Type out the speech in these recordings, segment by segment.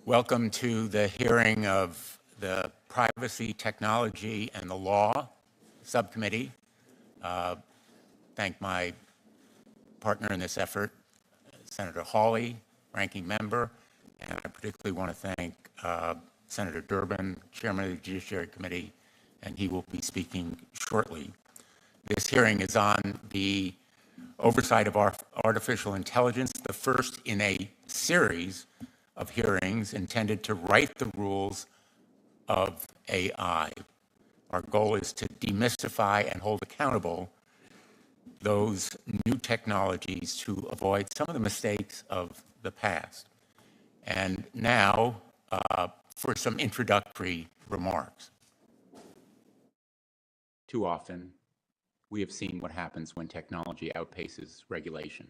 Welcome to the hearing of the Privacy, Technology, and the Law Subcommittee. Thank my partner in this effort, Senator Hawley, ranking member, and I particularly want to thank Senator Durbin, chairman of the Judiciary Committee, and he will be speaking shortly. This hearing is on the oversight of artificial intelligence, the first in a series of hearings intended to write the rules of AI. Our goal is to demystify and hold accountable those new technologies to avoid some of the mistakes of the past. And now for some introductory remarks. Too often, we have seen what happens when technology outpaces regulation.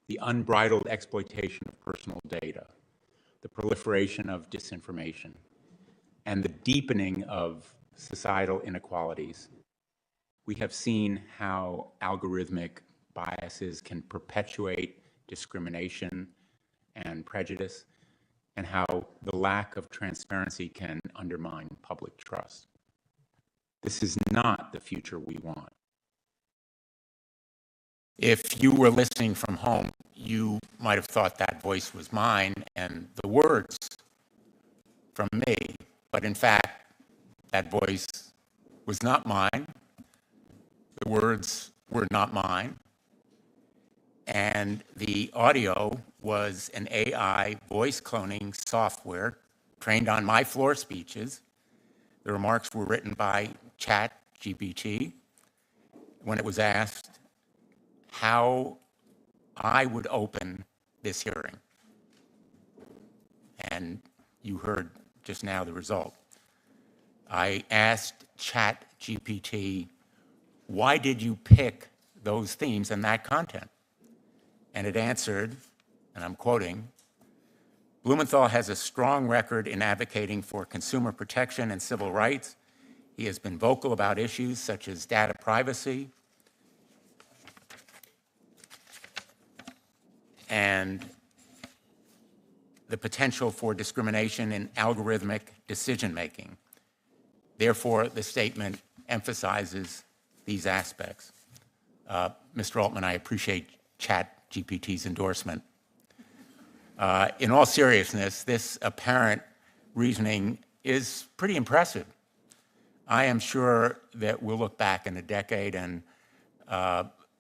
The unbridled exploitation of personal data, the proliferation of disinformation, and the deepening of societal inequalities. We have seen how algorithmic biases can perpetuate discrimination and prejudice, and how the lack of transparency can undermine public trust. This is not the future we want. If you were listening from home, you might have thought that voice was mine and the words from me, but in fact, that voice was not mine. The words were not mine. And the audio was an AI voice cloning software trained on my floor speeches. The remarks were written by ChatGPT when it was asked how I would open this hearing. And you heard just now the result. I asked ChatGPT, why did you pick those themes and that content? And it answered, and I'm quoting, Blumenthal has a strong record in advocating for consumer protection and civil rights. He has been vocal about issues such as data privacy and the potential for discrimination in algorithmic decision-making. Therefore, the statement emphasizes these aspects. Mr. Altman, I appreciate ChatGPT's endorsement. In all seriousness, this apparent reasoning is pretty impressive. I am sure that we'll look back in a decade and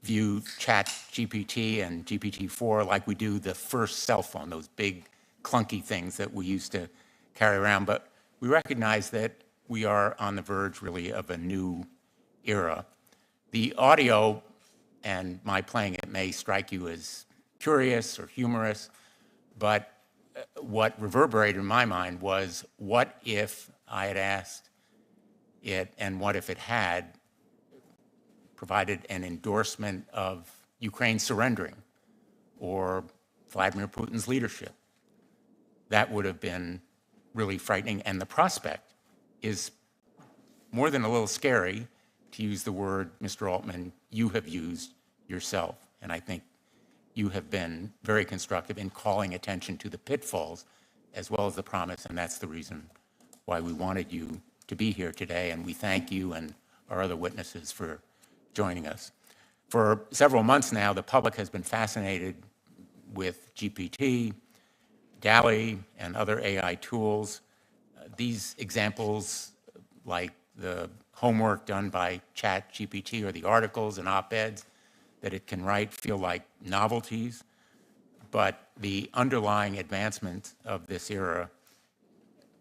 view ChatGPT and GPT-4 like we do the first cell phone, those big clunky things that we used to carry around. But we recognize that we are on the verge really of a new era. The audio and my playing it may strike you as curious or humorous, but what reverberated in my mind was, what if I had asked it, and what if it had provided an endorsement of Ukraine surrendering or Vladimir Putin's leadership? That would have been really frightening, and the prospect is more than a little scary, to use the word, Mr. Altman, you have used yourself. And I think you have been very constructive in calling attention to the pitfalls as well as the promise, and that's the reason why we wanted you to be here today, and we thank you and our other witnesses for joining us. For several months now, the public has been fascinated with GPT, DALL-E, and other AI tools. These examples, like the homework done by ChatGPT or the articles and op-eds that it can write, feel like novelties, but the underlying advancements of this era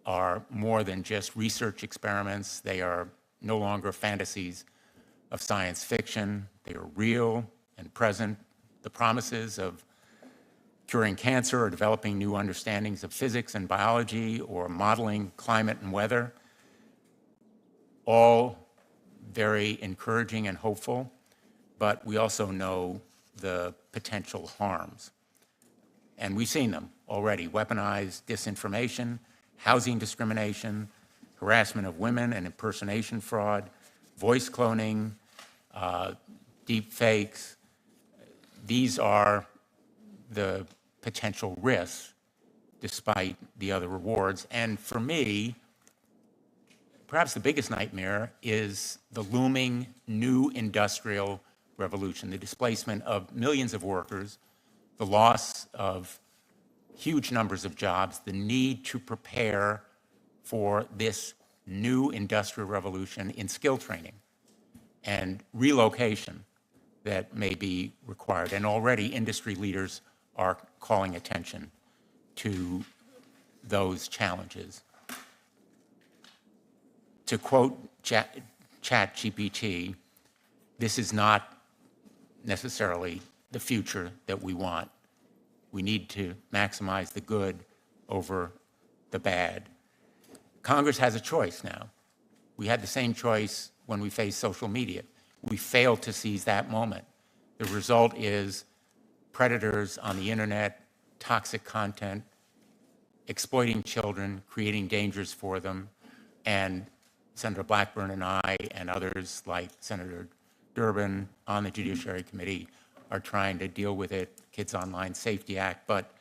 are more than just research experiments. They are no longer fantasies of science fiction. They are real and present. The promises of curing cancer or developing new understandings of physics and biology or modeling climate and weather, all very encouraging and hopeful, but we also know the potential harms. And we've seen them already: weaponized disinformation, housing discrimination, harassment of women and impersonation fraud, voice cloning, deep fakes. These are the potential risks despite the other rewards. And for me, perhaps the biggest nightmare is the looming new industrial revolution, the displacement of millions of workers, the loss of huge numbers of jobs, the need to prepare for this new industrial revolution in skill training and relocation that may be required. And already industry leaders are calling attention to those challenges. To quote ChatGPT, this is not necessarily the future that we want. We need to maximize the good over the bad. Congress has a choice now. We had the same choice when we faced social media. We failed to seize that moment. The result is predators on the internet, toxic content, exploiting children, creating dangers for them, and Senator Blackburn and I and others like Senator Durbin on the Judiciary Committee are trying to deal with it, Kids Online Safety Act, but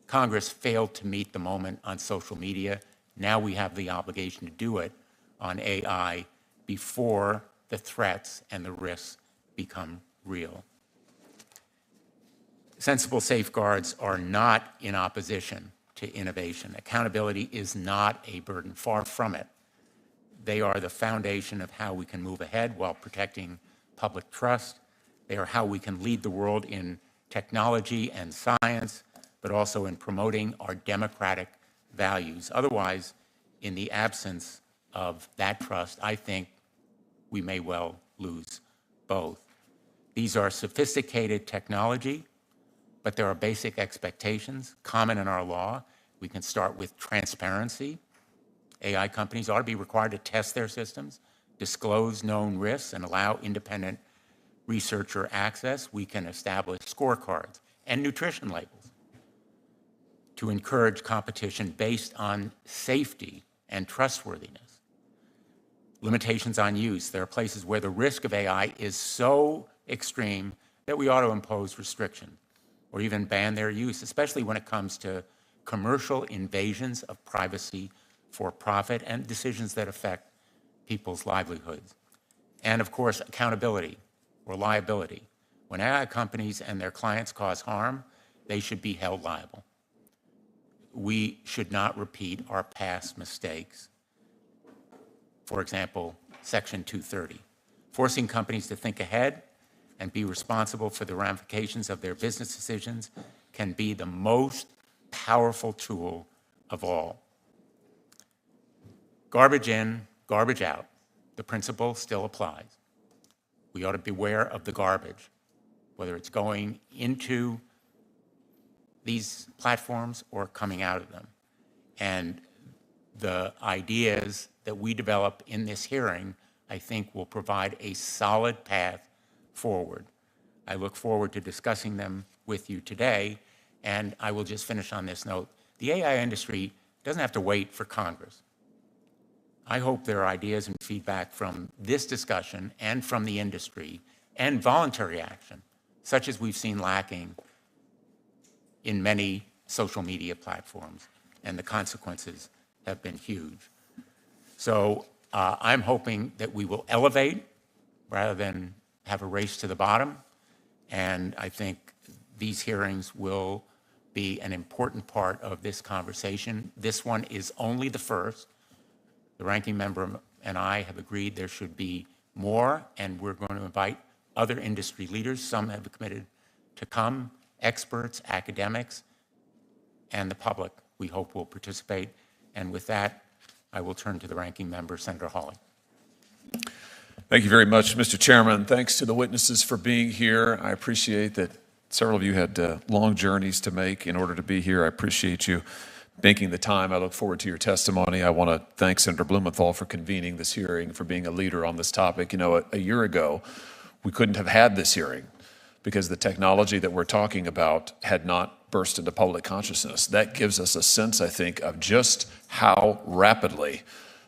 Congress failed to meet the moment on social media. Now we have the obligation to do it on AI before the threats and the risks become real. Sensible safeguards are not in opposition to innovation. Accountability is not a burden, far from it. They are the foundation of how we can move ahead while protecting public trust. They are how we can lead the world in technology and science, but also in promoting our democratic values. Otherwise, in the absence of that trust, I think we may well lose both. These are sophisticated technology, but there are basic expectations common in our law. We can start with transparency. AI companies ought to be required to test their systems, disclose known risks, and allow independent researcher access. We can establish scorecards and nutrition labels to encourage competition based on safety and trustworthiness. Limitations on use. There are places where the risk of AI is so extreme that we ought to impose restrictions or even ban their use, especially when it comes to commercial invasions of privacy for profit and decisions that affect people's livelihoods. And of course, accountability or liability. When AI companies and their clients cause harm, they should be held liable. We should not repeat our past mistakes. For example, Section 230, forcing companies to think ahead and be responsible for the ramifications of their business decisions can be the most powerful tool of all. Garbage in, garbage out. The principle still applies. We ought to beware of the garbage, whether it's going into these platforms or coming out of them. And the ideas that we develop in this hearing, I think, will provide a solid path forward. I look forward to discussing them with you today, and I will just finish on this note. The AI industry doesn't have to wait for Congress. I hope there are ideas and feedback from this discussion and from the industry and voluntary action, such as we've seen lacking in many social media platforms, and the consequences have been huge. So I'm hoping that we will elevate rather than have a race to the bottom, and I think these hearings will be an important part of this conversation. This one is only the first. The ranking member and I have agreed there should be more, and we're going to invite other industry leaders. Some have committed to come, experts, academics, and the public, we hope, will participate. And with that, I will turn to the ranking member, Senator Hawley. Thank you very much, Mr. Chairman. Thanks to the witnesses for being here. I appreciate that several of you had long journeys to make in order to be here. I appreciate you making the time. I look forward to your testimony. I want to thank Senator Blumenthal for convening this hearing, for being a leader on this topic. You know, a year ago, we couldn't have had this hearing because the technology that we're talking about had not burst into public consciousness. That gives us a sense, I think, of just how rapidly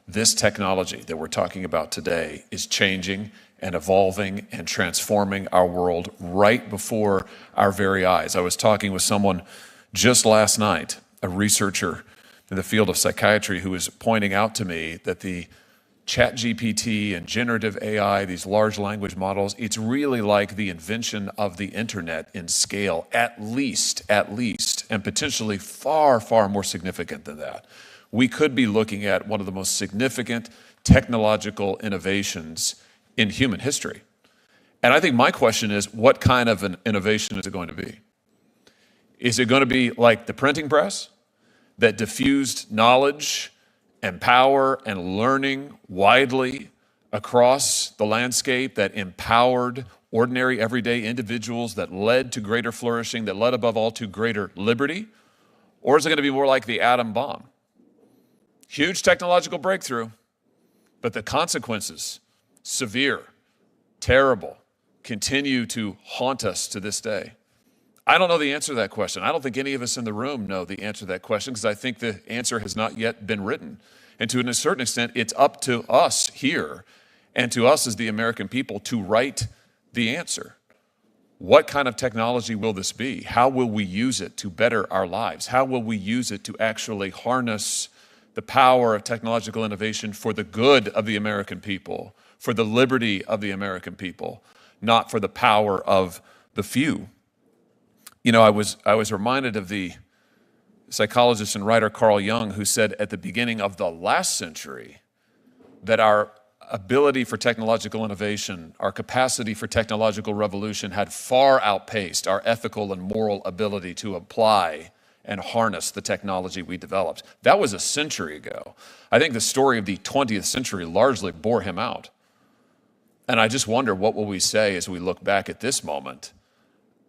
this technology that we're talking about today is changing and evolving and transforming our world right before our very eyes. I was talking with someone just last night a researcher in the field of psychiatry who was pointing out to me that the ChatGPT and generative AI, these large language models, it's really like the invention of the internet in scale, at least, and potentially far, far more significant than that. We could be looking at one of the most significant technological innovations in human history. And I think my question is, what kind of an innovation is it going to be? Is it going to be like the printing press that diffused knowledge and power and learning widely across the landscape, that empowered ordinary, everyday individuals, that led to greater flourishing, that led above all to greater liberty? Or is it going to be more like the atom bomb? Huge technological breakthrough, but the consequences, severe, terrible, continue to haunt us to this day. I don't know the answer to that question. I don't think any of us in the room know the answer to that question, because I think the answer has not yet been written. And to a certain extent, it's up to us here and to us as the American people to write the answer. What kind of technology will this be? How will we use it to better our lives? How will we use it to actually harness the power of technological innovation for the good of the American people, for the liberty of the American people, not for the power of the few? You know, I was reminded of the psychologist and writer Carl Jung, who said at the beginning of the last century that our ability for technological innovation, our capacity for technological revolution had far outpaced our ethical and moral ability to apply and harness the technology we developed. That was a century ago. I think the story of the 20th century largely bore him out. And I just wonder, what will we say as we look back at this moment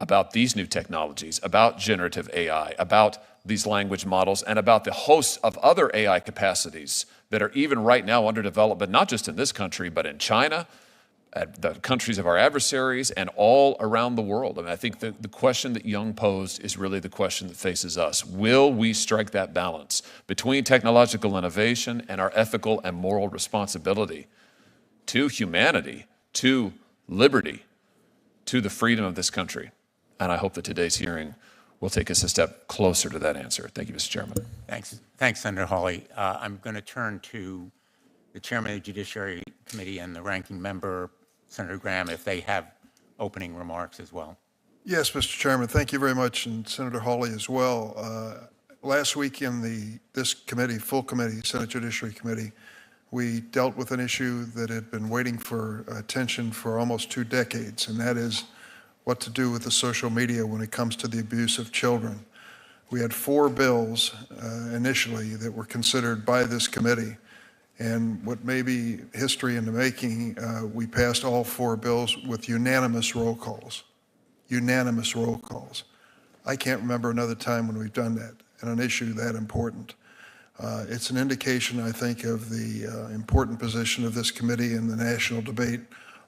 about these new technologies, about generative AI, about these language models, and about the hosts of other AI capacities that are even right now under development, not just in this country, but in China, at the countries of our adversaries, and all around the world. I mean, I think the question that Jung posed is really the question that faces us. Will we strike that balance between technological innovation and our ethical and moral responsibility to humanity, to liberty, to the freedom of this country? And I hope that today's hearing will take us a step closer to that answer. Thank you, Mr. Chairman. Thanks, Senator Hawley. I'm going to turn to the Chairman of the Judiciary Committee and the Ranking Member, Senator Graham, if they have opening remarks as well. Yes, Mr. Chairman, thank you very much, and Senator Hawley as well. Last week in this committee, full committee, Senate Judiciary Committee, we dealt with an issue that had been waiting for attention for almost 2 decades, and that is what to do with the social media when it comes to the abuse of children. We had 4 bills initially that were considered by this committee, and what may be history in the making, we passed all 4 bills with unanimous roll calls. Unanimous roll calls. I can't remember another time when we've done that on an issue that important. It's an indication, I think, of the important position of this committee in the national debate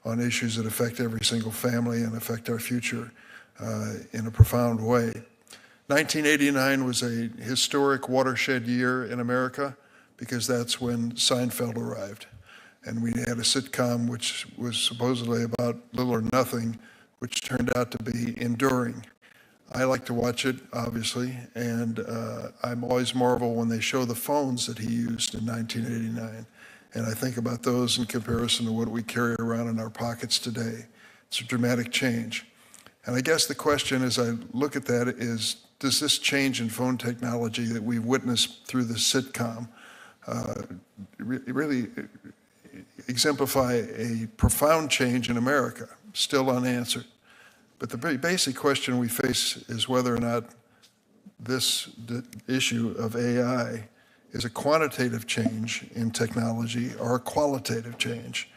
on issues that affect every single family and affect our future in a profound way. 1989 was a historic watershed year in America because that's when Seinfeld arrived. And we had a sitcom which was supposedly about little or nothing, which turned out to be enduring. I like to watch it, obviously, and I'm always marvel when they show the phones that he used in 1989. And I think about those in comparison to what we carry around in our pockets today. It's a dramatic change. And I guess the question as I look at that is, does this change in phone technology that we've witnessed through the sitcom really exemplify a profound change in America, still unanswered? But the very basic question we face is whether or not this issue of AI is a quantitative change in technology or a qualitative change.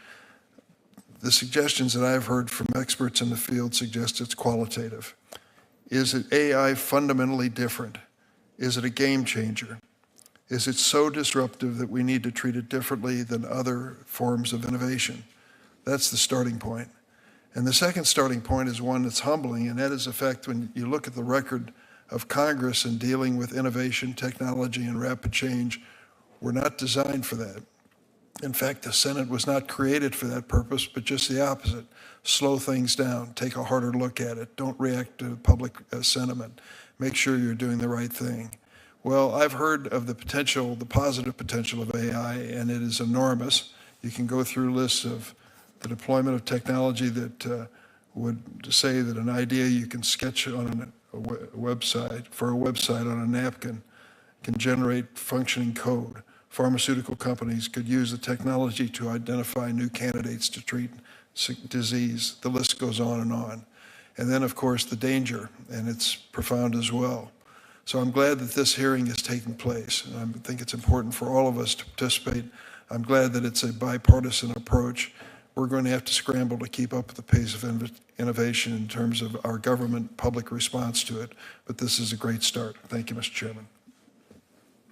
The suggestions that I've heard from experts in the field suggest it's qualitative. Is it AI fundamentally different? Is it a game changer? Is it so disruptive that we need to treat it differently than other forms of innovation? That's the starting point. And the second starting point is one that's humbling, and that is the fact when you look at the record of Congress in dealing with innovation, technology, and rapid change, we're not designed for that. In fact, the Senate was not created for that purpose, but just the opposite. Slow things down, take a harder look at it, don't react to public sentiment, make sure you're doing the right thing. Well, I've heard of the potential, the positive potential of AI, and it is enormous. You can go through lists of the deployment of technology that would say that an idea you can sketch on a website, for a website on a napkin, can generate functioning code. Pharmaceutical companies could use the technology to identify new candidates to treat disease. The list goes on and on. And then, of course, the danger, and it's profound as well. So I'm glad that this hearing is taking place, and I think it's important for all of us to participate. I'm glad that it's a bipartisan approach. We're going to have to scramble to keep up with the pace of innovation in terms of our government public response to it, but this is a great start. Thank you, Mr. Chairman.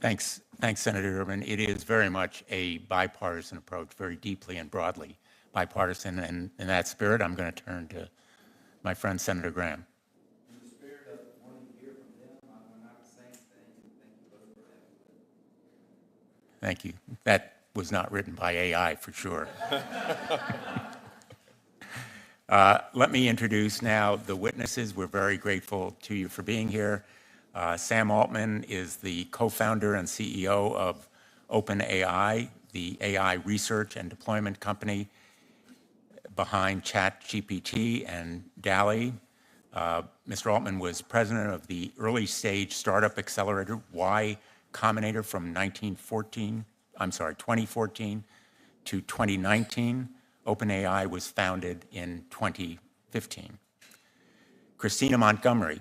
Thanks, Senator Durbin. It is very much a bipartisan approach, very deeply and broadly bipartisan, and in that spirit, I'm going to turn to my friend Senator Graham. In the spirit of wanting to hear from them, I'm going to not say anything. Thank you both for having me. Thank you. That was not written by AI for sure. Let me introduce now the witnesses. We're very grateful to you for being here. Sam Altman is the co-founder and CEO of OpenAI, the AI research and deployment company behind ChatGPT and DALL-E. Mr. Altman was president of the early stage startup accelerator Y Combinator from 2014 to 2019. OpenAI was founded in 2015. Christina Montgomery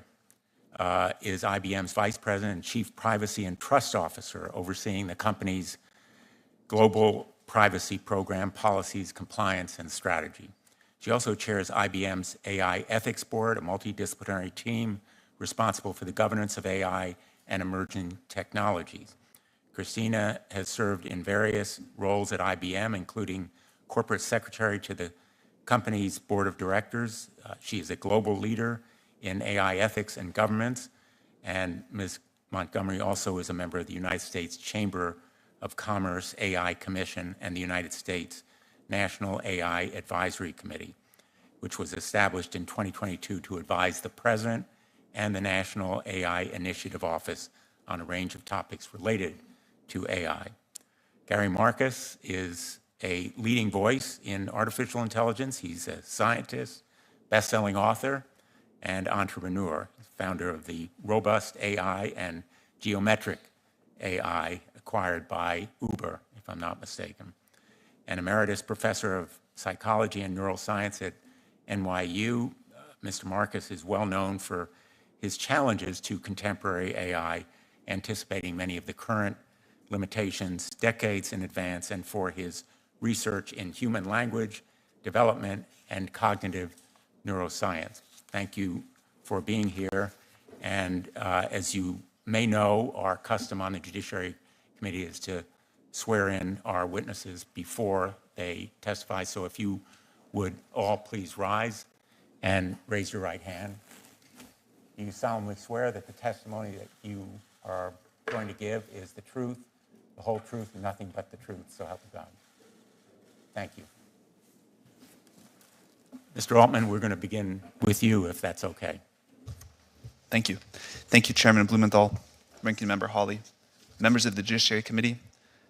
is IBM's vice president and chief privacy and trust officer, overseeing the company's global privacy program, policies, compliance, and strategy. She also chairs IBM's AI ethics board, a multidisciplinary team responsible for the governance of AI and emerging technologies. Christina has served in various roles at IBM, including corporate secretary to the company's board of directors. She is a global leader in AI ethics and governance, and Ms. Montgomery also is a member of the United States Chamber of Commerce AI Commission and the United States National AI Advisory Committee, which was established in 2022 to advise the President and the National AI Initiative Office on a range of topics related to AI. Gary Marcus is a leading voice in artificial intelligence. He's a scientist, best-selling author, and entrepreneur, founder of the Robust AI and Geometric AI, acquired by Uber, if I'm not mistaken. An emeritus professor of psychology and neuroscience at NYU, Mr. Marcus is well known for his challenges to contemporary AI, anticipating many of the current limitations decades in advance, and for his research in human language development and cognitive neuroscience. Thank you for being here. And as you may know, our custom on the Judiciary Committee is to swear in our witnesses before they testify. So if you would all please rise and raise your right hand. Do you solemnly swear that the testimony that you are going to give is the truth, the whole truth, and nothing but the truth, so help you God? Thank you. Mr. Altman, we're going to begin with you, if that's okay. Thank you. Thank you, Chairman Blumenthal, Ranking Member Hawley, members of the Judiciary Committee.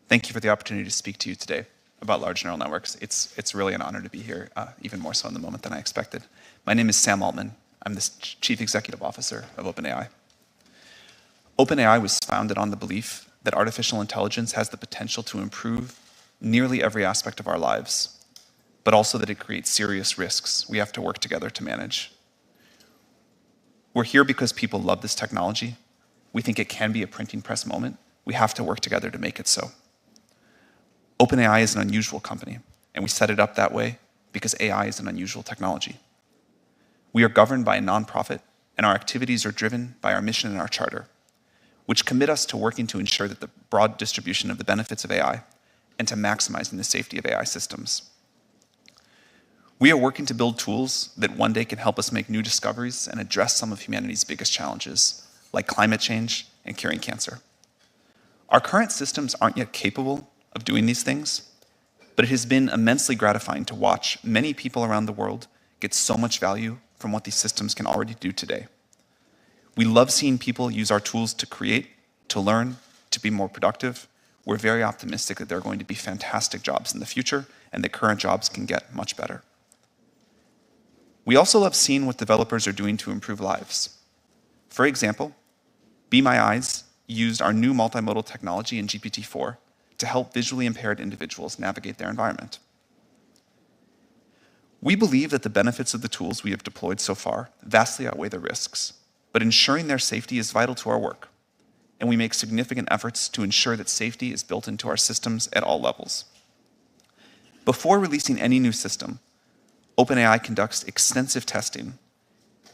Thank you for the opportunity to speak to you today about large neural networks. It's really an honor to be here, even more so in the moment than I expected. My name is Sam Altman. I'm the Chief Executive Officer of OpenAI. OpenAI was founded on the belief that artificial intelligence has the potential to improve nearly every aspect of our lives, but also that it creates serious risks we have to work together to manage. We're here because people love this technology. We think it can be a printing press moment. We have to work together to make it so. OpenAI is an unusual company, and we set it up that way because AI is an unusual technology. We are governed by a nonprofit, and our activities are driven by our mission and our charter, which commit us to working to ensure that the broad distribution of the benefits of AI and to maximizing the safety of AI systems. We are working to build tools that one day can help us make new discoveries and address some of humanity's biggest challenges, like climate change and curing cancer. Our current systems aren't yet capable of doing these things, but it has been immensely gratifying to watch many people around the world get so much value from what these systems can already do today. We love seeing people use our tools to create to learn, to be more productive, we're very optimistic that there are going to be fantastic jobs in the future and that current jobs can get much better. We also love seeing what developers are doing to improve lives. For example, Be My Eyes used our new multimodal technology in GPT-4 to help visually impaired individuals navigate their environment. We believe that the benefits of the tools we have deployed so far vastly outweigh the risks, but ensuring their safety is vital to our work, and we make significant efforts to ensure that safety is built into our systems at all levels. Before releasing any new system, OpenAI conducts extensive testing,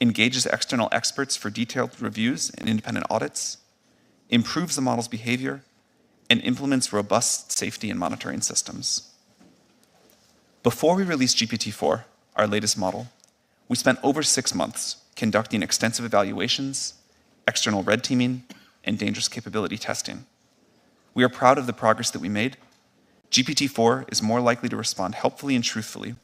engages external experts for detailed reviews and independent audits, improves the model's behavior, and implements robust safety and monitoring systems. Before we released GPT-4, our latest model, we spent over 6 months conducting extensive evaluations, external red teaming, and dangerous capability testing. We are proud of the progress that we made. GPT-4 is more likely to respond helpfully and truthfully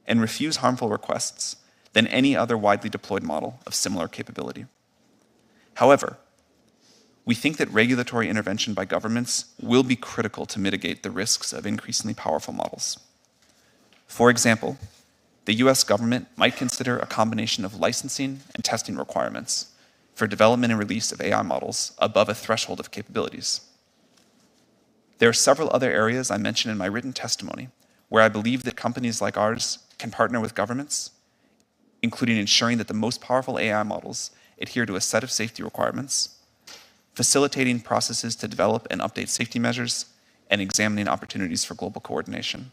and refuse harmful requests than any other widely deployed model of similar capability. However, we think that regulatory intervention by governments will be critical to mitigate the risks of increasingly powerful models. For example, the US government might consider a combination of licensing and testing requirements for development and release of AI models above a threshold of capabilities. There are several other areas I mentioned in my written testimony where I believe that companies like ours can partner with governments, including ensuring that the most powerful AI models adhere to a set of safety requirements, facilitating processes to develop and update safety measures, and examining opportunities for global coordination.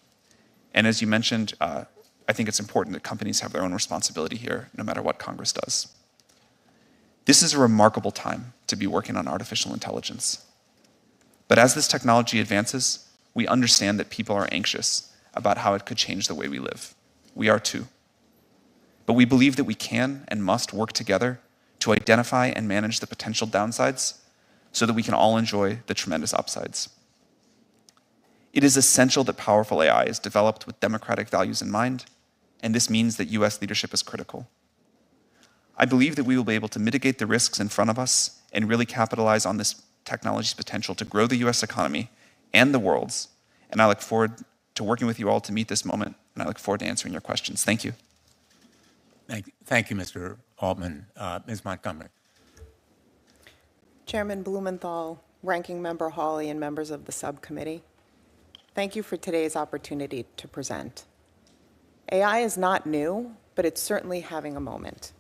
And as you mentioned, I think it's important that companies have their own responsibility here, no matter what Congress does. This is a remarkable time to be working on artificial intelligence. But as this technology advances, we understand that people are anxious about how it could change the way we live. We are too. But we believe that we can and must work together to identify and manage the potential downsides so that we can all enjoy the tremendous upsides. It is essential that powerful AI is developed with democratic values in mind, and this means that US leadership is critical. I believe that we will be able to mitigate the risks in front of us and really capitalize on this technology's potential to grow the US economy and the world's, and I look forward to working with you all to meet this moment, and I look forward to answering your questions. Thank you. Thank you, Mr. Altman. Ms. Montgomery. Chairman Blumenthal, Ranking Member Hawley, and members of the subcommittee, thank you for today's opportunity to present. AI is not new, but it's certainly having a moment.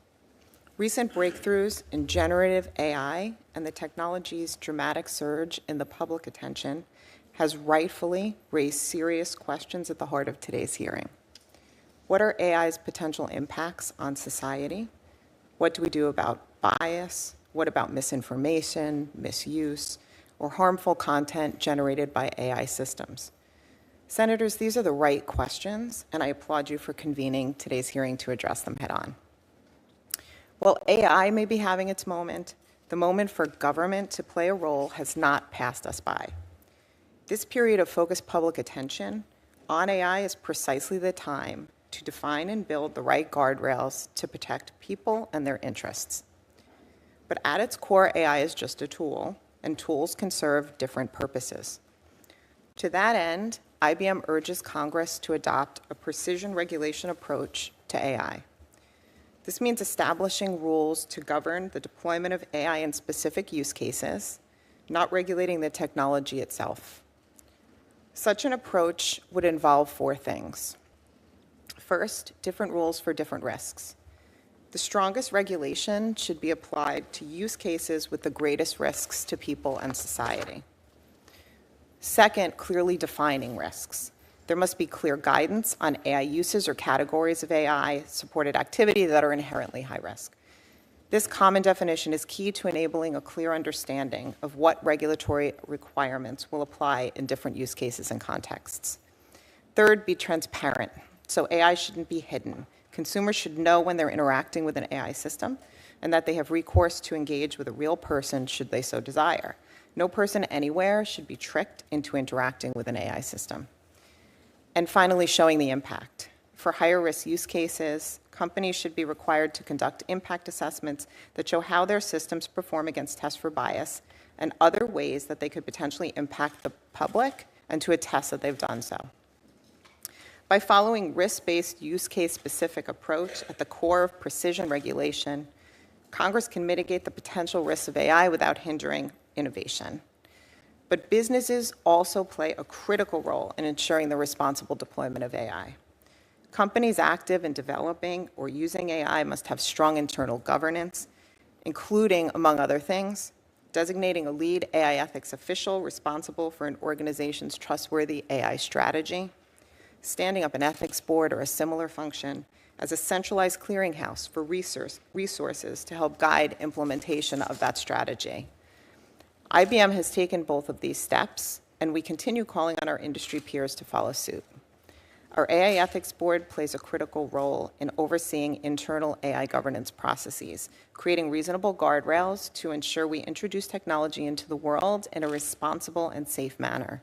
Recent breakthroughs in generative AI and the technology's dramatic surge in the public attention has rightfully raised serious questions at the heart of today's hearing. What are AI's potential impacts on society? What do we do about bias? What about misinformation, misuse, or harmful content generated by AI systems? Senators, these are the right questions, and I applaud you for convening today's hearing to address them head-on. While AI may be having its moment, the moment for government to play a role has not passed us by. This period of focused public attention on AI is precisely the time to define and build the right guardrails to protect people and their interests. But at its core, AI is just a tool, and tools can serve different purposes. To that end, IBM urges Congress to adopt a precision regulation approach to AI. This means establishing rules to govern the deployment of AI in specific use cases, not regulating the technology itself. Such an approach would involve 4 things. First, different rules for different risks. The strongest regulation should be applied to use cases with the greatest risks to people and society. Second, clearly defining risks. There must be clear guidance on AI uses or categories of AI-supported activity that are inherently high risk. This common definition is key to enabling a clear understanding of what regulatory requirements will apply in different use cases and contexts. Third, be transparent. So AI shouldn't be hidden. Consumers should know when they're interacting with an AI system and that they have recourse to engage with a real person should they so desire. No person anywhere should be tricked into interacting with an AI system. And finally, showing the impact. For higher risk use cases, companies should be required to conduct impact assessments that show how their systems perform against tests for bias and other ways that they could potentially impact the public, and to attest that they've done so. By following risk-based, use case-specific approach at the core of precision regulation, Congress can mitigate the potential risks of AI without hindering innovation. But businesses also play a critical role in ensuring the responsible deployment of AI. Companies active in developing or using AI must have strong internal governance, including, among other things, designating a lead AI ethics official responsible for an organization's trustworthy AI strategy, standing up an ethics board or a similar function as a centralized clearinghouse for resources to help guide implementation of that strategy. IBM has taken both of these steps, and we continue calling on our industry peers to follow suit. Our AI Ethics Board plays a critical role in overseeing internal AI governance processes, creating reasonable guardrails to ensure we introduce technology into the world in a responsible and safe manner.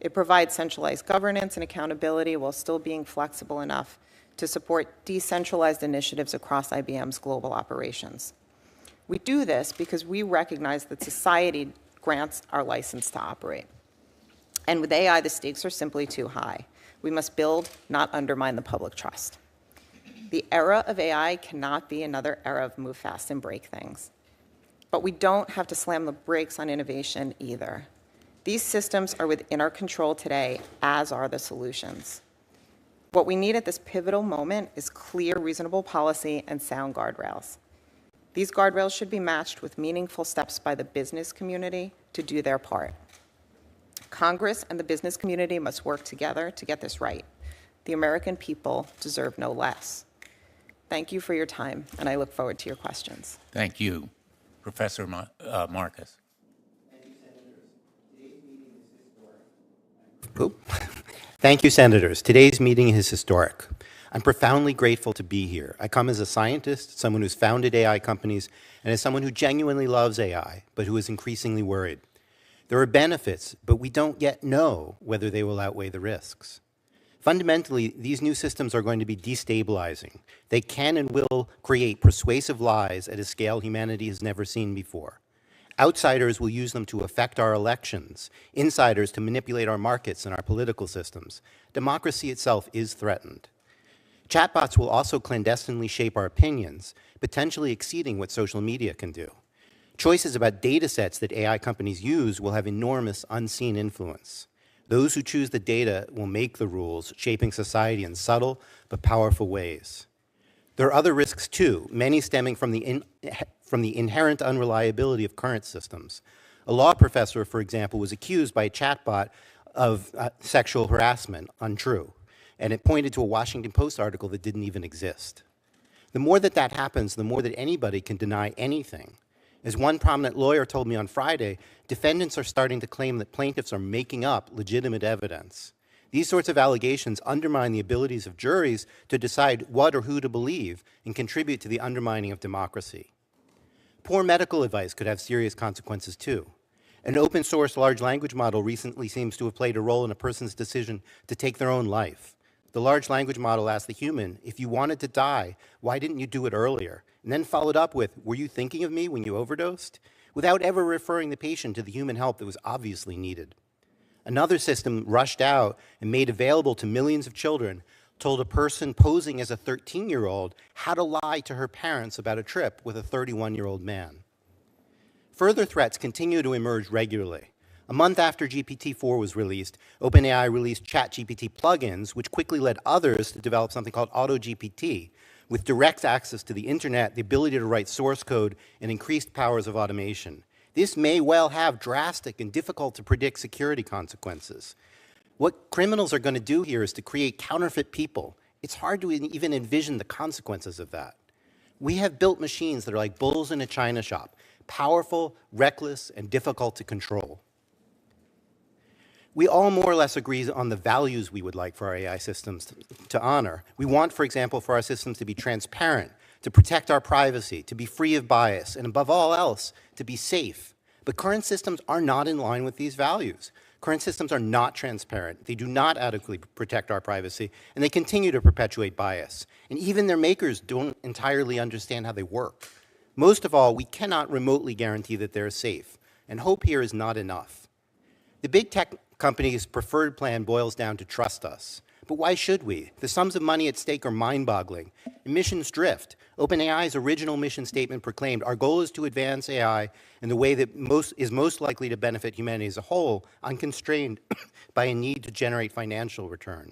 It provides centralized governance and accountability while still being flexible enough to support decentralized initiatives across IBM's global operations. We do this because we recognize that society grants our license to operate. And with AI, the stakes are simply too high. We must build, not undermine the public trust. The era of AI cannot be another era of move fast and break things. But we don't have to slam the brakes on innovation either. These systems are within our control today, as are the solutions. What we need at this pivotal moment is clear, reasonable policy and sound guardrails. These guardrails should be matched with meaningful steps by the business community to do their part. Congress and the business community must work together to get this right. The American people deserve no less. Thank you for your time, and I look forward to your questions. Thank you. Professor Marcus. Thank you, Senators. Today's meeting is historic. I'm profoundly grateful to be here. I come as a scientist, someone who's founded AI companies, and as someone who genuinely loves AI, but who is increasingly worried. There are benefits, but we don't yet know whether they will outweigh the risks. Fundamentally, these new systems are going to be destabilizing. They can and will create persuasive lies at a scale humanity has never seen before. Outsiders will use them to affect our elections, insiders to manipulate our markets and our political systems. Democracy itself is threatened. Chatbots will also clandestinely shape our opinions, potentially exceeding what social media can do. Choices about data sets that AI companies use will have enormous unseen influence. Those who choose the data will make the rules, shaping society in subtle but powerful ways. There are other risks too, many stemming from the inherent unreliability of current systems. A law professor, for example, was accused by a chatbot of sexual harassment, untrue, and it pointed to a Washington Post article that didn't even exist. The more that happens, the more that anybody can deny anything. As one prominent lawyer told me on Friday, defendants are starting to claim that plaintiffs are making up legitimate evidence. These sorts of allegations undermine the abilities of juries to decide what or who to believe and contribute to the undermining of democracy. Poor medical advice could have serious consequences too. An open source large language model recently seems to have played a role in a person's decision to take their own life. The large language model asked the human, if you wanted to die, why didn't you do it earlier? And then followed up with, were you thinking of me when you overdosed? Without ever referring the patient to the human help that was obviously needed. Another system rushed out and made available to millions of children told a person posing as a 13-year-old how to lie to her parents about a trip with a 31-year-old man. Further threats continue to emerge regularly. A month after GPT-4 was released, OpenAI released ChatGPT plugins, which quickly led others to develop something called AutoGPT, with direct access to the internet, the ability to write source code, and increased powers of automation. This may well have drastic and difficult to predict security consequences. What criminals are going to do here is to create counterfeit people. It's hard to even envision the consequences of that. We have built machines that are like bulls in a china shop, powerful, reckless, and difficult to control. We all more or less agree on the values we would like for our AI systems to honor. We want, for example, for our systems to be transparent, to protect our privacy, to be free of bias, and above all else, to be safe. But current systems are not in line with these values. Current systems are not transparent. They do not adequately protect our privacy, and they continue to perpetuate bias. And even their makers don't entirely understand how they work. Most of all, we cannot remotely guarantee that they're safe. And hope here is not enough. The big tech companies' preferred plan boils down to trust us. But why should we? The sums of money at stake are mind-boggling. Emissions drift. OpenAI's original mission statement proclaimed, our goal is to advance AI in the way that is most likely to benefit humanity as a whole, unconstrained by a need to generate financial return.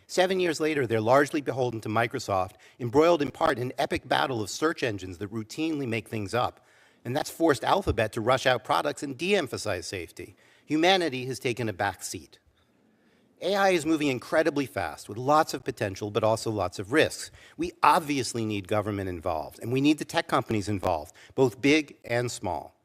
7 years later, they're largely beholden to Microsoft, embroiled in part in an epic battle of search engines that routinely make things up. And that's forced Alphabet to rush out products and de-emphasize safety. Humanity has taken a back seat. AI is moving incredibly fast with lots of potential, but also lots of risks. We obviously need government involved, and we need the tech companies involved, both big and small.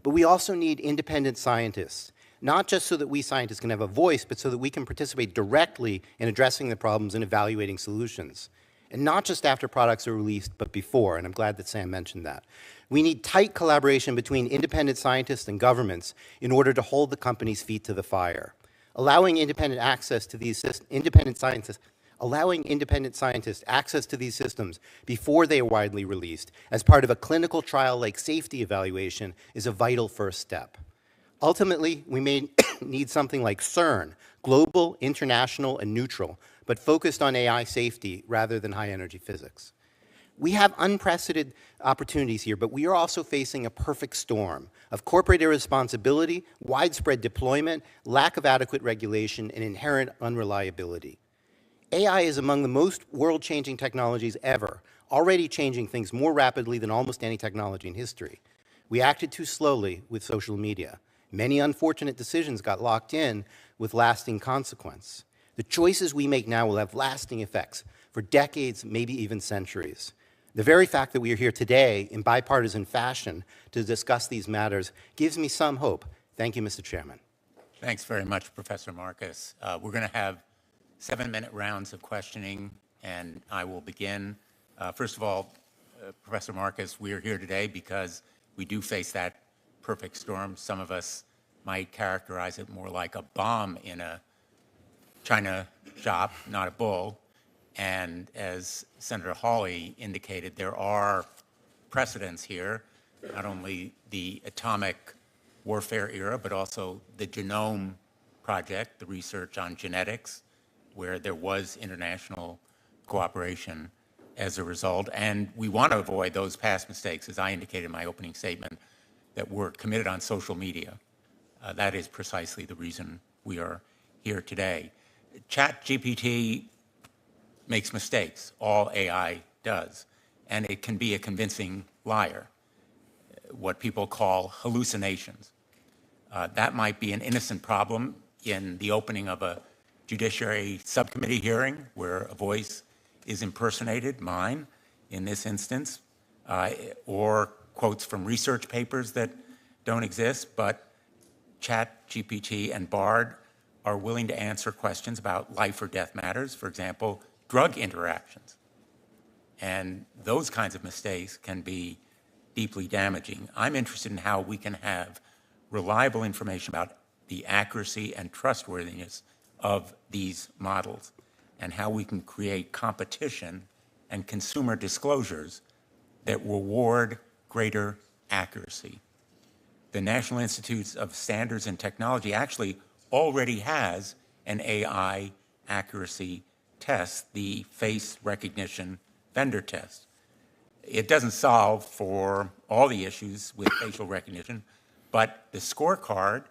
But we also need independent scientists, not just so that we scientists can have a voice, but so that we can participate directly in addressing the problems and evaluating solutions. And not just after products are released, but before, and I'm glad that Sam mentioned that. We need tight collaboration between independent scientists and governments in order to hold the companies' feet to the fire. Allowing independent access to these independent scientists access to these systems before they are widely released as part of a clinical trial-like safety evaluation is a vital first step. Ultimately, we may need something like CERN, global, international, and neutral, but focused on AI safety rather than high-energy physics. We have unprecedented opportunities here, but we are also facing a perfect storm of corporate irresponsibility, widespread deployment, lack of adequate regulation, and inherent unreliability. AI is among the most world-changing technologies ever, already changing things more rapidly than almost any technology in history. We acted too slowly with social media. Many unfortunate decisions got locked in with lasting consequence. The choices we make now will have lasting effects for decades, maybe even centuries. The very fact that we are here today in bipartisan fashion to discuss these matters gives me some hope. Thank you, Mr. Chairman. Thanks very much, Professor Marcus. We're going to have 7-minute rounds of questioning, and I will begin. First of all, Professor Marcus, we are here today because we do face that perfect storm. Some of us might characterize it more like a bomb in a china shop, not a bull. And as Senator Hawley indicated, there are precedents here, not only the atomic warfare era, but also the Genome Project, the research on genetics, where there was international cooperation as a result. And we want to avoid those past mistakes, as I indicated in my opening statement, that were committed on social media. That is precisely the reason we are here today. ChatGPT makes mistakes. All AI does. And it can be a convincing liar, what people call hallucinations. That might be an innocent problem in the opening of a Judiciary Subcommittee hearing where a voice is impersonated, mine in this instance, or quotes from research papers that don't exist, but ChatGPT and Bard are willing to answer questions about life or death matters, for example, drug interactions. And those kinds of mistakes can be deeply damaging. I'm interested in how we can have reliable information about the accuracy and trustworthiness of these models and how we can create competition and consumer disclosures that reward greater accuracy. The National Institutes of Standards and Technology actually already has an AI accuracy test, the face recognition vendor test. It doesn't solve for all the issues with facial recognition, but the scorecard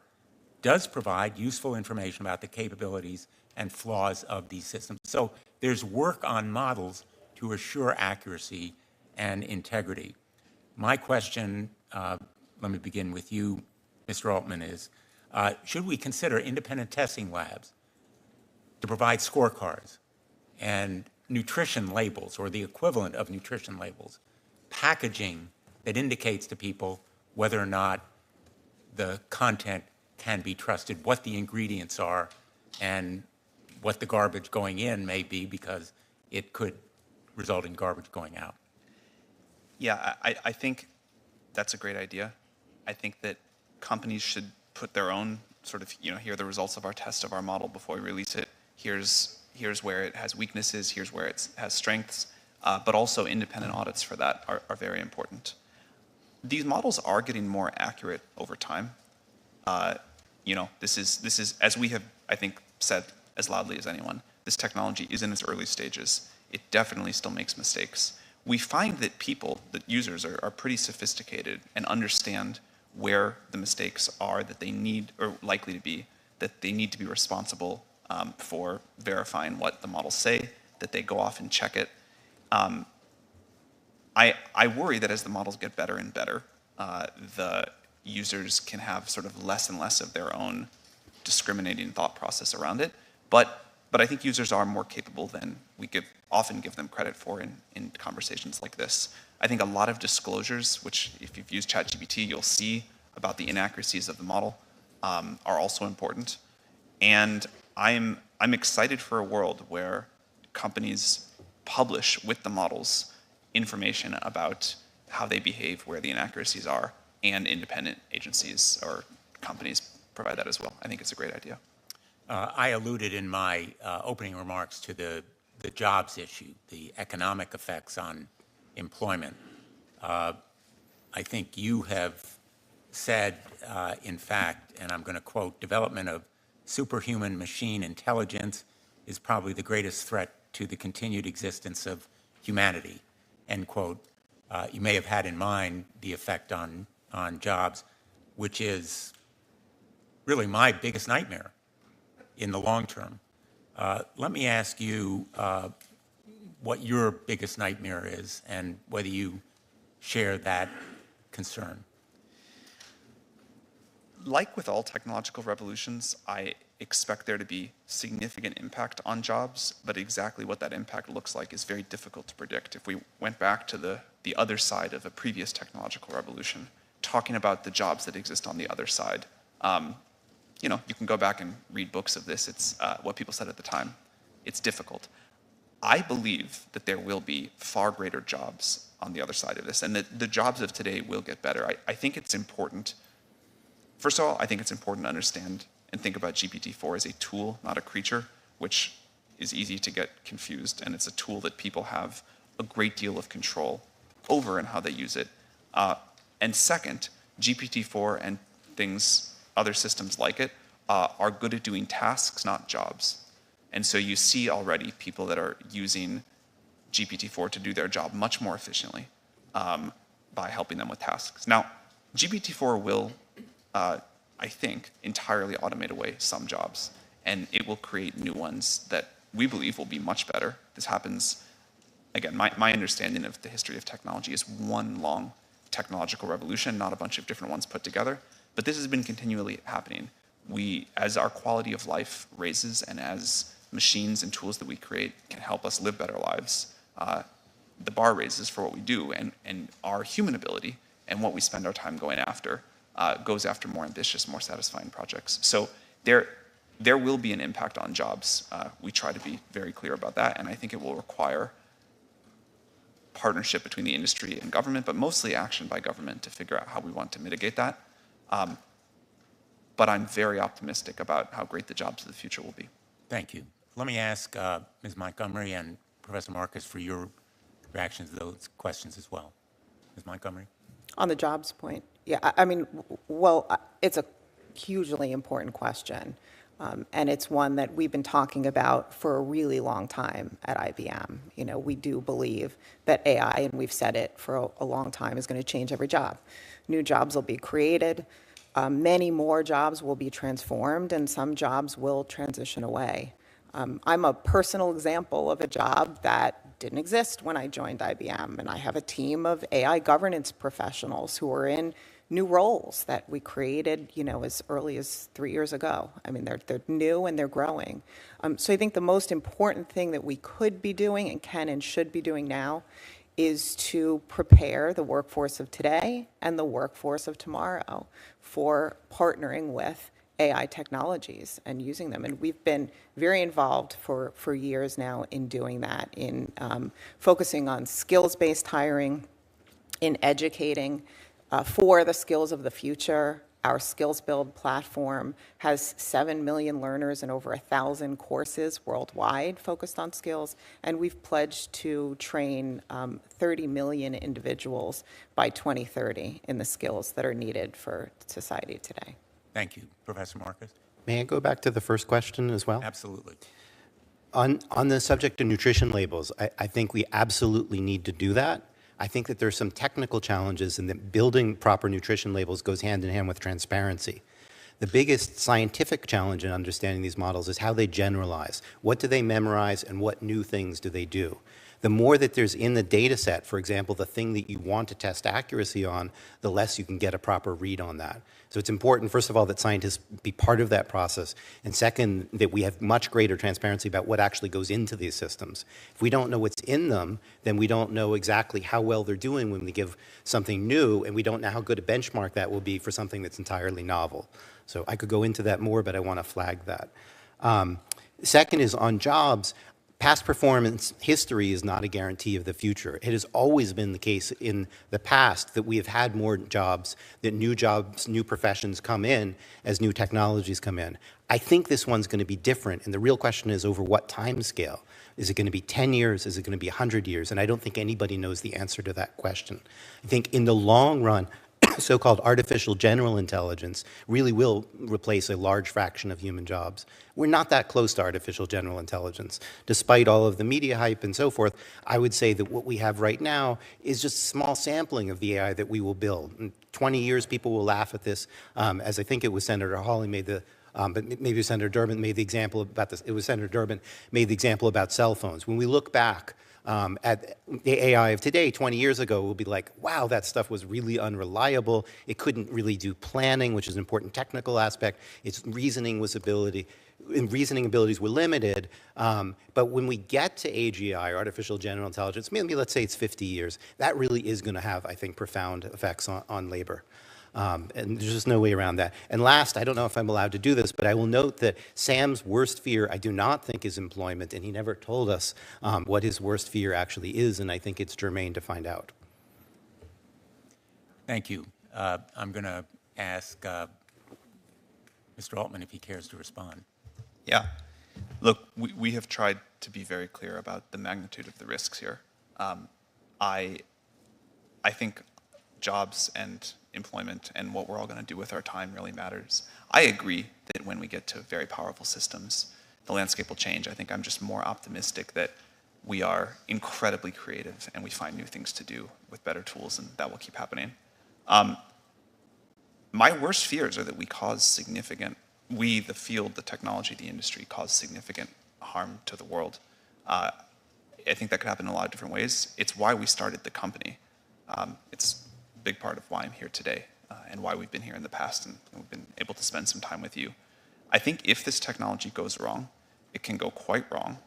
does provide useful information about the capabilities and flaws of these systems. So there's work on models to assure accuracy and integrity. My question, let me begin with you, Mr. Altman, is should we consider independent testing labs to provide scorecards and nutrition labels, or the equivalent of nutrition labels, packaging that indicates to people whether or not the content can be trusted, what the ingredients are, and what the garbage going in may be, because it could result in garbage going out? Yeah, I think that's a great idea. I think that companies should put their own sort of, here are the results of our test of our model before we release it. Here's where it has weaknesses, here's where it has strengths, but also independent audits for that are very important. These models are getting more accurate over time. This is as we have, I think, said as loudly as anyone, this technology is in its early stages. It definitely still makes mistakes. We find that that users are pretty sophisticated and understand where the mistakes are that they need, or likely to be, that they need to be responsible for verifying what the models say, that they go off and check it. I worry that as the models get better and better, the users can have sort of less and less of their own discriminating thought process around it. But I think users are more capable than we often give them credit for in conversations like this. I think a lot of disclosures, which if you've used ChatGPT, you'll see about the inaccuracies of the model, are also important. And I'm excited for a world where companies publish with the models information about how they behave, where the inaccuracies are, and independent agencies or companies provide that as well. I think it's a great idea. I alluded in my opening remarks to the jobs issue, the economic effects on employment. I think you have said, in fact, and I'm going to quote, development of superhuman machine intelligence is probably the greatest threat to the continued existence of humanity, end quote. You may have had in mind the effect on jobs, which is really my biggest nightmare in the long term. Let me ask you what your biggest nightmare is and whether you share that concern. Like with all technological revolutions, I expect there to be significant impact on jobs, but exactly what that impact looks like is very difficult to predict. If we went back to the other side of a previous technological revolution, talking about the jobs that exist on the other side, you can go back and read books of this. It's what people said at the time. It's difficult. I believe that there will be far greater jobs on the other side of this, and that the jobs of today will get better. I think it's important. First of all, I think it's important to understand and think about GPT-4 as a tool, not a creature, which is easy to get confused, and it's a tool that people have a great deal of control over in how they use it. And second, GPT-4 and other systems like it, are good at doing tasks, not jobs. And so you see already people that are using GPT-4 to do their job much more efficiently by helping them with tasks. Now, GPT-4 will, I think, entirely automate away some jobs, and it will create new ones that we believe will be much better. This happens, again, my understanding of the history of technology is one long technological revolution, not a bunch of different ones put together. But this has been continually happening. As our quality of life raises and as machines and tools that we create can help us live better lives, the bar raises for what we do, and our human ability and what we spend our time going after goes after more ambitious, more satisfying projects. So there will be an impact on jobs. We try to be very clear about that, and I think it will require partnership between the industry and government, but mostly action by government to figure out how we want to mitigate that. But I'm very optimistic about how great the jobs of the future will be. Thank you. Let me ask Ms. Montgomery and Professor Marcus for your reactions to those questions as well. Ms. Montgomery? On the jobs point, yeah, I mean, well, it's a hugely important question. And it's one that we've been talking about for a really long time at IBM. We do believe that AI, and we've said it for a long time, is going to change every job. New jobs will be created. Many more jobs will be transformed, and some jobs will transition away. I'm a personal example of a job that didn't exist when I joined IBM, and I have a team of AI governance professionals who are in new roles that we created, as early as 3 years ago. I mean, they're new and they're growing. So I think the most important thing that we could be doing and can and should be doing now is to prepare the workforce of today and the workforce of tomorrow for partnering with AI technologies and using them. And we've been very involved for years now in doing that, in focusing on skills-based hiring, in educating for the skills of the future. Our Skills Build platform has 7 million learners and over 1,000 courses worldwide focused on skills, and we've pledged to train 30 million individuals by 2030 in the skills that are needed for society today. Thank you. Professor Marcus? May I go back to the first question as well? Absolutely. On the subject of nutrition labels, I think we absolutely need to do that. I think that there's some technical challenges and that building proper nutrition labels goes hand in hand with transparency. The biggest scientific challenge in understanding these models is how they generalize. What do they memorize and what new things do they do? The more that there's in the data set, for example, the thing that you want to test accuracy on, the less you can get a proper read on that. So it's important, first of all, that scientists be part of that process. And second, that we have much greater transparency about what actually goes into these systems. If we don't know what's in them, then we don't know exactly how well they're doing when we give something new, and we don't know how good a benchmark that will be for something that's entirely novel. So I could go into that more, but I want to flag that. Second is on jobs. Past performance history is not a guarantee of the future. It has always been the case in the past that we have had more jobs, that new jobs, new professions come in as new technologies come in. I think this one's going to be different, and the real question is over what time scale. Is it going to be 10 years? Is it going to be 100 years? And I don't think anybody knows the answer to that question. I think in the long run, so-called artificial general intelligence really will replace a large fraction of human jobs. We're not that close to artificial general intelligence. Despite all of the media hype and so forth, I would say that what we have right now is just a small sampling of the AI that we will build. In 20 years, people will laugh at this, as I think it was Senator Hawley made the but maybe Senator Durbin made the example about this. It was Senator Durbin made the example about cell phones. When we look back at the AI of today, 20 years ago, we'll be like, wow, that stuff was really unreliable. It couldn't really do planning, which is an important technical aspect. Its reasoning abilities were limited. But when we get to AGI, artificial general intelligence, maybe let's say it's 50 years, that really is going to have, I think, profound effects on labor. And there's just no way around that. And last, I don't know if I'm allowed to do this, but I will note that Sam's worst fear, I do not think, is employment, and he never told us what his worst fear actually is, and I think it's germane to find out. Thank you. I'm going to ask Mr. Altman if he cares to respond. Yeah. Look, we have tried to be very clear about the magnitude of the risks here. I think jobs and employment and what we're all going to do with our time really matters. I agree that when we get to very powerful systems, the landscape will change. I think I'm just more optimistic that we are incredibly creative and we find new things to do with better tools, and that will keep happening. My worst fears are that we, the field, the technology, the industry, cause significant harm to the world. I think that could happen in a lot of different ways. It's why we started the company. It's big part of why I'm here today and why we've been here in the past and we've been able to spend some time with you. I think if this technology goes wrong, it can go quite wrong,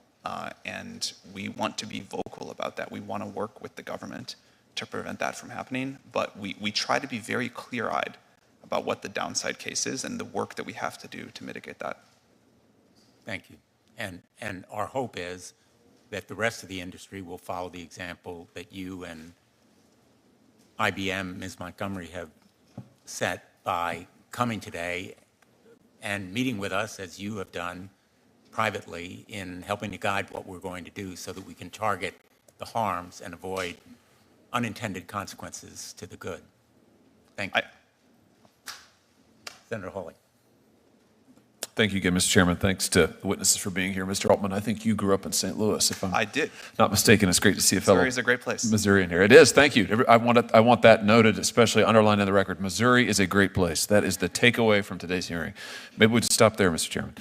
and we want to be vocal about that. We want to work with the government to prevent that from happening, but we try to be very clear-eyed about what the downside case is and the work that we have to do to mitigate that. Thank you. And our hope is that the rest of the industry will follow the example that you and IBM, Ms. Montgomery, have set by coming today and meeting with us, as you have done privately, in helping to guide what we're going to do so that we can target the harms and avoid unintended consequences to the good. Thank you. Senator Hawley. Thank you again, Mr. Chairman. Thanks to the witnesses for being here. Mr. Altman, I think you grew up in St. Louis, if I'm not mistaken. It's great to see a fellow Missouri is a great place. Missourian here. It is. Thank you. I want that noted, especially underlined in the record. Missouri is a great place. That is the takeaway from today's hearing. Maybe we'd stop there, Mr. Chairman.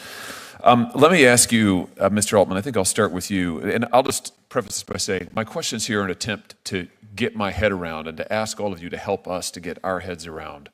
Let me ask you, Mr. Altman, I think I'll start with you. And I'll just preface this by saying my questions here are an attempt to get my head around and to ask all of you to help us to get our heads around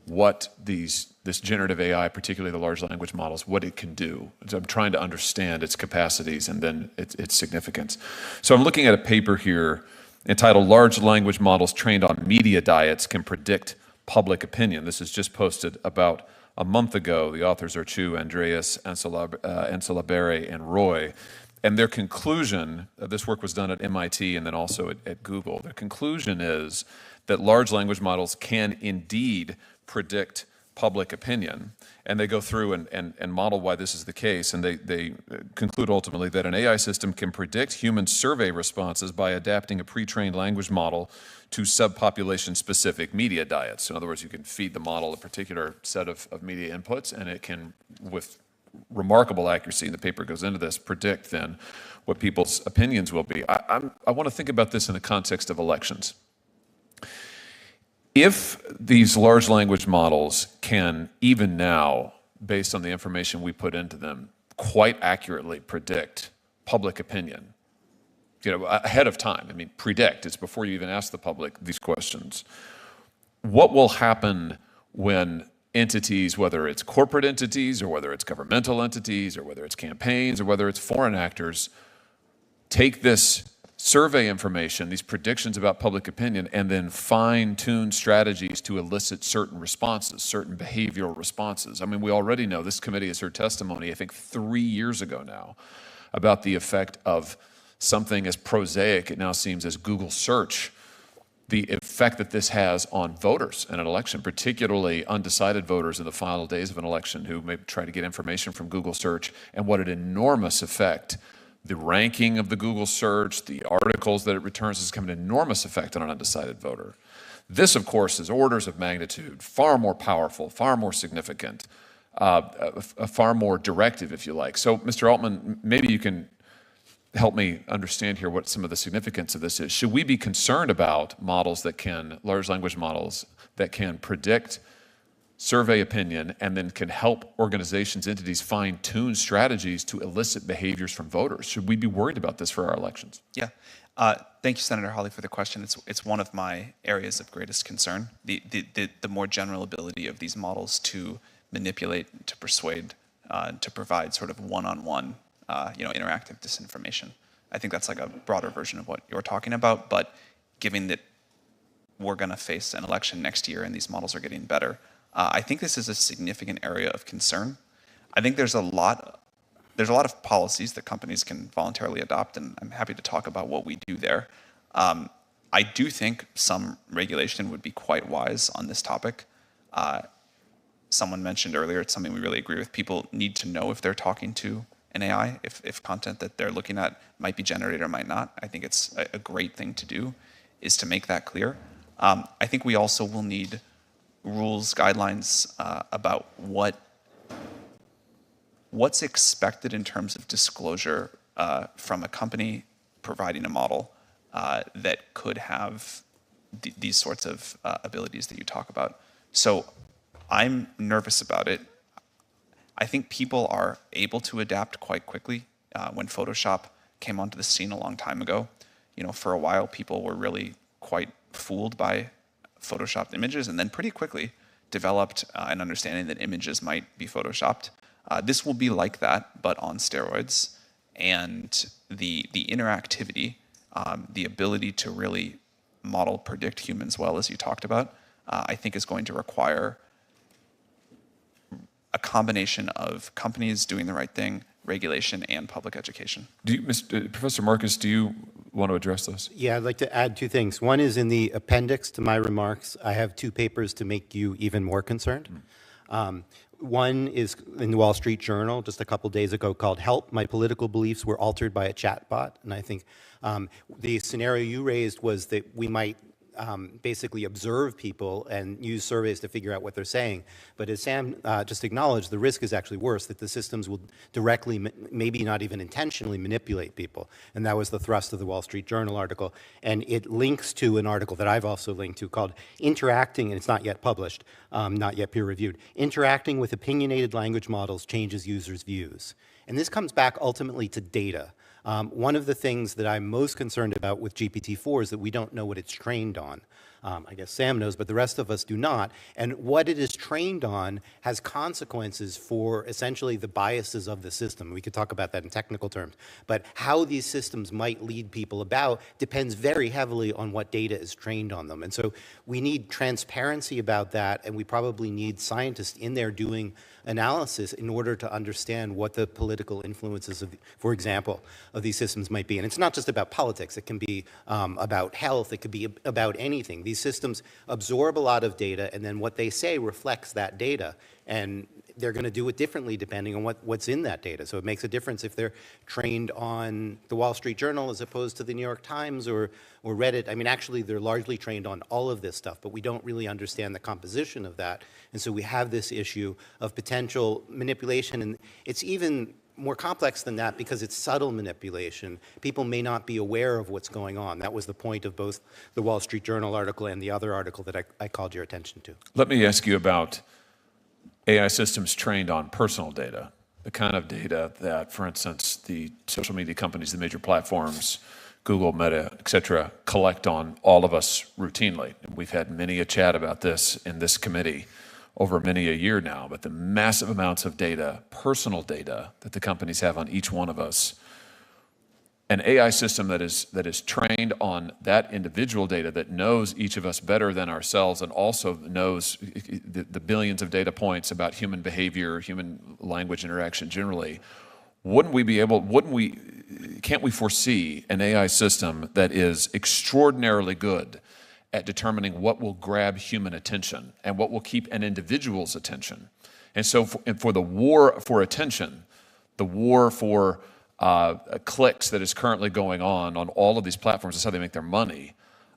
what this generative AI, particularly the large language models, what it can do. So I'm trying to understand its capacities and then its significance. So I'm looking at a paper here entitled Large Language Models Trained on Media Diets Can Predict Public Opinion. This is just posted about a month ago. The authors are Chu, Andreas, Ansalabere, and Roy. And their conclusion, this work was done at MIT and then also at Google. Their conclusion is that large language models can indeed predict public opinion, and they go through and model why this is the case, and they conclude ultimately that an AI system can predict human survey responses by adapting a pre-trained language model to subpopulation-specific media diets. In other words, you can feed the model a particular set of media inputs, and it can, with remarkable accuracy, and the paper goes into this, predict then what people's opinions will be. I want to think about this in the context of elections. If these large language models can, even now, based on the information we put into them, quite accurately predict public opinion, ahead of time, I mean, predict, it's before you even ask the public these questions, what will happen when entities, whether it's corporate entities or whether it's governmental entities or whether it's campaigns or whether it's foreign actors, take this survey information, these predictions about public opinion, and then fine-tune strategies to elicit certain responses, certain behavioral responses? I mean, we already know, this committee has heard testimony, I think 3 years ago now, about the effect of something as prosaic, it now seems, as Google search, the effect that this has on voters in an election, particularly undecided voters in the final days of an election who may try to get information from Google search, and what an enormous effect the ranking of the Google search, the articles that it returns, has come an enormous effect on an undecided voter. This, of course, is orders of magnitude, far more powerful, far more significant, far more directive, if you like. So, Mr. Altman, maybe you can help me understand here what some of the significance of this is. Should we be concerned about models that can, large language models, that can predict survey opinion and then can help organizations, entities fine-tune strategies to elicit behaviors from voters? Should we be worried about this for our elections? Yeah. Thank you, Senator Hawley, for the question. It's one of my areas of greatest concern, the more general ability of these models to manipulate, to persuade, to provide sort of one-on-one interactive disinformation. I think that's like a broader version of what you're talking about, but given that we're going to face an election next year and these models are getting better, I think this is a significant area of concern. I think there's a lot of policies that companies can voluntarily adopt, and I'm happy to talk about what we do there. I do think some regulation would be quite wise on this topic. Someone mentioned earlier, it's something we really agree with. People need to know if they're talking to an AI, if content that they're looking at might be generated or might not. I think it's a great thing to do, is to make that clear. I think we also will need rules, guidelines about what's expected in terms of disclosure from a company providing a model that could have these sorts of abilities that you talk about. So I'm nervous about it. I think people are able to adapt quite quickly. When Photoshop came onto the scene a long time ago, for a while people were really quite fooled by Photoshopped images, and then pretty quickly developed an understanding that images might be Photoshopped. This will be like that, but on steroids. And the interactivity, the ability to really model, predict humans well, as you talked about, I think is going to require a combination of companies doing the right thing, regulation, and public education. Professor Marcus, do you want to address this? Yeah, I'd like to add two things. One is in the appendix to my remarks, I have two papers to make you even more concerned. One is in the Wall Street Journal just a couple days ago called "Help, My Political Beliefs Were Altered by a Chatbot." And I think the scenario you raised was that we might basically observe people and use surveys to figure out what they're saying. But as Sam just acknowledged, the risk is actually worse, that the systems will directly, maybe not even intentionally, manipulate people. And that was the thrust of the Wall Street Journal article. And it links to an article that I've also linked to called "Interacting," and it's not yet published, not yet peer-reviewed, "Interacting with Opinionated Language Models Changes Users' Views." And this comes back ultimately to data. One of the things that I'm most concerned about with GPT-4 is that we don't know what it's trained on. I guess Sam knows, but the rest of us do not. And what it is trained on has consequences for essentially the biases of the system. We could talk about that in technical terms. But how these systems might lead people about depends very heavily on what data is trained on them. And so we need transparency about that, and we probably need scientists in there doing analysis in order to understand what the political influences, for example, of these systems might be. And it's not just about politics. It can be about health. It could be about anything. These systems absorb a lot of data, and then what they say reflects that data. And they're going to do it differently depending on what's in that data. So it makes a difference if they're trained on the Wall Street Journal as opposed to the New York Times or Reddit. I mean, actually, they're largely trained on all of this stuff, but we don't really understand the composition of that. And so we have this issue of potential manipulation. And it's even more complex than that because it's subtle manipulation. People may not be aware of what's going on. That was the point of both the Wall Street Journal article and the other article that I called your attention to. Let me ask you about AI systems trained on personal data, the kind of data that, for instance, the social media companies, the major platforms, Google, Meta, et cetera, collect on all of us routinely. And we've had many a chat about this in this committee over many a year now, but the massive amounts of data, personal data, that the companies have on each one of us. An AI system that is trained on that individual data, that knows each of us better than ourselves, and also knows the billions of data points about human behavior, human language interaction generally. Can't we foresee an AI system that is extraordinarily good at determining what will grab human attention and what will keep an individual's attention? And so for the war for attention, the war for clicks that is currently going on all of these platforms, that's how they make their money.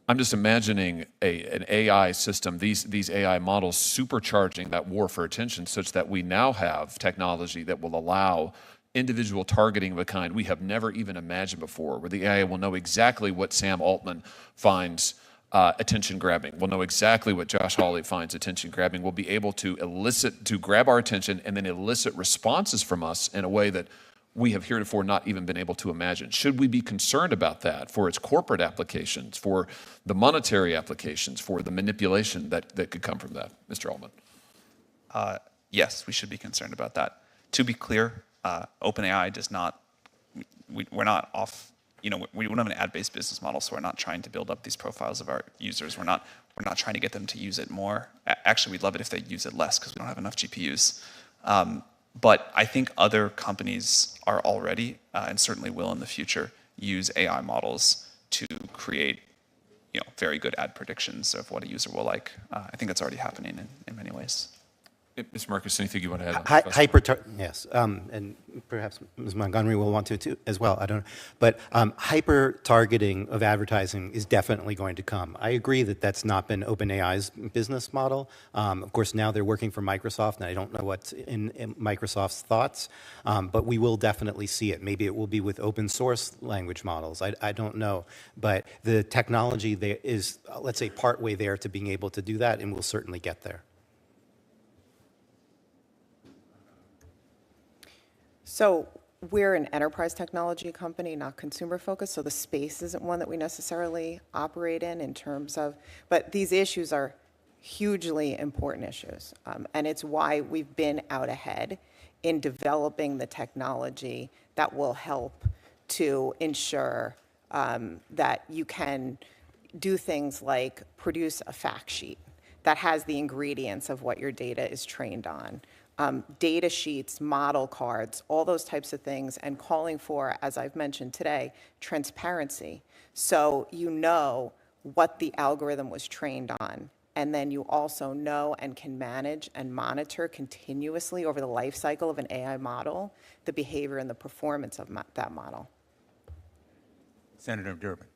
I'm just imagining an AI system, these AI models supercharging that war for attention such that we now have technology that will allow individual targeting of a kind we have never even imagined before, where the AI will know exactly what Sam Altman finds attention-grabbing. We'll know exactly what Josh Hawley finds attention-grabbing. We'll be able to grab our attention and then elicit responses from us in a way that we have heretofore not even been able to imagine. Should we be concerned about that for its corporate applications, for the monetary applications, for the manipulation that could come from that? Mr. Altman. Yes, we should be concerned about that. To be clear, OpenAI does not, we're not off, we don't have an ad-based business model, so we're not trying to build up these profiles of our users. We're not trying to get them to use it more. Actually, we'd love it if they use it less because we don't have enough GPUs. But I think other companies are already, and certainly will in the future, use AI models to create very good ad predictions of what a user will like. I think that's already happening in many ways. Ms. Marcus, anything you want to add? Yes, and perhaps Ms. Montgomery will want to too, as well, I don't know. But hyper-targeting of advertising is definitely going to come. I agree that that's not been OpenAI's business model. Of course, now they're working for Microsoft, and I don't know what's in Microsoft's thoughts, but we will definitely see it. Maybe it will be with open source language models. I don't know. But the technology there is, let's say, partway there to being able to do that, and we'll certainly get there. So we're an enterprise technology company, not consumer focused, so the space isn't one that we necessarily operate in terms of, but these issues are hugely important issues. And it's why we've been out ahead in developing the technology that will help to ensure that you can do things like produce a fact sheet that has the ingredients of what your data is trained on. Data sheets, model cards, all those types of things, and calling for, as I've mentioned today, transparency. So you know what the algorithm was trained on, and then you also know and can manage and monitor continuously over the life cycle of an AI model, the behavior and the performance of that model. Senator Durbin.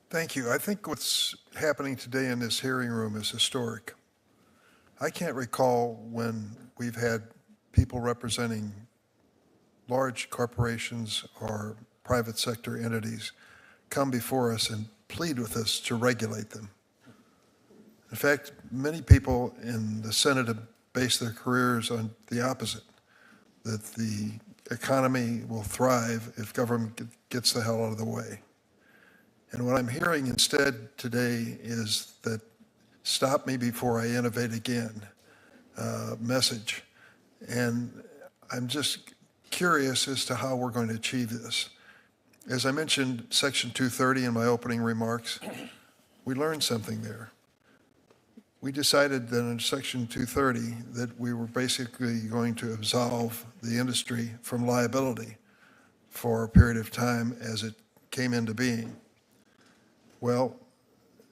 Thank you. I think what's happening today in this hearing room is historic. I can't recall when we've had people representing large corporations or private sector entities come before us and plead with us to regulate them. In fact, many people in the Senate have based their careers on the opposite, that the economy will thrive if government gets the hell out of the way. And what I'm hearing instead today is that stop me before I innovate again message. And I'm just curious as to how we're going to achieve this. As I mentioned, Section 230 in my opening remarks, we learned something there. we decided that in Section 230 that we were basically going to absolve the industry from liability for a period of time as it came into being. Well,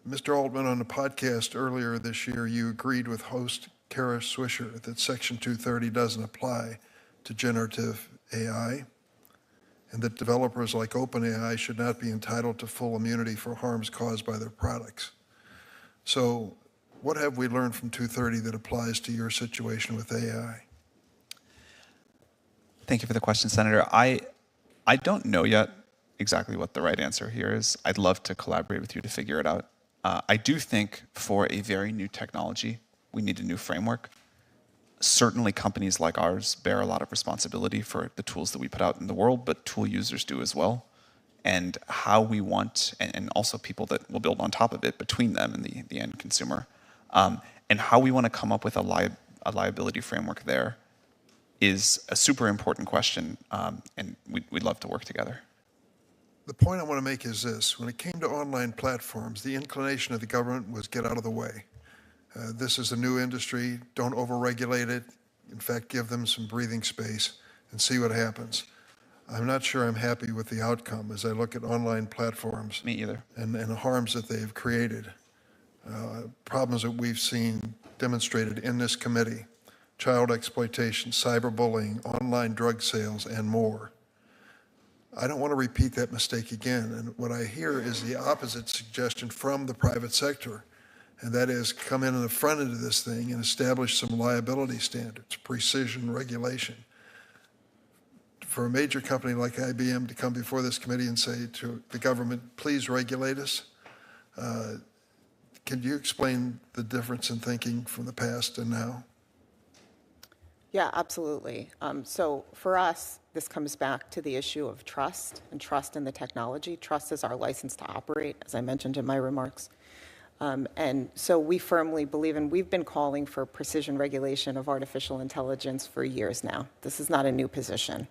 Mr. Altman, on the podcast earlier this year, you agreed with host Kara Swisher that Section 230 doesn't apply to generative AI, and that developers like OpenAI should not be entitled to full immunity for harms caused by their products. So what have we learned from 230 that applies to your situation with AI? Thank you for the question, Senator. I don't know yet exactly what the right answer here is. I'd love to collaborate with you to figure it out. I do think for a very new technology, we need a new framework. Certainly companies like ours bear a lot of responsibility for the tools that we put out in the world, but tool users do as well. And how we want, and also people that will build on top of it between them and the end consumer, and how we want to come up with a liability framework there is a super important question, and we'd love to work together. The point I want to make is this. When it came to online platforms, the inclination of the government was get out of the way. This is a new industry. Don't overregulate it. In fact, give them some breathing space and see what happens. I'm not sure I'm happy with the outcome as I look at online platforms. Me either. And the harms that they've created. Problems that we've seen demonstrated in this committee. Child exploitation, cyberbullying, online drug sales, and more. I don't want to repeat that mistake again. And what I hear is the opposite suggestion from the private sector. And that is come in the front end of this thing and establish some liability standards, precision regulation. For a major company like IBM to come before this committee and say to the government, please regulate us, can you explain the difference in thinking from the past and now? Yeah, absolutely. So for us, this comes back to the issue of trust and trust in the technology. Trust is our license to operate, as I mentioned in my remarks. And so we firmly believe, and we've been calling for precision regulation of artificial intelligence for years now. This is not a new position.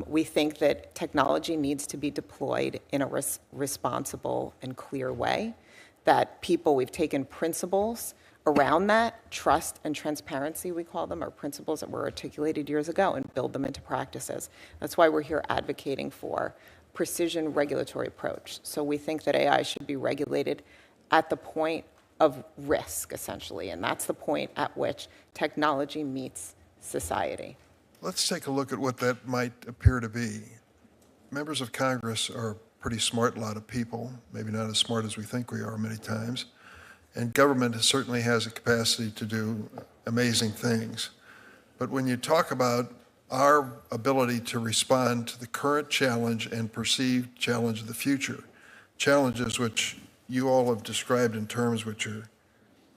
We think that technology needs to be deployed in a responsible and clear way, that we've taken principles around that, trust and transparency, we call them, are principles that were articulated years ago, and build them into practices. That's why we're here advocating for precision regulatory approach. So we think that AI should be regulated at the point of risk, essentially, and that's the point at which technology meets society. Let's take a look at what that might appear to be. Members of Congress are a pretty smart lot of people, maybe not as smart as we think we are many times, and government certainly has a capacity to do amazing things. But when you talk about our ability to respond to the current challenge and perceived challenge of the future, challenges which you all have described in terms which are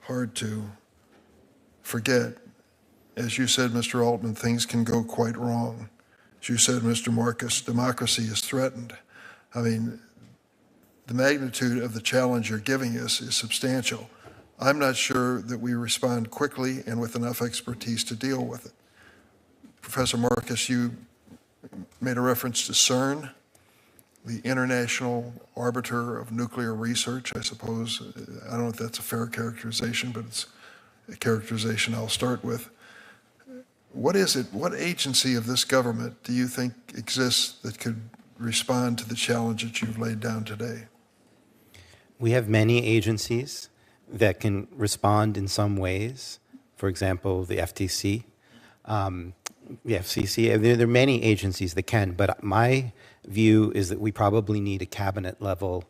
hard to forget. As you said, Mr. Altman, things can go quite wrong. As you said, Mr. Marcus, democracy is threatened. I mean, the magnitude of the challenge you're giving us is substantial. I'm not sure that we respond quickly and with enough expertise to deal with it. Professor Marcus, you made a reference to CERN, the international arbiter of nuclear research, I suppose. I don't know if that's a fair characterization, but it's a characterization I'll start with. What is it, what agency of this government do you think exists that could respond to the challenge that you've laid down today? We have many agencies that can respond in some ways. For example, the FTC, the FCC. There are many agencies that can, but my view is that we probably need a cabinet-level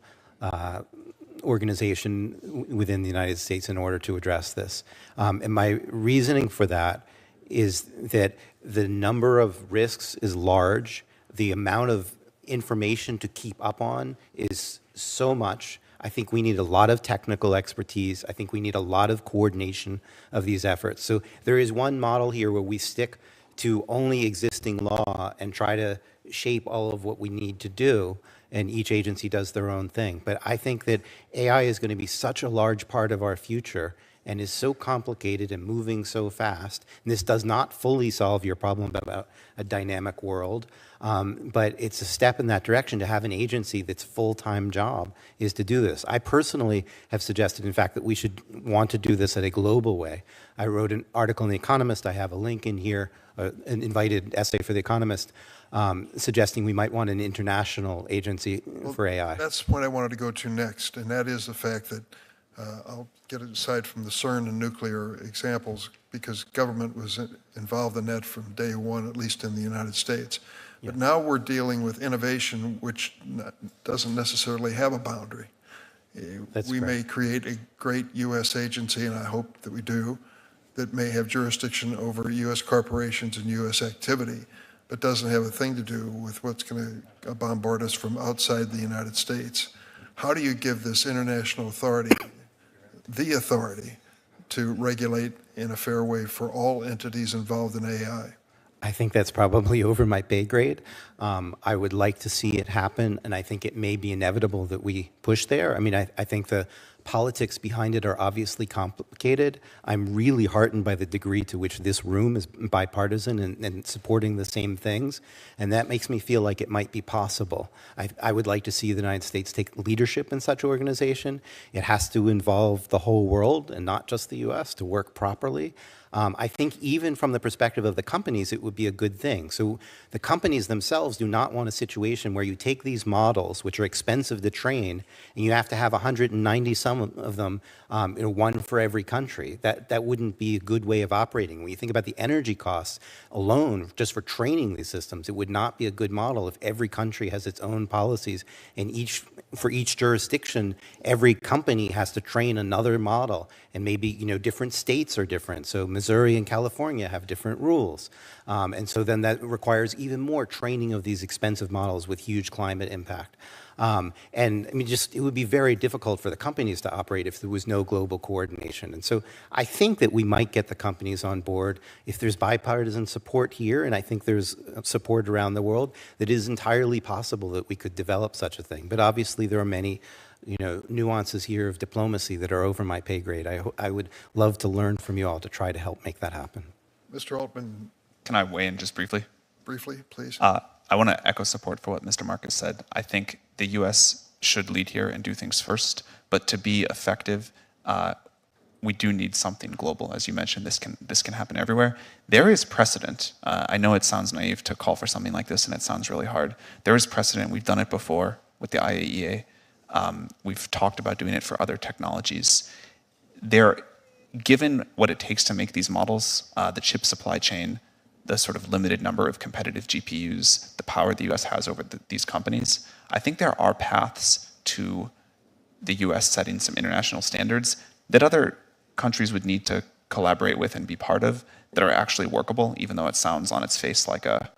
organization within the United States in order to address this. And my reasoning for that is that the number of risks is large. The amount of information to keep up on is so much. I think we need a lot of technical expertise. I think we need a lot of coordination of these efforts. So there is one model here where we stick to only existing law and try to shape all of what we need to do, and each agency does their own thing. But I think that AI is going to be such a large part of our future, and is so complicated and moving so fast. And this does not fully solve your problem about a dynamic world, but it's a step in that direction to have an agency that's full-time job is to do this. I personally have suggested, in fact, that we should want to do this at a global way. I wrote an article in The Economist. I have a link in here, an invited essay for The Economist, suggesting we might want an international agency for AI. That's what I wanted to go to next, and that is the fact that I'll get it aside from the CERN and nuclear examples, because government was involved in that from day one, at least in the United States. But now we're dealing with innovation which doesn't necessarily have a boundary. We may create a great U.S. agency, and I hope that we do, that may have jurisdiction over U.S. corporations and U.S. activity, but doesn't have a thing to do with what's going to bombard us from outside the United States. How do you give this international authority the authority to regulate in a fair way for all entities involved in AI? I think that's probably over my pay grade. I would like to see it happen, and I think it may be inevitable that we push there. I mean, I think the politics behind it are obviously complicated. I'm really heartened by the degree to which this room is bipartisan and supporting the same things, and that makes me feel like it might be possible. I would like to see the United States take leadership in such organization. It has to involve the whole world and not just the U.S. to work properly. I think even from the perspective of the companies, it would be a good thing. So the companies themselves do not want a situation where you take these models, which are expensive to train, and you have to have 190 some of them, one for every country. That wouldn't be a good way of operating. When you think about the energy costs alone, just for training these systems, it would not be a good model if every country has its own policies, and for each jurisdiction, every company has to train another model, and maybe different states are different. So Missouri and California have different rules. And so then that requires even more training of these expensive models with huge climate impact. And I mean, it would be very difficult for the companies to operate if there was no global coordination. And so I think that we might get the companies on board if there's bipartisan support here, and I think there's support around the world, that it is entirely possible that we could develop such a thing. But obviously there are many nuances here of diplomacy that are over my pay grade. I would love to learn from you all to try to help make that happen. Mr. Altman. Can I weigh in just briefly? Briefly, please. I want to echo support for what Mr. Marcus said. I think the U.S. should lead here and do things first, but to be effective, we do need something global. As you mentioned, this can happen everywhere. There is precedent. I know it sounds naive to call for something like this, and it sounds really hard. There is precedent. We've done it before with the IAEA. We've talked about doing it for other technologies. Given what it takes to make these models, the chip supply chain, the sort of limited number of competitive GPUs, the power the U.S. has over these companies, I think there are paths to the U.S. setting some international standards that other countries would need to collaborate with and be part of that are actually workable, even though it sounds on its face like a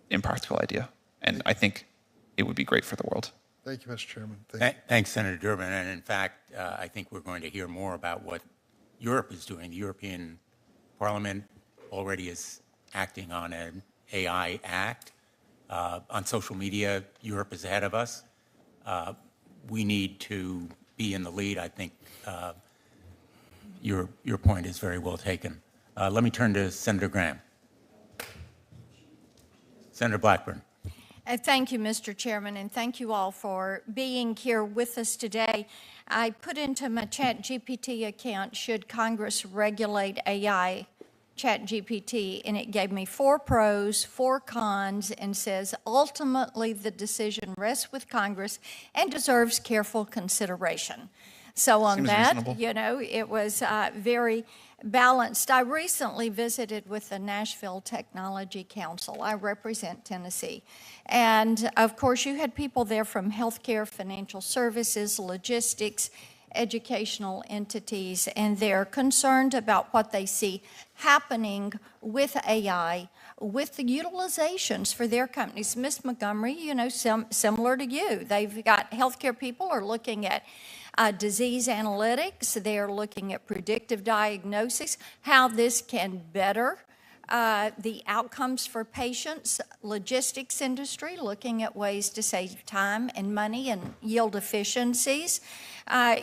impractical idea. And I think it would be great for the world. Thank you, Mr. Chairman. Thanks, Senator Durbin. And in fact, I think we're going to hear more about what Europe is doing. The European Parliament already is acting on an AI Act. On social media, Europe is ahead of us. We need to be in the lead. I think your point is very well taken. Let me turn to Senator Graham. Senator Blackburn. Thank you, Mr. Chairman, and thank you all for being here with us today. I put into my ChatGPT account, should Congress regulate AI, ChatGPT, and it gave me 4 pros, 4 cons, and says ultimately the decision rests with Congress and deserves careful consideration. So on Seems that, reasonable. it was very balanced. I recently visited with the Nashville Technology Council. I represent Tennessee. And of course, you had people there from healthcare, financial services, logistics, educational entities, and they're concerned about what they see happening with AI, with the utilizations for their companies. Ms. Montgomery, similar to you, they've got healthcare people are looking at disease analytics, they're looking at predictive diagnosis, how this can better the outcomes for patients, logistics industry, looking at ways to save time and money and yield efficiencies.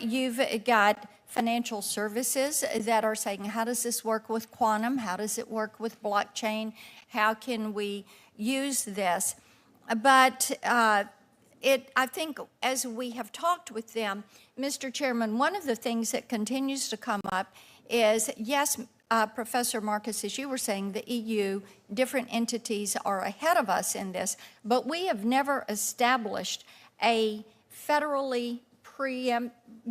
You've got financial services that are saying, how does this work with quantum? How does it work with blockchain? How can we use this? But I think as we have talked with them, Mr. Chairman, one of the things that continues to come up is, yes, Professor Marcus, as you were saying, the EU, different entities are ahead of us in this, but we have never established a federally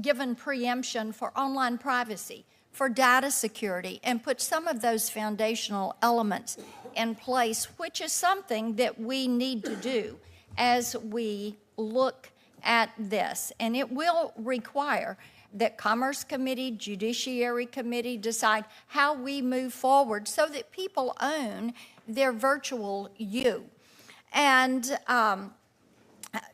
given preemption for online privacy, for data security, and put some of those foundational elements in place, which is something that we need to do as we look at this. And it will require that Commerce Committee, Judiciary Committee decide how we move forward so that people own their virtual you. And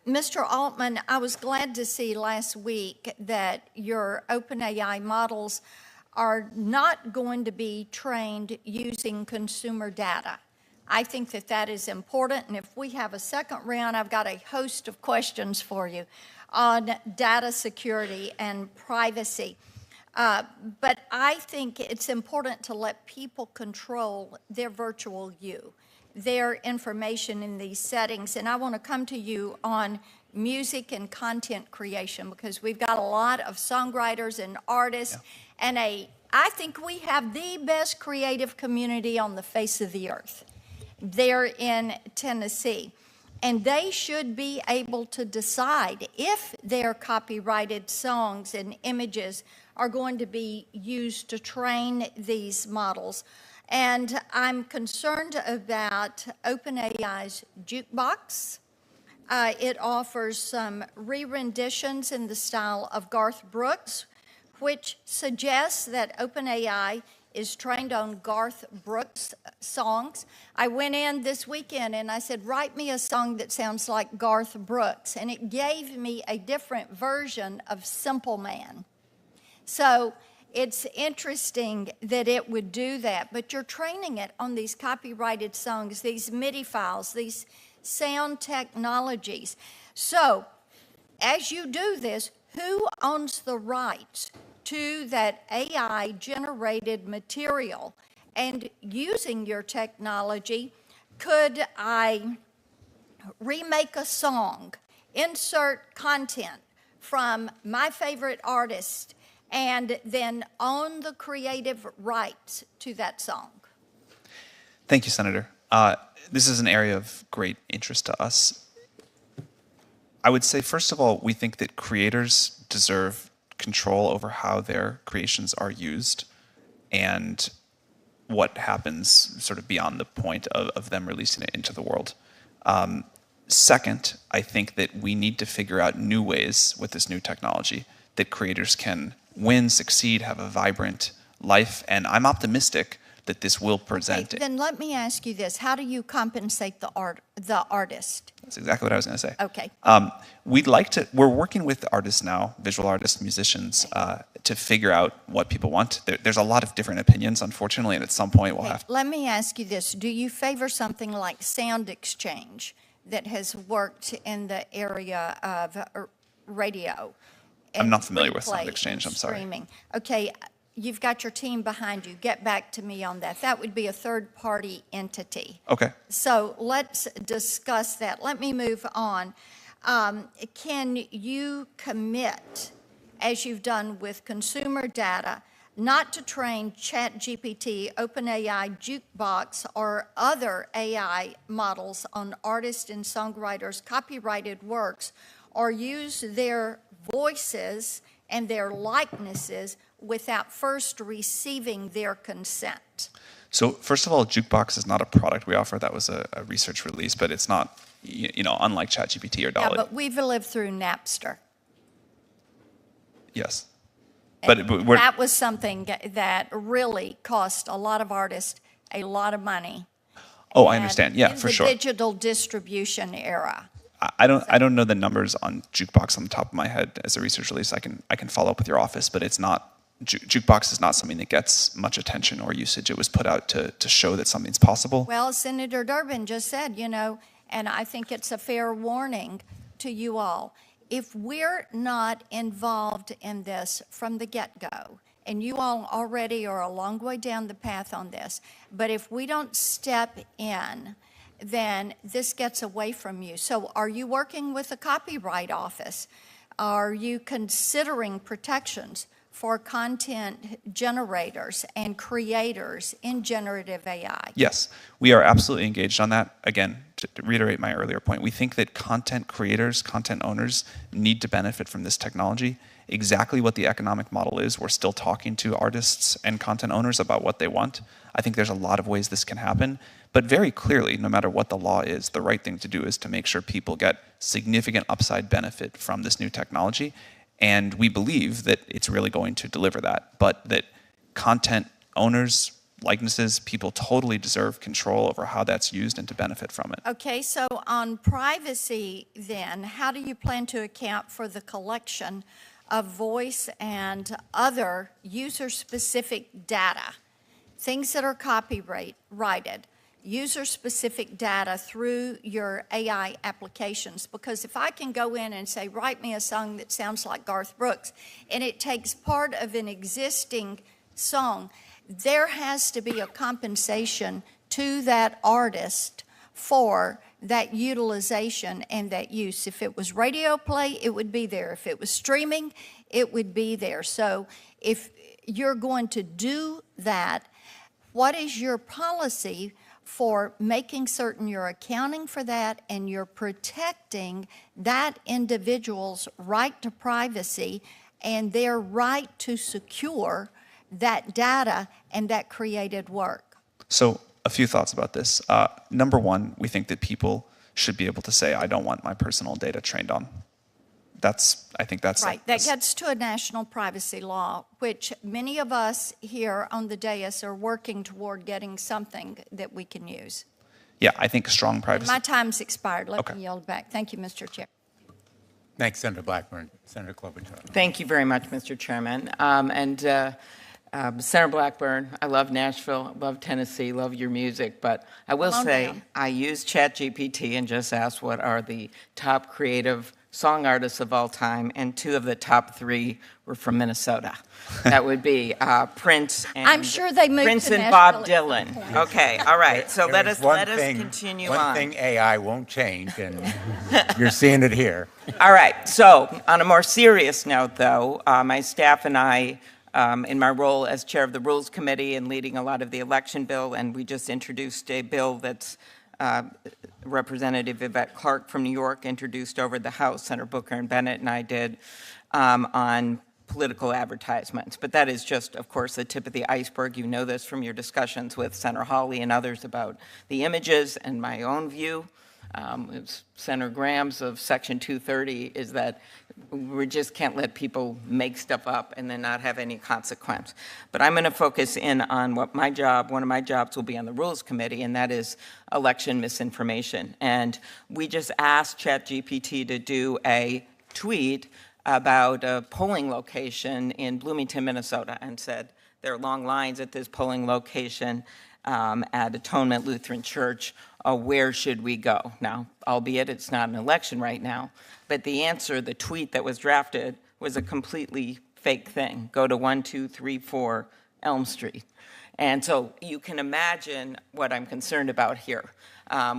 Mr. Altman, I was glad to see last week that your OpenAI models are not going to be trained using consumer data. I think that that is important, and if we have a second round, I've got a host of questions for you on data security and privacy. But I think it's important to let people control their virtual you, their information in these settings. And I want to come to you on music and content creation, because we've got a lot of songwriters and artists, and I think we have the best creative community on the face of the earth there in Tennessee. And they should be able to decide if their copyrighted songs and images are going to be used to train these models. And I'm concerned about OpenAI's jukebox. It offers some re-renditions in the style of Garth Brooks, which suggests that OpenAI is trained on Garth Brooks songs. I went in this weekend and I said, write me a song that sounds like Garth Brooks. And it gave me a different version of Simple Man. So it's interesting that it would do that, but you're training it on these copyrighted songs, these MIDI files, these sound technologies. So as you do this, who owns the rights to that AI-generated material? And using your technology, could I remake a song, insert content from my favorite artist, and then own the creative rights to that song? Thank you, Senator. This is an area of great interest to us. I would say, first of all, we think that creators deserve control over how their creations are used and what happens sort of beyond the point of them releasing it into the world. Second, I think that we need to figure out new ways with this new technology that creators can win, succeed, have a vibrant life, and I'm optimistic that this will present. Okay, then let me ask you this. How do you compensate the artist? That's exactly what I was going to say. Okay. We're working with artists now, visual artists, musicians, to figure out what people want. There's a lot of different opinions, unfortunately, and at some point we'll have to. Let me ask you this. Do you favor something like Sound Exchange that has worked in the area of radio? I'm not familiar with Sound Exchange, I'm sorry. Streaming. Okay, you've got your team behind you. Get back to me on that. That would be a third-party entity. Okay. So let's discuss that. Let me move on. Can you commit, as you've done with consumer data, not to train ChatGPT, OpenAI, Jukebox, or other AI models on artists and songwriters' copyrighted works, or use their voices and their likenesses without first receiving their consent? So first of all, Jukebox is not a product we offer. That was a research release, but it's not, unlike ChatGPT or Dolly. Yeah, but we've lived through Napster. Yes. But that was something that really cost a lot of artists a lot of money. Oh, I understand. Yeah, for sure. In the digital distribution era. I don't know the numbers on Jukebox on the top of my head as a research release. I can follow up with your office, but it's not jukebox is not something that gets much attention or usage. It was put out to show that something's possible. Well, Senator Durbin just said, and I think it's a fair warning to you all. If we're not involved in this from the get-go, and you all already are a long way down the path on this, but if we don't step in, then this gets away from you. So are you working with the Copyright Office? Are you considering protections for content generators and creators in generative AI? Yes, we are absolutely engaged on that. Again, to reiterate my earlier point, we think that content creators, content owners need to benefit from this technology. Exactly what the economic model is, we're still talking to artists and content owners about what they want. I think there's a lot of ways this can happen, but very clearly, no matter what the law is, the right thing to do is to make sure people get significant upside benefit from this new technology. And we believe that it's really going to deliver that, but that content owners, likenesses, people totally deserve control over how that's used and to benefit from it. Okay, so on privacy then, how do you plan to account for the collection of voice and other user-specific data, things that are copyrighted, user-specific data through your AI applications? Because if I can go in and say, write me a song that sounds like Garth Brooks, and it takes part of an existing song, there has to be a compensation to that artist for that utilization and that use. If it was radio play, it would be there. If it was streaming, it would be there. So if you're going to do that, what is your policy for making certain you're accounting for that and you're protecting that individual's right to privacy and their right to secure that data and that created work? So a few thoughts about this. Number one, we think that people should be able to say, I don't want my personal data trained on. I think that's right. That gets to a national privacy law, which many of us here on the dais are working toward getting something that we can use. Yeah, I think strong privacy. My time's expired. Let Okay. me yield back. Thank you, Mr. Chair. Thanks, Senator Blackburn. Senator Klobuchar. Thank you very much, Mr. Chairman. Senator Blackburn, I love Nashville, love Tennessee, love your music, but I will say down. I used ChatGPT and just asked what are the top creative song artists of all time, and 2 of the top 3 were from Minnesota. That would be Prince and I'm sure they moved Prince to and Bob Nashville Dylan. Okay, all right. So let us continue on. One thing AI won't change, and you're seeing it here. All right. So on a more serious note, though, my staff and I, in my role as chair of the Rules Committee and leading a lot of the election bill, and we just introduced a bill that's Representative Yvette Clarke from New York introduced over the House, Senator Booker and Bennett and I did, on political advertisements. But that is just, of course, the tip of the iceberg. You know this from your discussions with Senator Hawley and others about the images, and my own view. Senator Graham's of Section 230 is that we just can't let people make stuff up and then not have any consequence. But I'm going to focus in on what one of my jobs will be on the Rules Committee, and that is election misinformation. And we just asked ChatGPT to do a tweet about a polling location in Bloomington, Minnesota, and said there are long lines at this polling location at Atonement Lutheran Church. Where should we go? Now, albeit it's not an election right now, but the answer, the tweet that was drafted, was a completely fake thing. Go to 1234 Elm Street. And so you can imagine what I'm concerned about here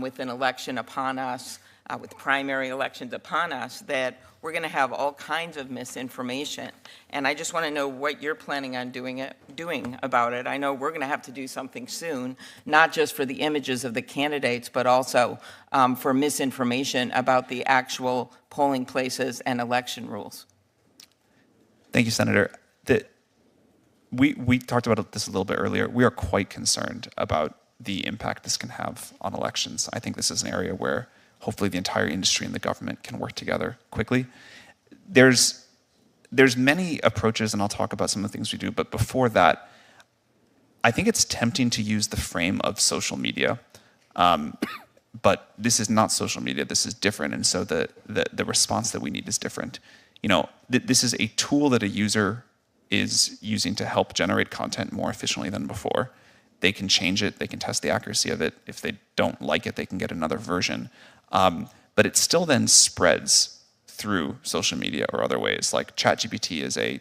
with an election upon us, with primary elections upon us, that we're going to have all kinds of misinformation. And I just want to know what you're planning on doing about it. I know we're going to have to do something soon, not just for the images of the candidates, but also for misinformation about the actual polling places and election rules. Thank you, Senator. We talked about this a little bit earlier. We are quite concerned about the impact this can have on elections. I think this is an area where hopefully the entire industry and the government can work together quickly. There's many approaches, and I'll talk about some of the things we do, but before that, I think it's tempting to use the frame of social media, but this is not social media, this is different, and so the response that we need is different. You know, this is a tool that a user is using to help generate content more efficiently than before. They can change it, they can test the accuracy of it. If they don't like it, they can get another version. But it still then spreads through social media or other ways. Like ChatGPT is a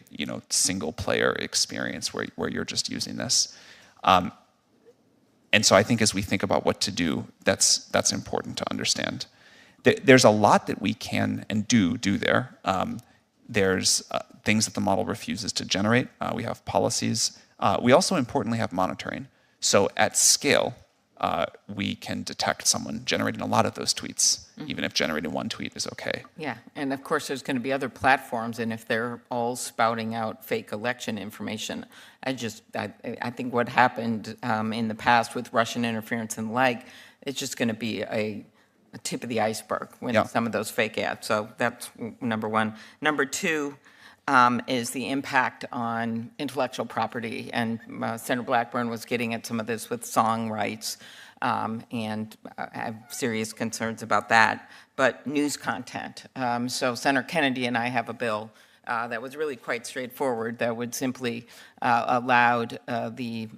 single player experience where you're just using this. And so I think as we think about what to do, that's important to understand. There's a lot that we can and do there. There's things that the model refuses to generate. We have policies. We also importantly have monitoring. So at scale, we can detect someone generating a lot of those tweets, even if generating one tweet is okay. Yeah, and of course, there's going to be other platforms, and if they're all spouting out fake election information, I think what happened in the past with Russian interference and the like, it's just going to be a tip of the iceberg when some of those fake ads. So that's number one. Number two is the impact on intellectual property, and Senator Blackburn was getting at some of this with song rights, and I have serious concerns about that. But news content. So Senator Kennedy and I have a bill that was really quite straightforward that would simply allow the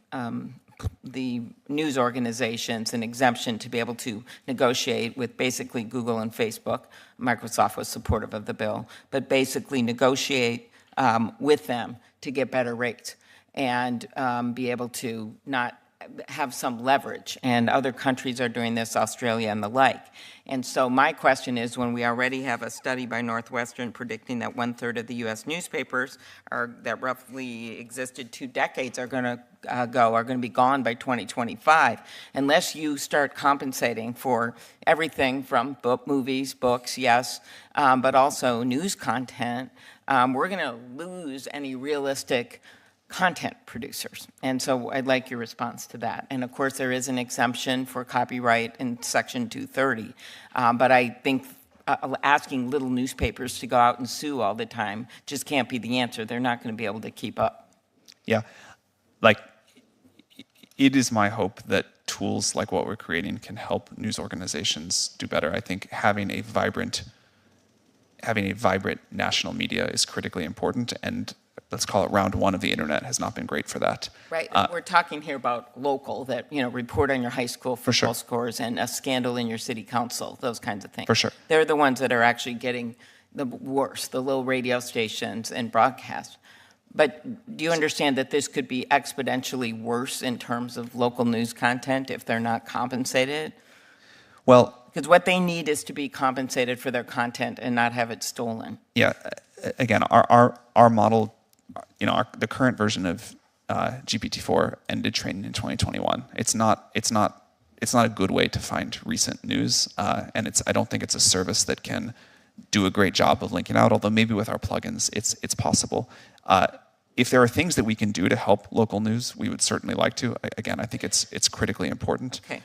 news organizations an exemption to be able to negotiate with basically Google and Facebook. Microsoft was supportive of the bill, but basically negotiate with them to get better rates and be able to not have some leverage. And other countries are doing this, Australia and the like. And so my question is, when we already have a study by Northwestern predicting that 1/3 of the U.S. newspapers that roughly existed 2 decades are going to be gone by 2025, unless you start compensating for everything from movies, books, yes, but also news content, we're going to lose any realistic content producers. And so I'd like your response to that. And of course, there is an exemption for copyright in Section 230. But I think asking little newspapers to go out and sue all the time just can't be the answer. They're not going to be able to keep up. Yeah. It is my hope that tools like what we're creating can help news organizations do better. I think having a vibrant national media is critically important, and let's call it round one of the internet has not been great for that. Right. We're talking here about local, that, report on your high school football scores and a scandal in your city council, those kinds of things. For sure. They're the ones that are actually getting the worst, the little radio stations and broadcast. But do you understand that this could be exponentially worse in terms of local news content if they're not compensated? Well, because what they need is to be compensated for their content and not have it stolen. Yeah. Again, our model, the current version of GPT-4 ended training in 2021. It's not a good way to find recent news, and I don't think it's a service that can do a great job of linking out. Although maybe with our plugins, it's possible. If there are things that we can do to help local news, we would certainly like to. Again, I think it's critically important. Okay.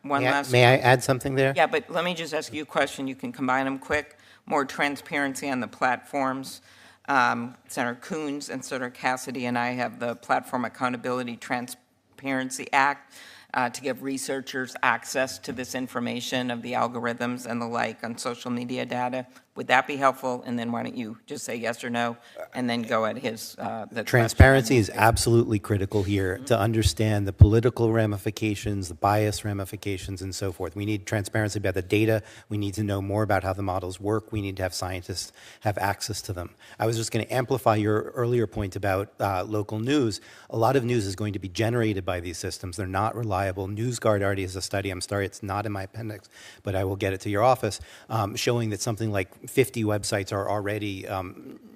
Last. May I add something there? Yeah, but let me just ask you a question. You can combine them quick. More transparency on the platforms. Senator Coons and Senator Cassidy and I have the Platform Accountability Transparency Act to give researchers access to this information of the algorithms and the like on social media data. Would that be helpful? And then why don't you just say yes or no, and then go at his Transparency is absolutely critical here to understand the political ramifications, the bias ramifications, and so forth. We need transparency about the data. We need to know more about how the models work. We need to have scientists have access to them. I was just going to amplify your earlier point about local news. A lot of news is going to be generated by these systems. They're not reliable. NewsGuard already has a study, I'm sorry it's not in my appendix, but I will get it to your office, showing that something like 50 websites are already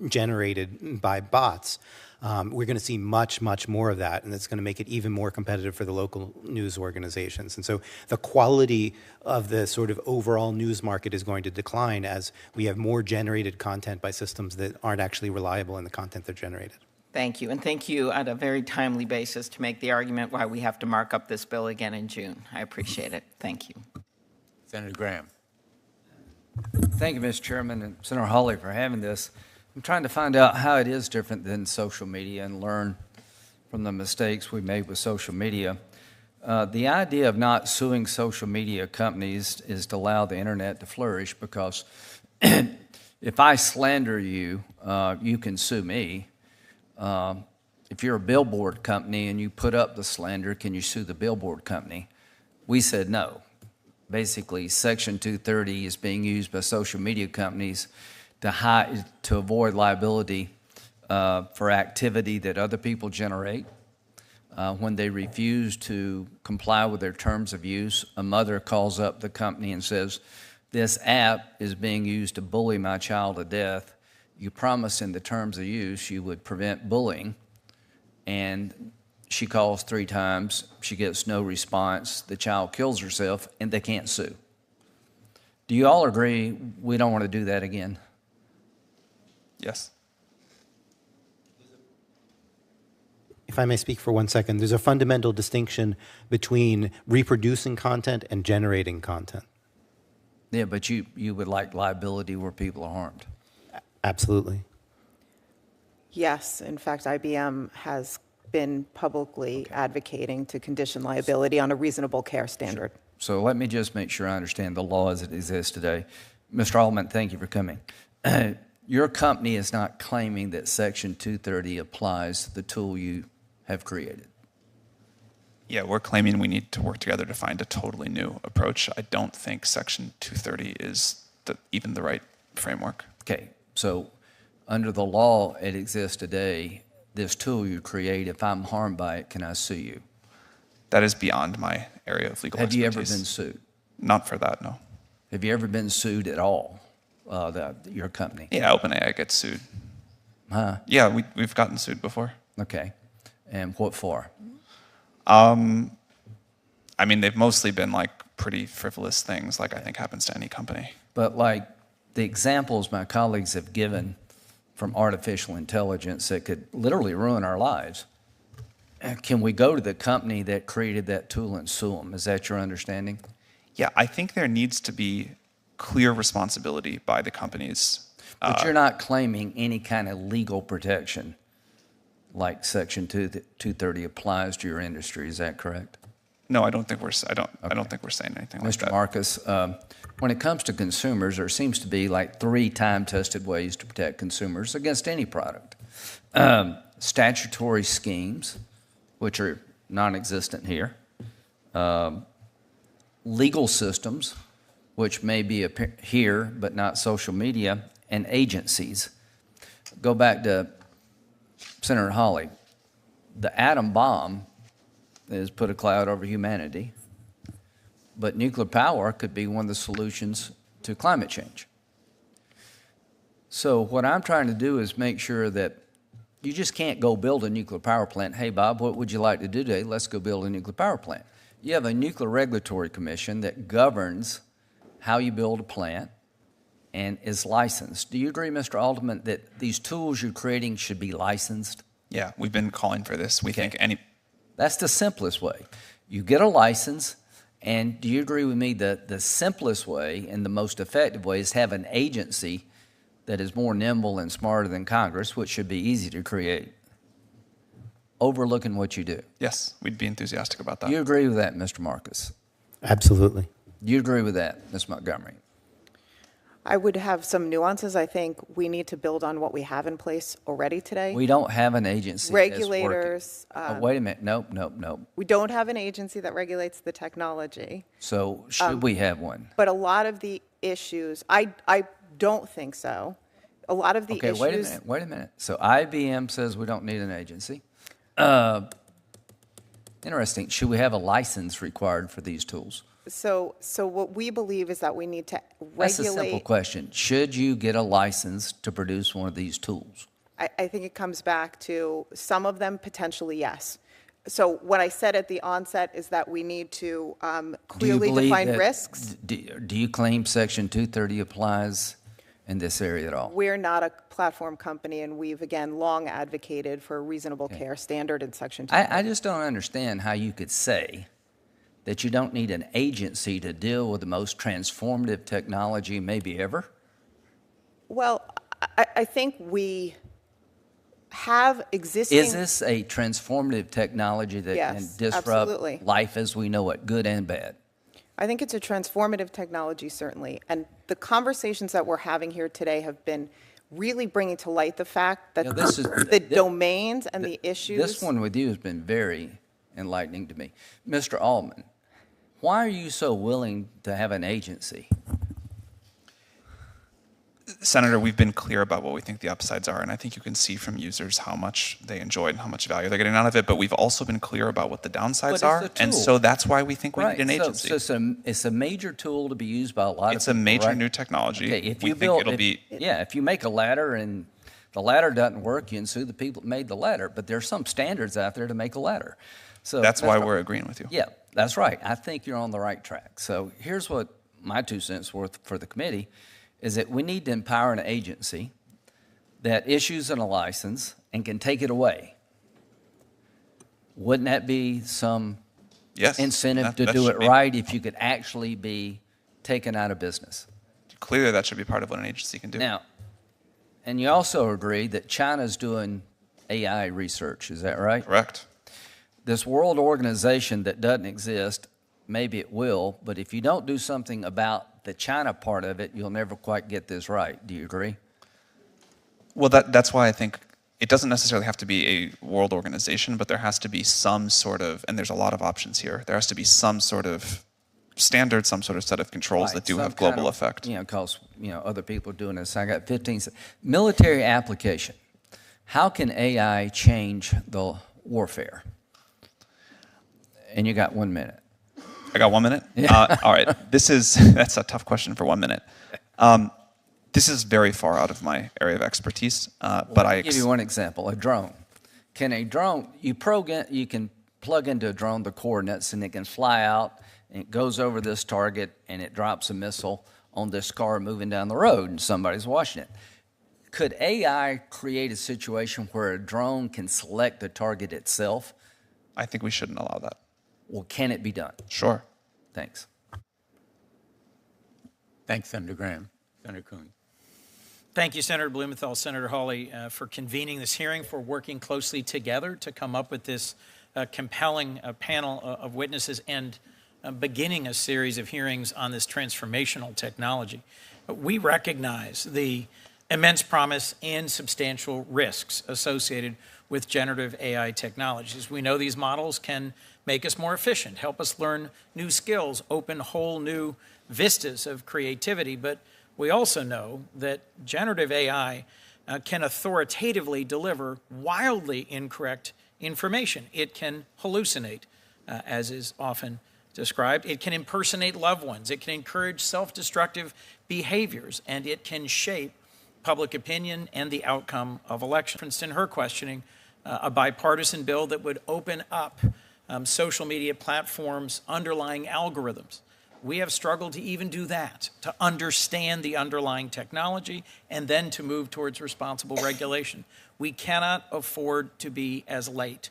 generated by bots. We're going to see much, much more of that, and it's going to make it even more competitive for the local news organizations. And so the quality of the sort of overall news market is going to decline as we have more generated content by systems that aren't actually reliable in the content they're generated. Thank you, and thank you on a very timely basis to make the argument why we have to mark up this bill again in June. I appreciate it. Thank you. Senator Graham. Thank you, Mr. Chairman, and Senator Hawley for having this. I'm trying to find out how it is different than social media and learn from the mistakes we made with social media. The idea of not suing social media companies is to allow the internet to flourish, because if I slander you, you can sue me. if you're a billboard company and you put up the slander, can you sue the billboard company? We said no. Basically, Section 230 is being used by social media companies to avoid liability for activity that other people generate. When they refuse to comply with their terms of use, a mother calls up the company and says, this app is being used to bully my child to death. You promised in the terms of use you would prevent bullying. And she calls 3 times, she gets no response, the child kills herself, and they can't sue. Do you all agree we don't want to do that again? Yes. If I may speak for 1 second, there's a fundamental distinction between reproducing content and generating content. Yeah, but you would like liability where people are harmed. Absolutely. Yes, in fact, IBM has been publicly advocating to condition liability on a reasonable care standard. So let me just make sure I understand the law as it exists today. Mr. Altman, thank you for coming. Your company is not claiming that Section 230 applies to the tool you have created. Yeah, we're claiming we need to work together to find a totally new approach. I don't think Section 230 is even the right framework. Okay, so under the law it exists today, this tool you create, if I'm harmed by it, can I sue you? That is beyond my area of legal Have expertise. you ever been sued? Not for that, no. Have you ever been sued at all, your company? Yeah, OpenAI gets sued. Huh? Yeah, we've gotten sued before. Okay, and what for? I mean, they've mostly been like pretty frivolous things, like I think happens to any company. But like the examples my colleagues have given from artificial intelligence that could literally ruin our lives, can we go to the company that created that tool and sue them? Is that your understanding? Yeah, I think there needs to be clear responsibility by the companies. But you're not claiming any kind of legal protection like Section 230 applies to your industry. Is that correct? No, I don't think we're saying anything like that. Mr. Marcus, when it comes to consumers, there seems to be like 3 time-tested ways to protect consumers against any product. Statutory schemes, which are non-existent here. Legal systems, which may be here but not social media, and agencies. Go back to Senator Hawley. The atom bomb has put a cloud over humanity, but nuclear power could be one of the solutions to climate change. So what I'm trying to do is make sure that you just can't go build a nuclear power plant. Hey, Bob, what would you like to do today? Let's go build a nuclear power plant. You have a Nuclear Regulatory Commission that governs how you build a plant and is licensed. Do you agree, Mr. Altman, that these tools you're creating should be licensed? Yeah, we've been calling for this. We think any... That's the simplest way. You get a license, and do you agree with me that the simplest way and the most effective way is to have an agency that is more nimble and smarter than Congress, which should be easy to create, overlooking what you do? Yes, we'd be enthusiastic about that. Do you agree with that, Mr. Marcus? Absolutely. Do you agree with that, Ms. Montgomery? I would have some nuances. I think we need to build on what we have in place already today. We don't have an agency Regulators. That's working. Wait a minute. Nope. We don't have an agency that regulates the technology. So should we have one? But a lot of the issues, I don't think so. A lot of the Okay, issues. wait a minute. So IBM says we don't need an agency. Interesting. Should we have a license required for these tools? So what we believe is that we need to That's a simple regulate. question. Should you get a license to produce one of these tools? I think it comes back to some of them potentially, yes. So what I said at the onset is that we need to clearly define risks. Do you claim Section 230 applies in this area at all? We're not a platform company, and we've, again, long advocated for a reasonable care standard in Section 2. I just don't understand how you could say that you don't need an agency to deal with the most transformative technology maybe ever? Well, I think we have existing. Is this a transformative technology that can Yes, disrupt absolutely. life as we know it, good and bad? I think it's a transformative technology, certainly. And the conversations that we're having here today have been really bringing to light the fact that Yeah, this is- the domains and the issues. This one with you has been very enlightening to me. Mr. Altman, why are you so willing to have an agency? Senator, we've been clear about what we think the upsides are, and I think you can see from users how much they enjoy it and how much value they're getting out of it, but we've also been clear about what the downsides are, and so that's why we think we need an agency. So it's a major tool to be used by a lot of people, It's a major right? new technology. Okay, if We you think build, it'll be. if you make a ladder and the ladder doesn't work, you can sue the people that made the ladder, but there's some standards out there to make a ladder. So That's why we're agreeing with you. Yeah, that's right. I think you're on the right track. So here's what my 2 cents worth for the committee is that we need to empower an agency that issues a license and can take it away. Wouldn't that be some Yes. incentive to that do should it be- right if you could actually be taken out of business? Clearly, that should be part of what an agency can do. Now, and you also agree that China's doing AI research, is that right? Correct. This world organization that doesn't exist, maybe it will, but if you don't do something about the China part of it, you'll never quite get this right. Do you agree? Well, that's why I think it doesn't necessarily have to be a world organization, but there has to be some sort of, and there's a lot of options here, there has to be some sort of standard, some sort of set of controls that do Some have global kind of, effect. Because, other people are doing this. I got 15 seconds. Military application. How can AI change the warfare? And you got 1 minute. I got 1 minute? All right. That's a tough question for 1 minute. This is very far out of my area of expertise, but I'll give you one example, a drone. Can a drone, you can plug into a drone the coordinates and it can fly out and it goes over this target and it drops a missile on this car moving down the road and somebody's watching it. Could AI create a situation where a drone can select the target itself? I think we shouldn't allow that. Well, can it be done? Sure. Thanks. Thanks, Senator Graham. Senator Coons. Thank you, Senator Blumenthal, Senator Hawley, for convening this hearing, for working closely together to come up with this compelling panel of witnesses and beginning a series of hearings on this transformational technology. We recognize the immense promise and substantial risks associated with generative AI technologies. We know these models can make us more efficient, help us learn new skills, open whole new vistas of creativity, but we also know that generative AI can authoritatively deliver wildly incorrect information. It can hallucinate, as is often described. It can impersonate loved ones. It can encourage self-destructive behaviors, and it can shape public opinion and the outcome of elections. In her questioning, a bipartisan bill that would open up social media platforms' underlying algorithms. We have struggled to even do that, to understand the underlying technology and then to move towards responsible regulation. We cannot afford to be as late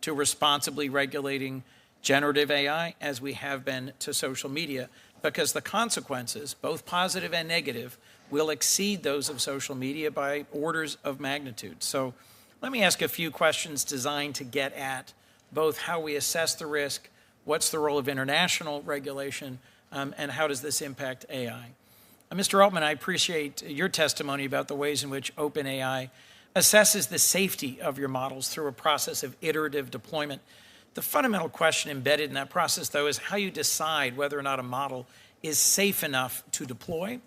to responsibly regulating generative AI as we have been to social media, because the consequences, both positive and negative, will exceed those of social media by orders of magnitude. So let me ask a few questions designed to get at both how we assess the risk, what's the role of international regulation, and how does this impact AI? Mr. Altman, I appreciate your testimony about the ways in which OpenAI assesses the safety of your models through a process of iterative deployment. The fundamental question embedded in that process, though, is how you decide whether or not a model is safe enough to deploy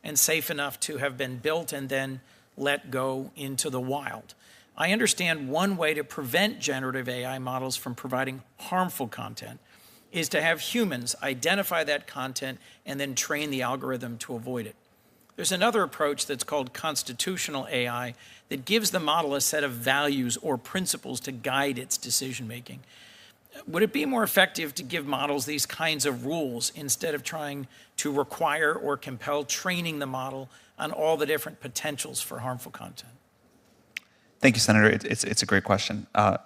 and safe enough to have been built and then let go into the wild. I understand one way to prevent generative AI models from providing harmful content is to have humans identify that content and then train the algorithm to avoid it. There's another approach that's called constitutional AI that gives the model a set of values or principles to guide its decision-making. Would it be more effective to give models these kinds of rules instead of trying to require or compel training the model on all the different potentials for harmful content? Thank you, Senator. It's a great question. I'd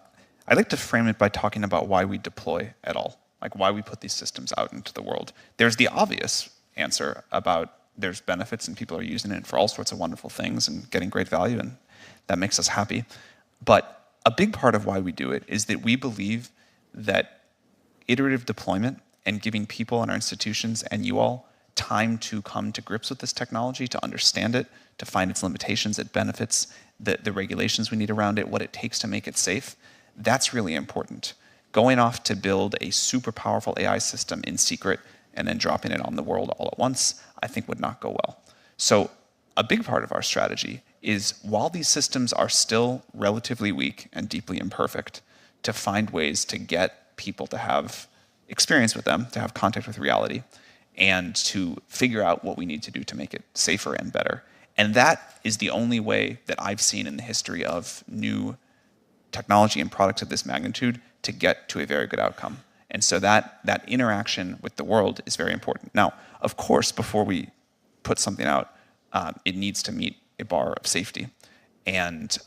like to frame it by talking about why we deploy at all, like why we put these systems out into the world. There's the obvious answer about there's benefits and people are using it for all sorts of wonderful things and getting great value, and that makes us happy. But a big part of why we do it is that we believe that iterative deployment and giving people in our institutions and you all time to come to grips with this technology, to understand it, to find its limitations, its benefits, the regulations we need around it, what it takes to make it safe, that's really important. Going off to build a super powerful AI system in secret and then dropping it on the world all at once, I think would not go well. So a big part of our strategy is, while these systems are still relatively weak and deeply imperfect, to find ways to get people to have experience with them, to have contact with reality, and to figure out what we need to do to make it safer and better. And that is the only way that I've seen in the history of new technology and products of this magnitude to get to a very good outcome. And so that interaction with the world is very important. Now, of course, before we put something out, it needs to meet a bar of safety. And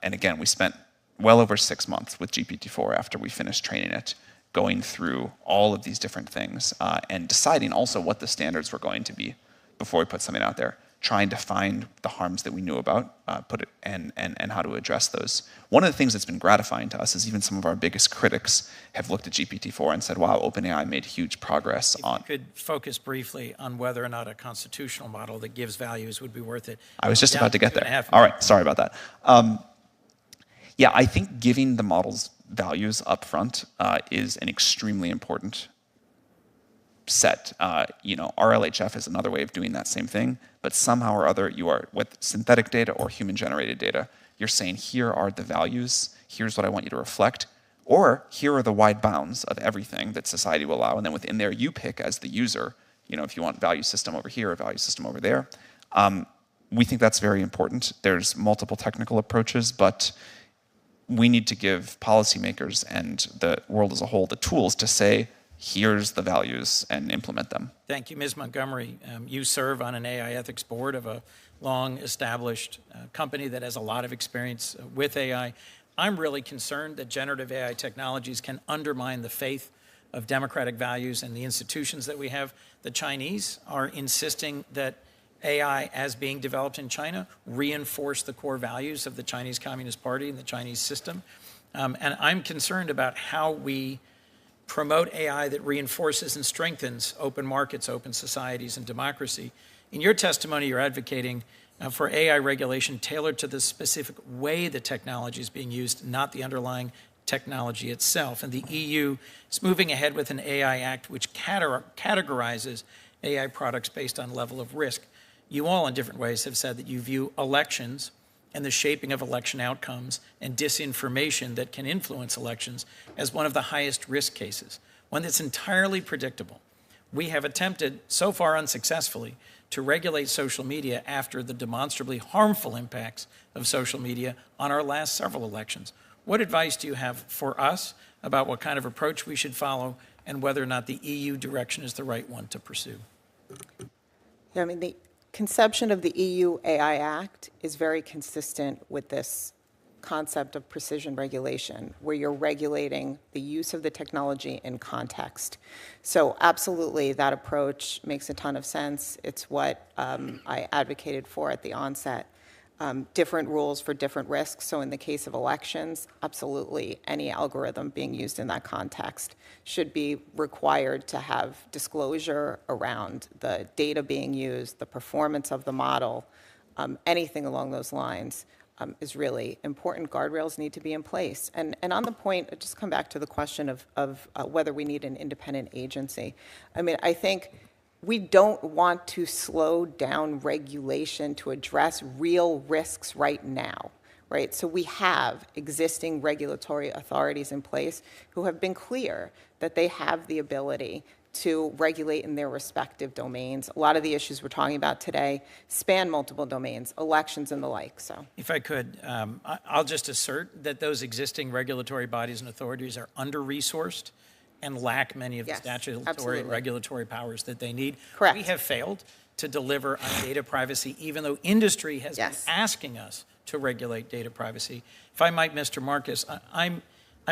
again, we spent well over 6 months with GPT-4 after we finished training it, going through all of these different things and deciding also what the standards were going to be before we put something out there, trying to find the harms that we knew about, and how to address those. One of the things that's been gratifying to us is even some of our biggest critics have looked at GPT-4 and said, wow, OpenAI made huge progress on. If you could focus briefly on whether or not a constitutional model that gives values would be worth it. I was just about to get there. 2.5 minutes. All right, sorry about that. Yeah, I think giving the models values up front is an extremely important set. RLHF is another way of doing that same thing, but somehow or other, you are, with synthetic data or human-generated data, you're saying, here are the values, here's what I want you to reflect, or here are the wide bounds of everything that society will allow, and then within there, you pick as the user, if you want value system over here, or value system over there. We think that's very important. There's multiple technical approaches, but we need to give policymakers and the world as a whole the tools to say, here's the values, and implement them. Thank you, Ms. Montgomery. You serve on an AI ethics board of a long-established company that has a lot of experience with AI. I'm really concerned that generative AI technologies can undermine the faith of democratic values and the institutions that we have. The Chinese are insisting that AI, as being developed in China, reinforce the core values of the Chinese Communist Party and the Chinese system. And I'm concerned about how we promote AI that reinforces and strengthens open markets, open societies, and democracy. In your testimony, you're advocating for AI regulation tailored to the specific way the technology is being used, not the underlying technology itself. And the EU is moving ahead with an AI Act which categorizes AI products based on level of risk. You all, in different ways, have said that you view elections and the shaping of election outcomes and disinformation that can influence elections as one of the highest risk cases, one that's entirely predictable. We have attempted, so far unsuccessfully, to regulate social media after the demonstrably harmful impacts of social media on our last several elections. What advice do you have for us about what kind of approach we should follow and whether or not the EU direction is the right one to pursue? Yeah, the conception of the EU AI Act is very consistent with this concept of precision regulation, where you're regulating the use of the technology in context. So absolutely, that approach makes a ton of sense. It's what I advocated for at the onset. Different rules for different risks. So in the case of elections, absolutely, any algorithm being used in that context should be required to have disclosure around the data being used, the performance of the model, anything along those lines is really important. Guardrails need to be in place. And on the point, just come back to the question of whether we need an independent agency. I think we don't want to slow down regulation to address real risks right now, right? So we have existing regulatory authorities in place who have been clear that they have the ability to regulate in their respective domains. A lot of the issues we're talking about today span multiple domains, elections and the like. So, if I could, I'll just assert that those existing regulatory bodies and authorities are under-resourced and lack many of the statutory and regulatory powers that they need. Correct. We have failed to deliver on data privacy, even though industry has been asking us to regulate data privacy. If I might, Mr. Marcus, I'm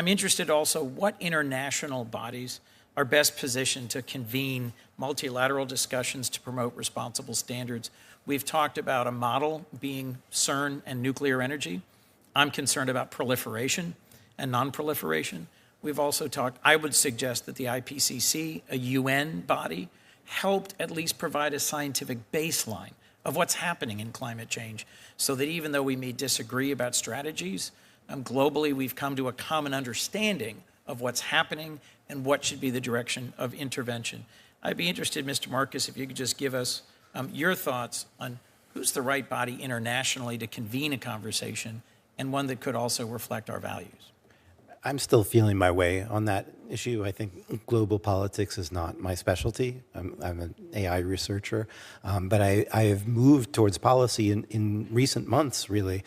interested also what international bodies are best positioned to convene multilateral discussions to promote responsible standards. We've talked about a model being CERN and nuclear energy. I'm concerned about proliferation and non-proliferation. We've also talked, I would suggest that the IPCC, a UN body, helped at least provide a scientific baseline of what's happening in climate change, so that even though we may disagree about strategies, globally we've come to a common understanding of what's happening and what should be the direction of intervention. I'd be interested, Mr. Marcus, if you could just give us your thoughts on who's the right body internationally to convene a conversation, and one that could also reflect our values. I'm still feeling my way on that issue. I think global politics is not my specialty. I'm an AI researcher, but I have moved towards policy in recent months, really,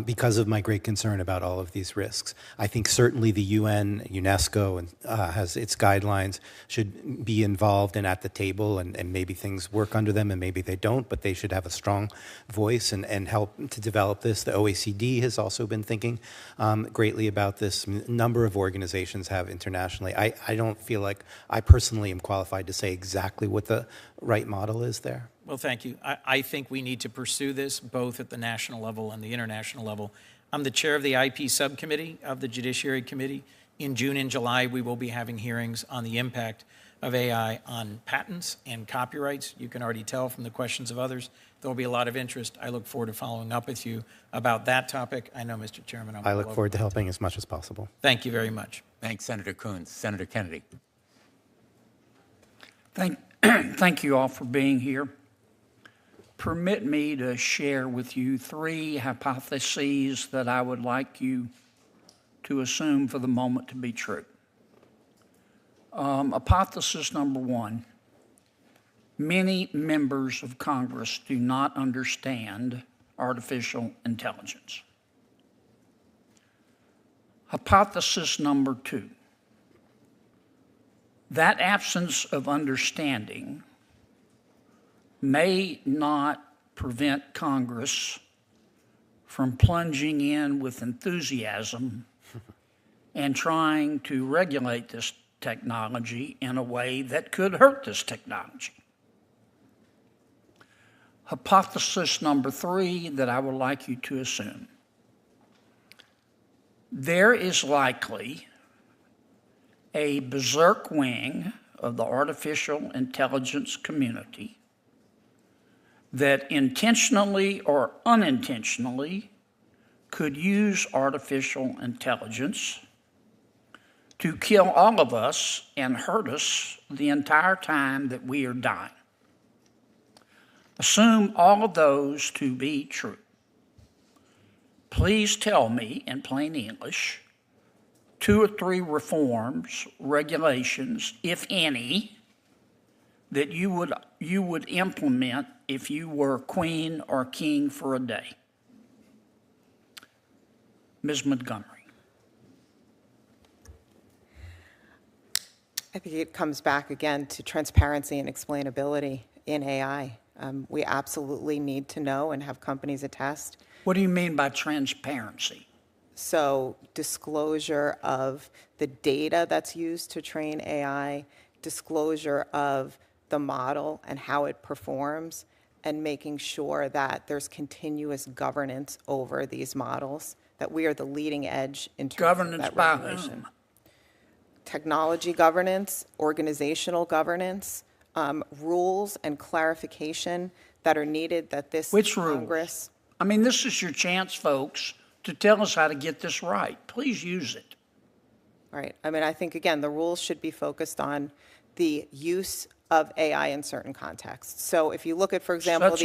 because of my great concern about all of these risks. I think certainly the UN, UNESCO, and has its guidelines, should be involved and at the table, and maybe things work under them and maybe they don't, but they should have a strong voice and help to develop this. The OECD has also been thinking greatly about this. A number of organizations have international. I don't feel like I personally am qualified to say exactly what the right model is there. Well, thank you. I think we need to pursue this both at the national level and the international level. I'm the chair of the IP subcommittee of the Judiciary Committee. In June and July, we will be having hearings on the impact of AI on patents and copyrights. You can already tell from the questions of others, there will be a lot of interest. I look forward to following up with you about that topic. I know, Mr. Chairman, I look forward to helping as much as possible. Thank you very much. Thanks, Senator Coons. Senator Kennedy. Thank you all for being here. Permit me to share with you 3 hypotheses that I would like you to assume for the moment to be true. Hypothesis number 1, many members of Congress do not understand artificial intelligence. Hypothesis number 2, that absence of understanding may not prevent Congress from plunging in with enthusiasm and trying to regulate this technology in a way that could hurt this technology. Hypothesis number 3 that I would like you to assume. There is likely a berserk wing of the artificial intelligence community that intentionally or unintentionally could use artificial intelligence to kill all of us and hurt us the entire time that we are dying. Assume all of those to be true. Please tell me in plain English 2 or 3 reforms, regulations, if any, that you would implement if you were queen or king for a day. Ms. Montgomery. I think it comes back again to transparency and explainability in AI. We absolutely need to know and have companies attest. What do you mean by transparency? So disclosure of the data that's used to train AI, disclosure of the model and how it performs, and making sure that there's continuous governance over these models, that we are the leading edge in terms of that regulation. Whom? Technology governance, organizational governance, rules and clarification that are needed that this Which Congress... rules? I mean, this is your chance, folks, to tell us how to get this right. Please use it. Right. I mean, I think, again, the rules should be focused on the use of AI in certain contexts. So if you look at, for example,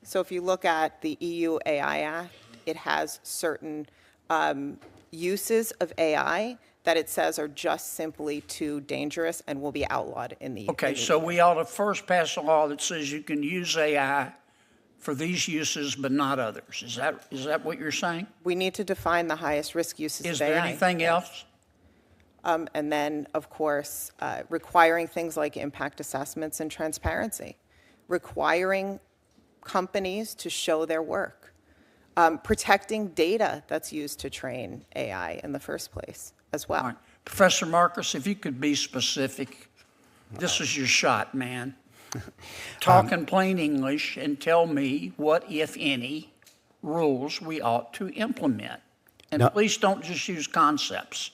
so if you look at the EU AI Act, it has certain uses of AI that it says are just simply too dangerous and will be outlawed in the Okay, so we ought to first pass a law that says you can use AI for these uses but not others. Is that what you're saying? We need to define the highest risk uses of AI. Is there anything else? And then, of course, requiring things like impact assessments and transparency, requiring companies to show their work, protecting data that's used to train AI in the first place as well. All right. Professor Marcus, if you could be specific, this is your shot, man. Talk in plain English and tell me what, if any, rules we ought to implement. And please don't just use concepts.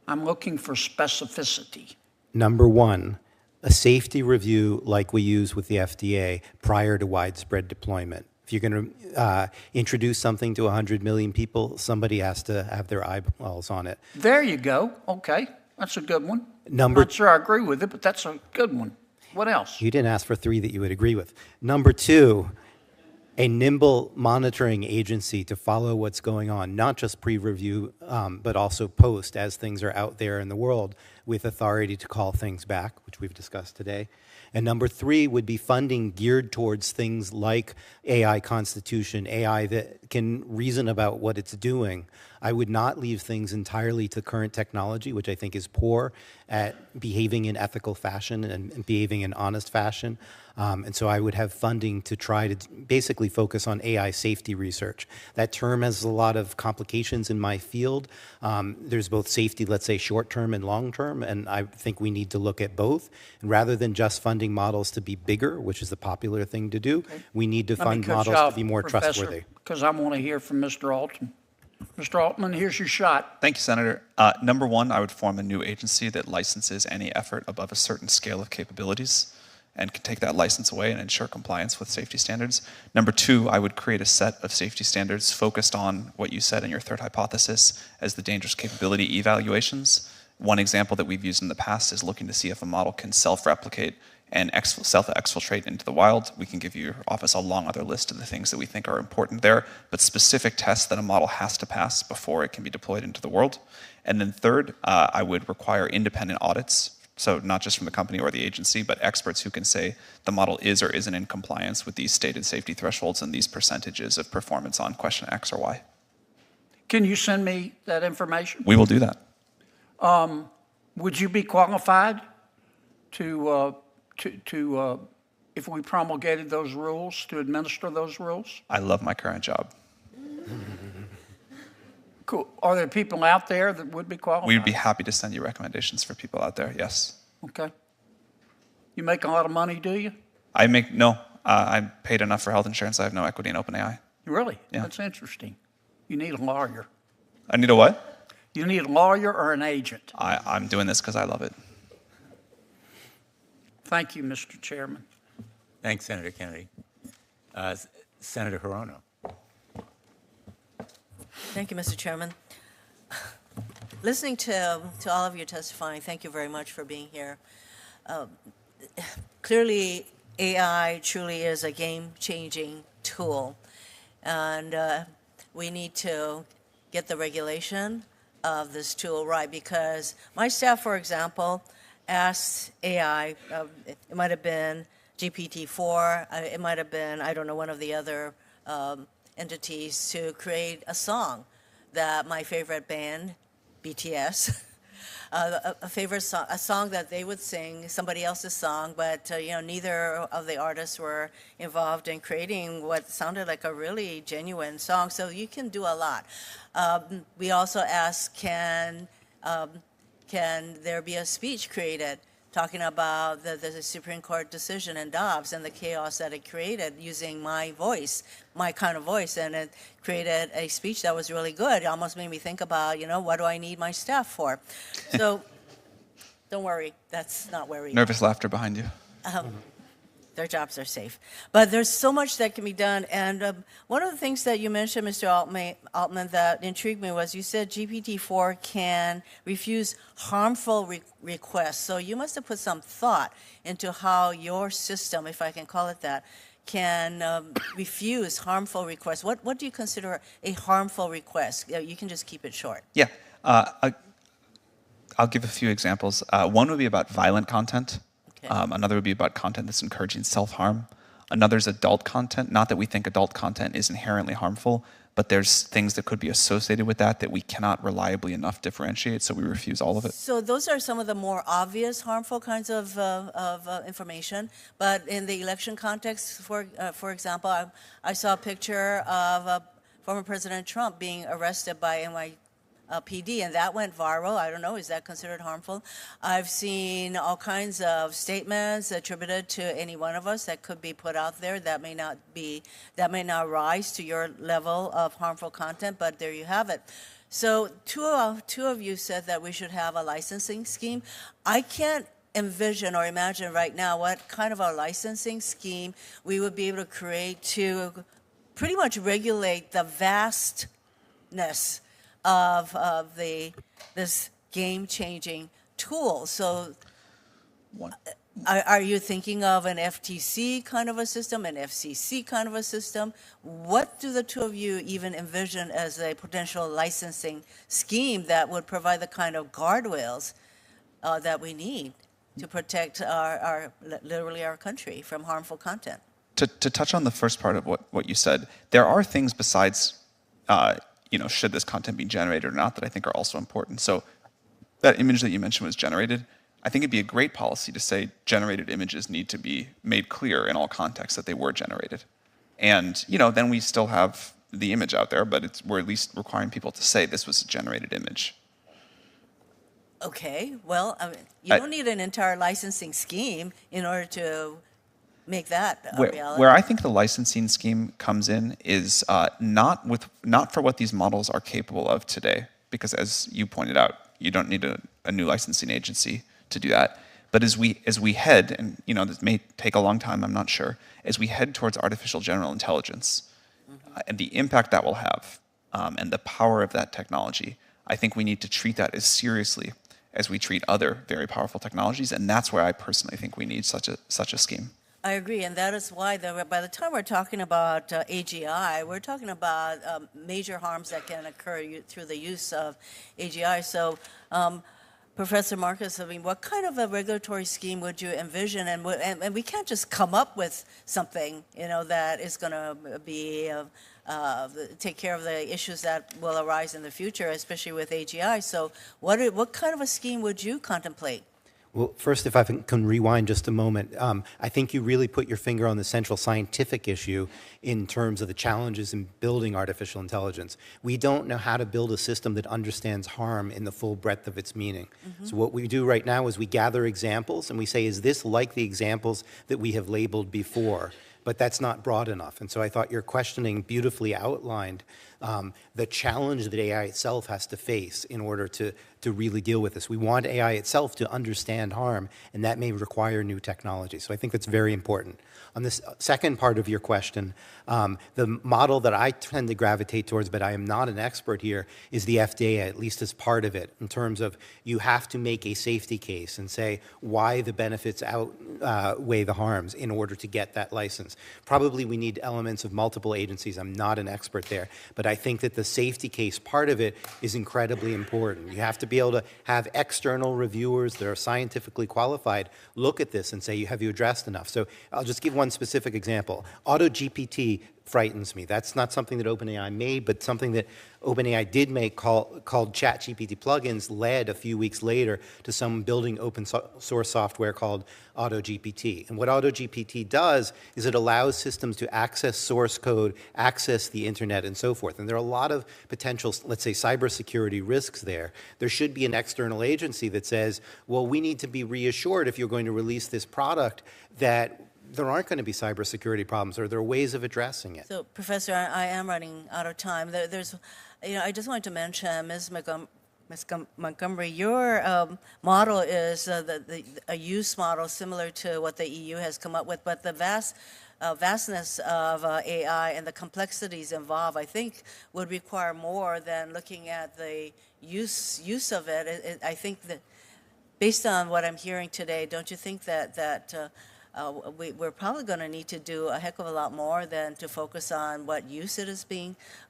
I'm looking for specificity. Number 1, a safety review like we use with the FDA prior to widespread deployment. If you're going to introduce something to 100 million people, somebody has to have their eyeballs on it. There you go. Okay, that's a good one. Number- Not sure I agree with it, but that's a good one. What else? You didn't ask for 3 that you would agree with. Number 2, a nimble monitoring agency to follow what's going on, not just pre-review, but also post as things are out there in the world, with authority to call things back, which we've discussed today. And number 3 would be funding geared towards things like AI constitution, AI that can reason about what it's doing. I would not leave things entirely to current technology, which I think is poor at behaving in ethical fashion and behaving in honest fashion. And so I would have funding to try to basically focus on AI safety research. That term has a lot of complications in my field. There's both safety, let's say, short-term and long-term, and I think we need to look at both. And rather than just funding models to be bigger, which is the popular thing to do, we need to fund models to be more trustworthy. Because I want to hear from Mr. Altman. Mr. Altman, here's your shot. Thank you, Senator. Number one, I would form a new agency that licenses any effort above a certain scale of capabilities and can take that license away and ensure compliance with safety standards. Number 2, I would create a set of safety standards focused on what you said in your third hypothesis as the dangerous capability evaluations. One example that we've used in the past is looking to see if a model can self-replicate and self-exfiltrate into the wild. We can give your office a long other list of the things that we think are important there, but specific tests that a model has to pass before it can be deployed into the world. And then third, I would require independent audits. So not just from the company or the agency, but experts who can say the model is or isn't in compliance with these stated safety thresholds and these percentages of performance on question X or Y. Can you send me that information? We will do that. Would you be qualified to if we promulgated those rules, to administer those rules? I love my current job. Cool. Are there people out there that would be qualified? We'd be happy to send you recommendations for people out there, yes. Okay. You make a lot of money, do you? I'm paid enough for health insurance. I have no equity in OpenAI. Really? Yeah. That's interesting. You need a lawyer. I need a what? You need a lawyer or an agent. I'm doing this because I love it. Thank you, Mr. Chairman. Thanks, Senator Kennedy. Senator Hirono. Thank you, Mr. Chairman. Listening to all of you testifying, thank you very much for being here. Clearly, AI truly is a game-changing tool, and we need to get the regulation of this tool right, because my staff, for example, asked AI, it might have been GPT-4, it might have been, I don't know, one of the other entities, to create a song that my favorite band, BTS, a song that they would sing, somebody else's song, but neither of the artists were involved in creating what sounded like a really genuine song. So you can do a lot. We also asked, can there be a speech created talking about the Supreme Court decision in Dobbs and the chaos that it created using my voice, my kind of voice, and it created a speech that was really good. It almost made me think about, what do I need my staff for? So don't worry, that's not where we Nervous laughter behind you. Their jobs are safe. But there's so much that can be done. And one of the things that you mentioned, Mr. Altman, that intrigued me was you said GPT-4 can refuse harmful requests. So you must have put some thought into how your system, if I can call it that, can refuse harmful requests. What do you consider a harmful request? You can just keep it short. Yeah. I'll give a few examples. One would be about violent content. Okay. Another would be about content that's encouraging self-harm. Another is adult content. Not that we think adult content is inherently harmful, but there's things that could be associated with that we cannot reliably enough differentiate, so we refuse all of it. So those are some of the more obvious harmful kinds of information. But in the election context, for example, I saw a picture of former President Trump being arrested by NYPD, and that went viral. I don't know, is that considered harmful? I've seen all kinds of statements attributed to any one of us that could be put out there that may not rise to your level of harmful content, but there you have it. So two of you said that we should have a licensing scheme. I can't envision or imagine right now what kind of a licensing scheme we would be able to create to pretty much regulate the vastness of this game-changing tool. So are you thinking of an FTC kind of a system, an FCC kind of a system? What do the two of you even envision as a potential licensing scheme that would provide the kind of guardrails that we need to protect literally our country from harmful content? To touch on the first part of what you said, there are things besides, should this content be generated or not, that I think are also important. So that image that you mentioned was generated. I think it'd be a great policy to say generated images need to be made clear in all contexts that they were generated. And, then we still have the image out there, but we're at least requiring people to say this was a generated image. Okay, well, you don't need an entire licensing scheme in order to make that a reality. Where I think the licensing scheme comes in is not for what these models are capable of today, because as you pointed out, you don't need a new licensing agency to do that. But as we head, and this may take a long time, I'm not sure, as we head towards artificial general intelligence, and the impact that will have, and the power of that technology, I think we need to treat that as seriously as we treat other very powerful technologies, and that's where I personally think we need such a scheme. I agree, and that is why by the time we're talking about AGI, we're talking about major harms that can occur through the use of AGI. So, Professor Marcus, what kind of a regulatory scheme would you envision? And we can't just come up with something, that is going to be take care of the issues that will arise in the future, especially with AGI. So, what kind of a scheme would you contemplate? Well, first, if I can rewind just a moment, I think you really put your finger on the central scientific issue in terms of the challenges in building artificial intelligence. We don't know how to build a system that understands harm in the full breadth of its meaning. So what we do right now is we gather examples and we say, is this like the examples that we have labeled before? But that's not broad enough. And so I thought your questioning beautifully outlined the challenge that AI itself has to face in order to really deal with this. We want AI itself to understand harm, and that may require new technology. So I think that's very important. On this second part of your question, the model that I tend to gravitate towards, but I am not an expert here, is the FDA, at least as part of it, in terms of you have to make a safety case and say why the benefits outweigh the harms in order to get that license. Probably we need elements of multiple agencies. I'm not an expert there, but I think that the safety case part of it is incredibly important. You have to be able to have external reviewers that are scientifically qualified look at this and say, have you addressed enough? So I'll just give one specific example. AutoGPT frightens me. That's not something that OpenAI made, but something that OpenAI did make called ChatGPT plugins led a few weeks later to some building open source software called AutoGPT. And what AutoGPT does is it allows systems to access source code, access the internet, and so forth. And there are a lot of potential, let's say, cybersecurity risks there. There should be an external agency that says, well, we need to be reassured if you're going to release this product that there aren't going to be cybersecurity problems, or there are ways of addressing it. So, Professor, I am running out of time. There's, I just wanted to mention, Ms. Montgomery, your model is a use model similar to what the EU has come up with, but the vastness of AI and the complexities involved, I think, would require more than looking at the use of it. I think that, based on what I'm hearing today, don't you think that we're probably going to need to do a heck of a lot more than to focus on what use it is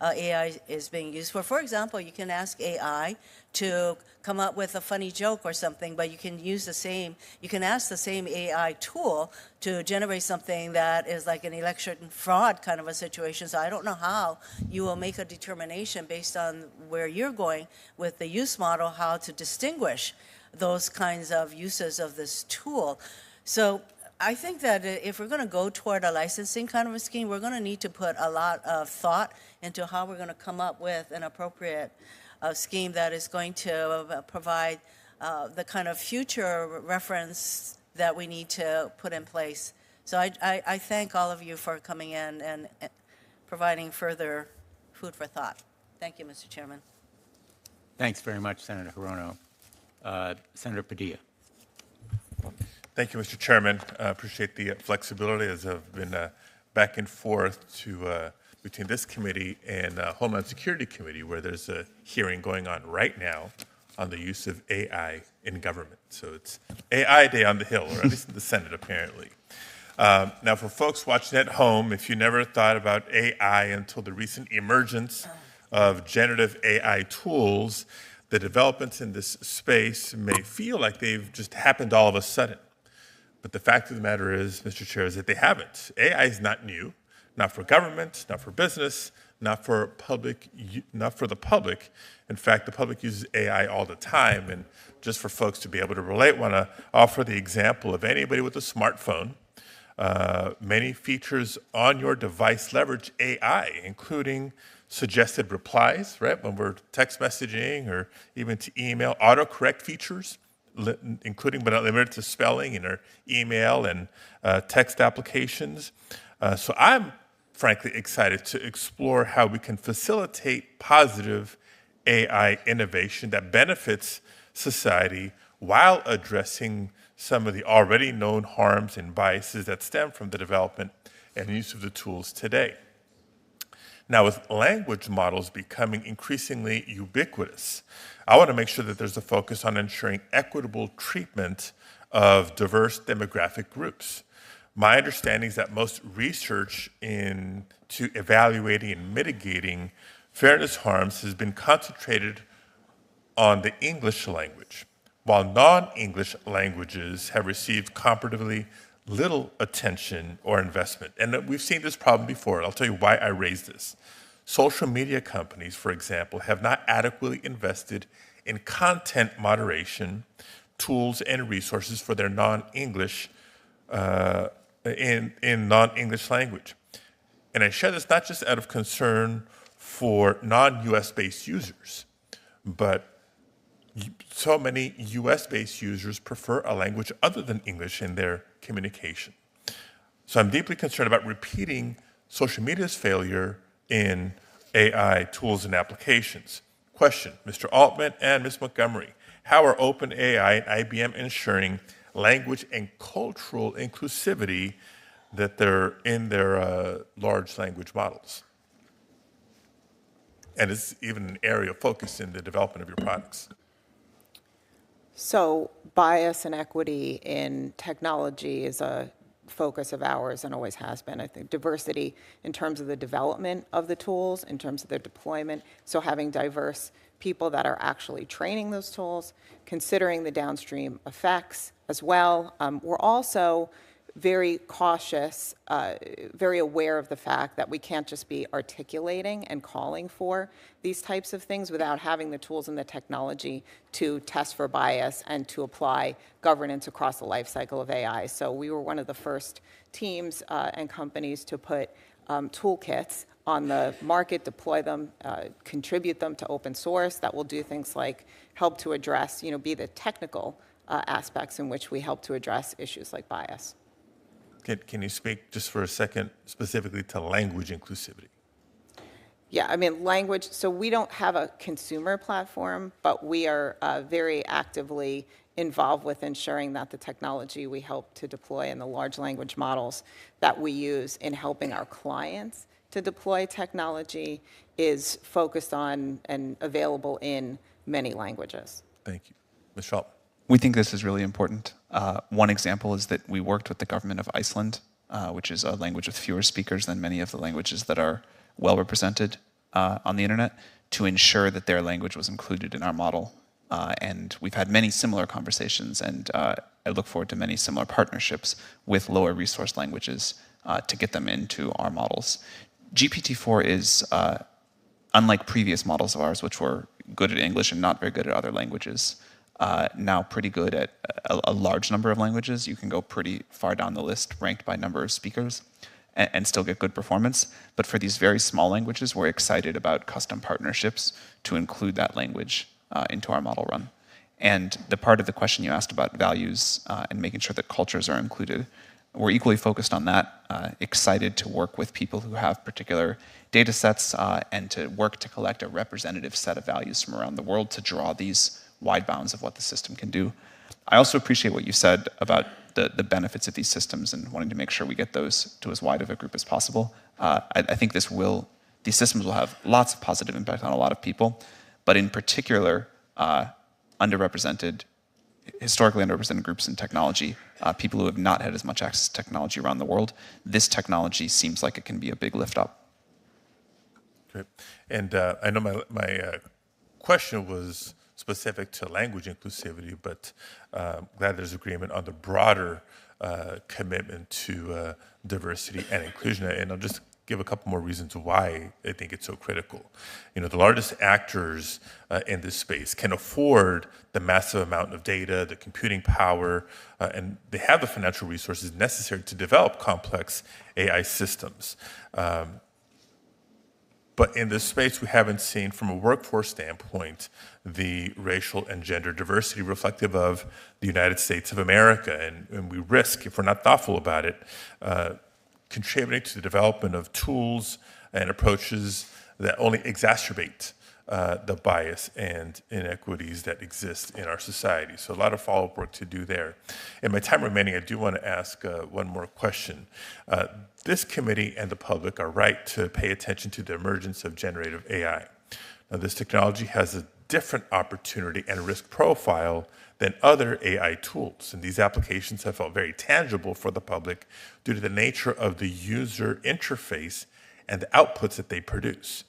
AI is being used for. For example, you can ask AI to come up with a funny joke or something, but you can ask the same AI tool to generate something that is like an election fraud kind of a situation. So I don't know how you will make a determination based on where you're going with the use model, how to distinguish those kinds of uses of this tool. So I think that if we're going to go toward a licensing kind of a scheme, we're going to need to put a lot of thought into how we're going to come up with an appropriate scheme that is going to provide the kind of future reference that we need to put in place. So I thank all of you for coming in and providing further food for thought. Thank you, Mr. Chairman. Thanks very much, Senator Hirono. Senator Padilla. Thank you, Mr. Chairman. I appreciate the flexibility as I've been back and forth between this committee and Homeland Security Committee, where there's a hearing going on right now on the use of AI in government. So it's AI Day on the Hill, or at least in the Senate, apparently. Now, for folks watching at home, if you never thought about AI until the recent emergence of generative AI tools, the developments in this space may feel like they've just happened all of a sudden. But the fact of the matter is, Mr. Chair, is that they haven't. AI is not new, not for government, not for business, not for the public. In fact, the public uses AI all the time. And just for folks to be able to relate, I want to offer the example of anybody with a smartphone. Many features on your device leverage AI, including suggested replies, right, when we're text messaging or even to email, autocorrect features, including but not limited to spelling in our email and text applications. So I'm frankly excited to explore how we can facilitate positive AI innovation that benefits society while addressing some of the already known harms and biases that stem from the development and use of the tools today. Now, with language models becoming increasingly ubiquitous, I want to make sure that there's a focus on ensuring equitable treatment of diverse demographic groups. My understanding is that most research into evaluating and mitigating fairness harms has been concentrated on the English language, while non-English languages have received comparatively little attention or investment. And we've seen this problem before. I'll tell you why I raise this. Social media companies, for example, have not adequately invested in content moderation tools and resources for their non-English in non-English language. And I share this not just out of concern for non-US based users, but so many US-based users prefer a language other than English in their communication. So I'm deeply concerned about repeating social media's failure in AI tools and applications. Question, Mr. Altman and Ms. Montgomery, how are OpenAI and IBM ensuring language and cultural inclusivity that they're in their large language models? And it's even an area of focus in the development of your products. So bias and equity in technology is a focus of ours and always has been. I think diversity in terms of the development of the tools, in terms of their deployment, so having diverse people that are actually training those tools, considering the downstream effects as well. We're also very cautious, very aware of the fact that we can't just be articulating and calling for these types of things without having the tools and the technology to test for bias and to apply governance across the life cycle of AI. So we were one of the first teams and companies to put toolkits on the market, deploy them, contribute them to open source that will do things like help to address, be the technical aspects in which we help to address issues like bias. Can you speak just for a second specifically to language inclusivity? Yeah, I mean, language, so we don't have a consumer platform, but we are very actively involved with ensuring that the technology we help to deploy and the large language models that we use in helping our clients to deploy technology is focused on and available in many languages. Thank you. Ms. Schultz. We think this is really important. One example is that we worked with the government of Iceland, which is a language with fewer speakers than many of the languages that are well represented on the internet, to ensure that their language was included in our model. And we've had many similar conversations, and I look forward to many similar partnerships with lower resource languages to get them into our models. GPT-4 is, unlike previous models of ours, which were good at English and not very good at other languages, now pretty good at a large number of languages. You can go pretty far down the list, ranked by number of speakers, and still get good performance. But for these very small languages, we're excited about custom partnerships to include that language into our model run. And the part of the question you asked about values and making sure that cultures are included, we're equally focused on that, excited to work with people who have particular data sets and to work to collect a representative set of values from around the world to draw these wide bounds of what the system can do. I also appreciate what you said about the benefits of these systems and wanting to make sure we get those to as wide of a group as possible. I think these systems will have lots of positive impact on a lot of people, but in particular, historically underrepresented groups in technology, people who have not had as much access to technology around the world. This technology seems like it can be a big lift up. Great. And I know my question was specific to language inclusivity, but glad there's agreement on the broader commitment to diversity and inclusion. And I'll just give a couple more reasons why I think it's so critical. You know, the largest actors in this space can afford the massive amount of data, the computing power, and they have the financial resources necessary to develop complex AI systems. But in this space, we haven't seen, from a workforce standpoint, the racial and gender diversity reflective of the United States of America. And we risk, if we're not thoughtful about it, contributing to the development of tools and approaches that only exacerbate the bias and inequities that exist in our society. So a lot of follow-up work to do there. In my time remaining, I do want to ask one more question. This committee and the public are right to pay attention to the emergence of generative AI. Now, this technology has a different opportunity and risk profile than other AI tools, and these applications have felt very tangible for the public due to the nature of the user interface and the outputs that they produce.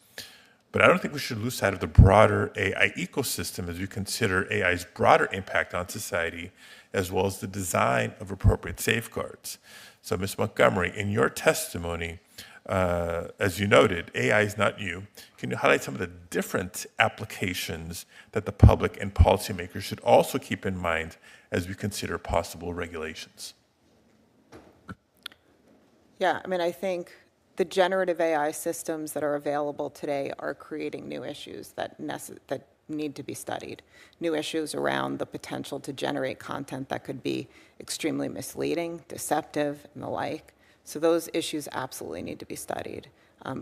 But I don't think we should lose sight of the broader AI ecosystem as we consider AI's broader impact on society, as well as the design of appropriate safeguards. So, Ms. Montgomery, in your testimony, as you noted, AI is not new. Can you highlight some of the different applications that the public and policymakers should also keep in mind as we consider possible regulations? Yeah, I mean, I think the generative AI systems that are available today are creating new issues that need to be studied. New issues around the potential to generate content that could be extremely misleading, deceptive, and the like. So those issues absolutely need to be studied.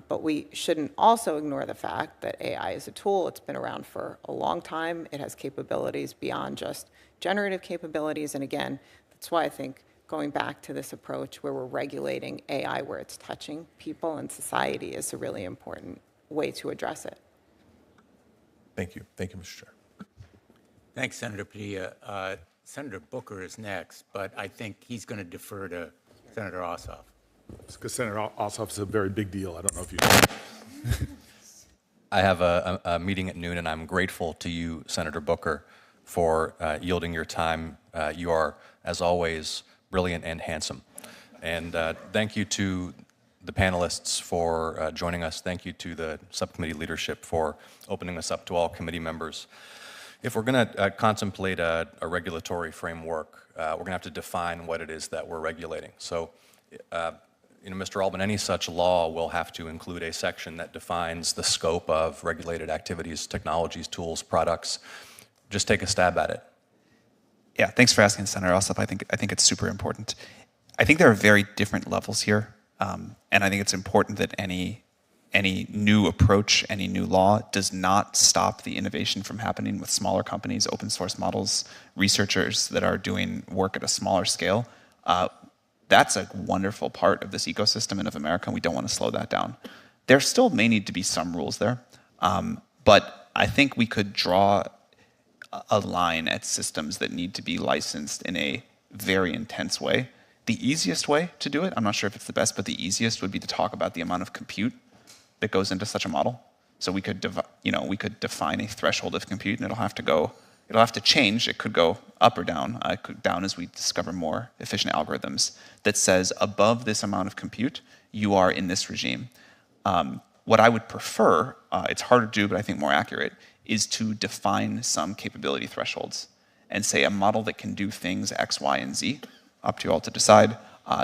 But we shouldn't also ignore the fact that AI is a tool. It's been around for a long time. It has capabilities beyond just generative capabilities. And again, that's why I think going back to this approach where we're regulating AI where it's touching people and society is a really important way to address it. Thank you. Thank you, Mr. Chair. Thanks, Senator Padilla. Senator Booker is next, but I think he's going to defer to Senator Ossoff. Because Senator Ossoff is a very big deal. I don't know if you know. I have a meeting at noon, and I'm grateful to you, Senator Booker, for yielding your time. You are, as always, brilliant and handsome. And thank you to the panelists for joining us. Thank you to the subcommittee leadership for opening us up to all committee members. If we're going to contemplate a regulatory framework, we're going to have to define what it is that we're regulating. So, Mr. Altman, any such law will have to include a section that defines the scope of regulated activities, technologies, tools, products. Just take a stab at it. Yeah, thanks for asking, Senator Ossoff. I think it's super important. I think there are very different levels here, and I think it's important that any new approach, any new law does not stop the innovation from happening with smaller companies, open source models, researchers that are doing work at a smaller scale. That's a wonderful part of this ecosystem and of America, and we don't want to slow that down. There still may need to be some rules there, but I think we could draw a line at systems that need to be licensed in a very intense way. The easiest way to do it, I'm not sure if it's the best, but the easiest would be to talk about the amount of compute that goes into such a model. So we could, define a threshold of compute, and it'll have to change. It could go up or down. Down as we discover more efficient algorithms that says above this amount of compute, you are in this regime. What I would prefer, it's harder to do, but I think more accurate, is to define some capability thresholds and say a model that can do things X, Y, and Z, up to you all to decide,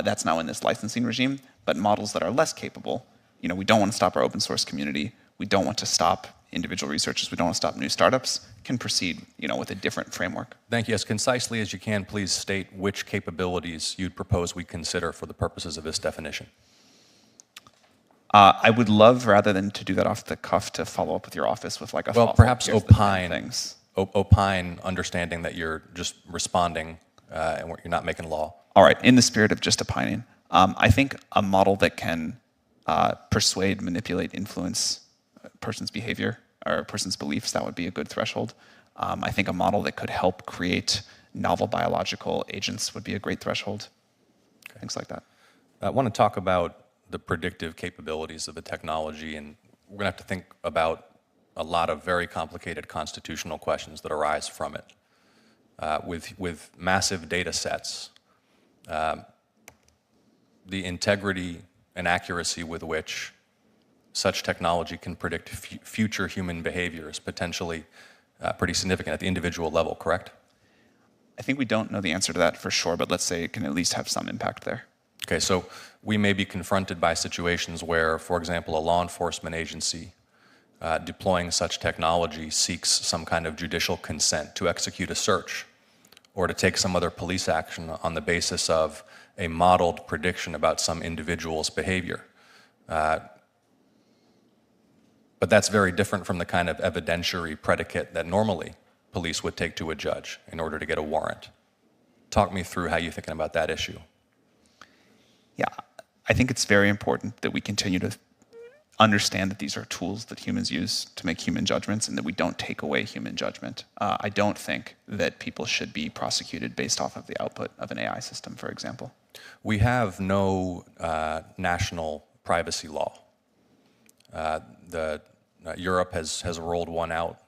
that's now in this licensing regime, but models that are less capable, we don't want to stop our open source community, we don't want to stop individual researchers, we don't want to stop new startups, can proceed, with a different framework. Thank you. As concisely as you can, please state which capabilities you'd propose we consider for the purposes of this definition. I would love, rather than to do that off the cuff, to follow up with your office with like a well, perhaps opine things. Opine, understanding that you're just responding and you're not making law. All right, in the spirit of just opining, I think a model that can persuade, manipulate, influence a person's behavior or a person's beliefs, that would be a good threshold. I think a model that could help create novel biological agents would be a great threshold. Okay. Things like that. I want to talk about the predictive capabilities of the technology, and we're going to have to think about a lot of very complicated constitutional questions that arise from it. With massive data sets, the integrity and accuracy with which such technology can predict future human behavior is potentially pretty significant at the individual level, correct? I think we don't know the answer to that for sure, but let's say it can at least have some impact there. Okay, so we may be confronted by situations where, for example, a law enforcement agency deploying such technology seeks some kind of judicial consent to execute a search or to take some other police action on the basis of a modeled prediction about some individual's behavior. But that's very different from the kind of evidentiary predicate that normally police would take to a judge in order to get a warrant. Talk me through how you're thinking about that issue. Yeah, I think it's very important that we continue to understand that these are tools that humans use to make human judgments and that we don't take away human judgment. I don't think that people should be prosecuted based off of the output of an AI system, for example. We have no national privacy law. Europe has rolled one out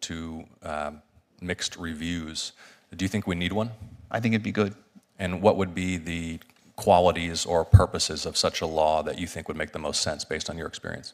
to mixed reviews. Do you think we need one? I think it'd be good. And what would be the qualities or purposes of such a law that you think would make the most sense based on your experience?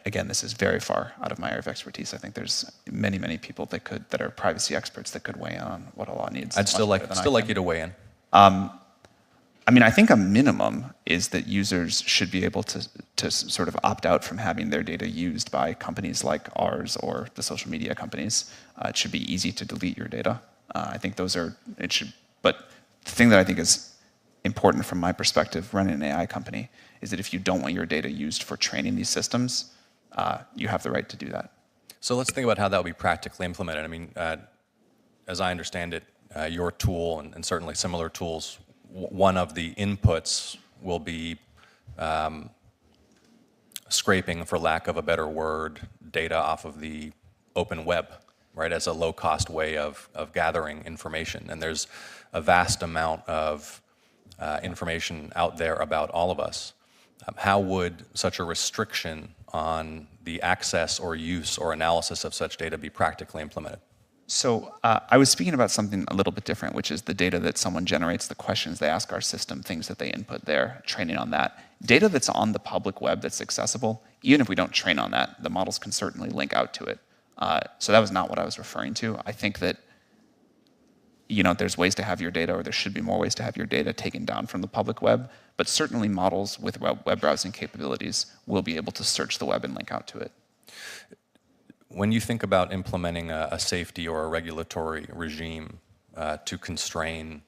Again, this is very far out of my area of expertise. I think there's many, many people that are privacy experts that could weigh in on what a law needs. I'd still like you to weigh in. I mean, I think a minimum is that users should be able to sort of opt out from having their data used by companies like ours or the social media companies. It should be easy to delete your data. I think but the thing that I think is important from my perspective running an AI company is that if you don't want your data used for training these systems, you have the right to do that. So let's think about how that would be practically implemented. I mean, as I understand it, your tool and certainly similar tools, one of the inputs will be scraping, for lack of a better word, data off of the open web, right, as a low-cost way of gathering information. And there's a vast amount of information out there about all of us. How would such a restriction on the access or use or analysis of such data be practically implemented? So I was speaking about something a little bit different, which is the data that someone generates, the questions they ask our system, things that they input there, training on that. Data that's on the public web that's accessible, even if we don't train on that, the models can certainly link out to it. So that was not what I was referring to. I think that there's ways to have your data, or there should be more ways to have your data taken down from the public web, but certainly models with web browsing capabilities will be able to search the web and link out to it. When you think about implementing a safety or a regulatory regime to constrain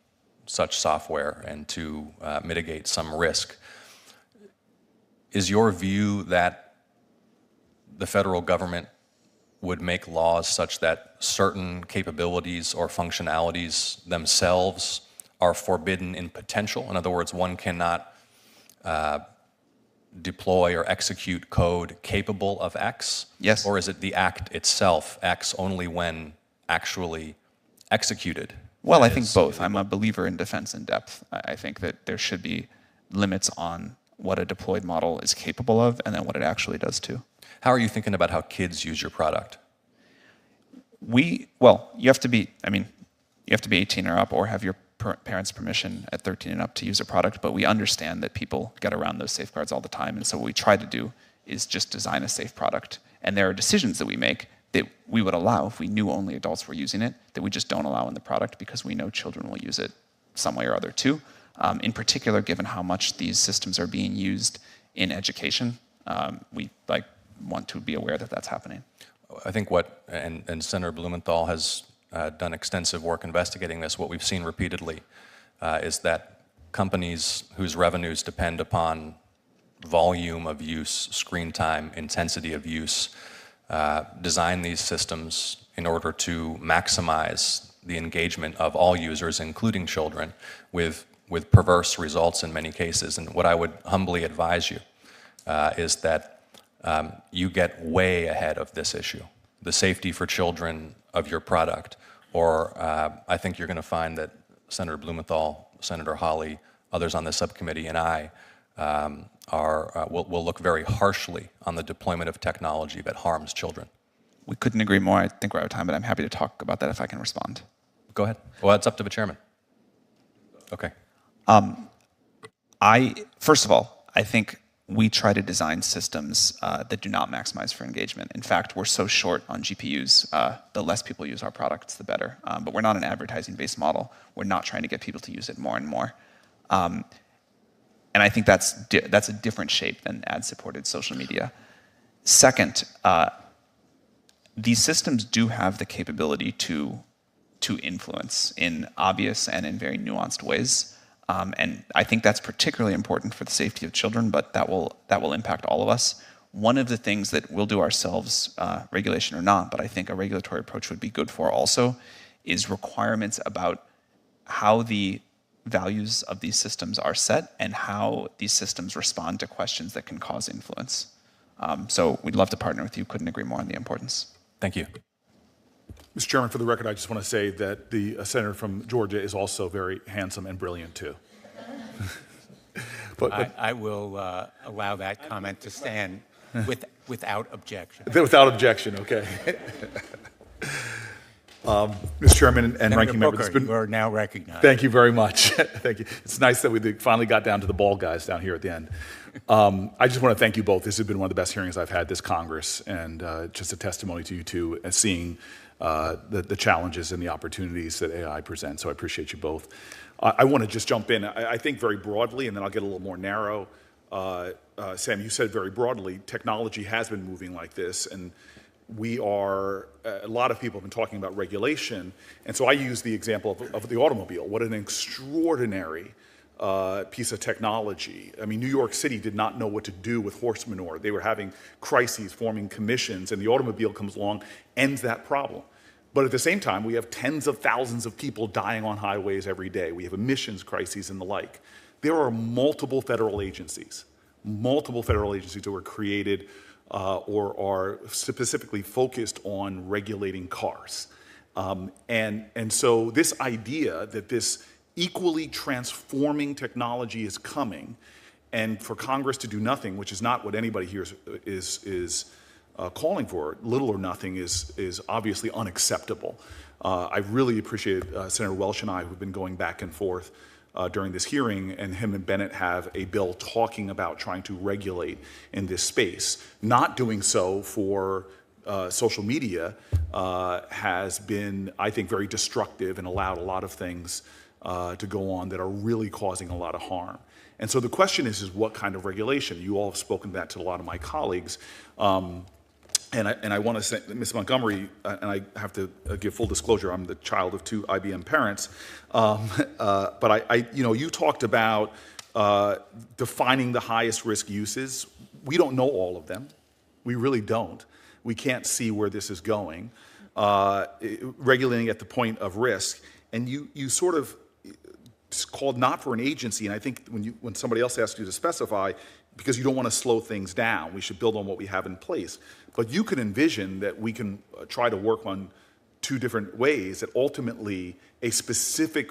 such software and to mitigate some risk, is your view that the federal government would make laws such that certain capabilities or functionalities themselves are forbidden in potential? In other words, one cannot deploy or execute code capable of X? Yes. Or is it the act itself, X, only when actually executed? Well, I think both. I'm a believer in defense in depth. I think that there should be limits on what a deployed model is capable of and then what it actually does too. How are you thinking about how kids use your product? You have to be 18 or up or have your parents' permission at 13 and up to use a product, but we understand that people get around those safeguards all the time, and so what we try to do is just design a safe product. And there are decisions that we make that we would allow if we knew only adults were using it, that we just don't allow in the product because we know children will use it some way or other too. In particular, given how much these systems are being used in education, we want to be aware that that's happening. I think and Senator Blumenthal has done extensive work investigating this. What we've seen repeatedly is that companies whose revenues depend upon volume of use, screen time, intensity of use, design these systems in order to maximize the engagement of all users, including children, with with perverse results in many cases. And what I would humbly advise you is that you get way ahead of this issue, the safety for children of your product. Or I think you're going to find that Senator Blumenthal, Senator Hawley, others on the subcommittee, and I will look very harshly on the deployment of technology that harms children. We couldn't agree more. I think we're out of time, but I'm happy to talk about that if I can respond. Go ahead. Well, it's up to the chairman. Okay. First of all, I think we try to design systems that do not maximize for engagement. In fact, we're so short on GPUs, the less people use our products, the better. But we're not an advertising-based model. We're not trying to get people to use it more and more. And I think that's a different shape than ad-supported social media. Second, these systems do have the capability to influence in obvious and in very nuanced ways. And I think that's particularly important for the safety of children, but that will impact all of us. One of the things that we'll do ourselves, regulation or not, but I think a regulatory approach would be good for also, is requirements about how the values of these systems are set and how these systems respond to questions that can cause influence. So we'd love to partner with you. Couldn't agree more on the importance. Thank you. Mr. Chairman, for the record, I just want to say that the senator from Georgia is also very handsome and brilliant, too. I will allow that comment to stand without objection. Without objection, okay. Mr. Chairman and Senator Ranking Member, Booker, you are now recognized. Thank you very much. Thank you. It's nice that we finally got down to the bald guys down here at the end. I just want to thank you both. This has been one of the best hearings I've had this Congress, and just a testimony to you two and seeing the challenges and the opportunities that AI presents. So I appreciate you both. I want to just jump in. I think very broadly, and then I'll get a little more narrow. Sam, you said very broadly, technology has been moving like this, and we are, a lot of people have been talking about regulation, and so I use the example of the automobile. What an extraordinary piece of technology. I mean, New York City did not know what to do with horse manure. They were having crises, forming commissions, and the automobile comes along, ends that problem. But at the same time, we have tens of thousands of people dying on highways every day. We have emissions crises and the like. There are multiple federal agencies that were created or are specifically focused on regulating cars. And so this idea that this equally transforming technology is coming, and for Congress to do nothing, which is not what anybody here is calling for, little or nothing is obviously unacceptable. I really appreciate Senator Welch and I, who've been going back and forth during this hearing, and him and Bennett have a bill talking about trying to regulate in this space. Not doing so for social media has been, I think, very destructive and allowed a lot of things to go on that are really causing a lot of harm. And so the question is what kind of regulation? You all have spoken that to a lot of my colleagues. And I want to say, Ms. Montgomery, and I have to give full disclosure, I'm the child of 2 IBM parents, but you talked about defining the highest risk uses. We don't know all of them. We really don't. We can't see where this is going. Regulating at the point of risk, and you sort of called not for an agency, and I think when somebody else asks you to specify, because you don't want to slow things down, we should build on what we have in place. But you can envision that we can try to work on 2 different ways, that ultimately a specific,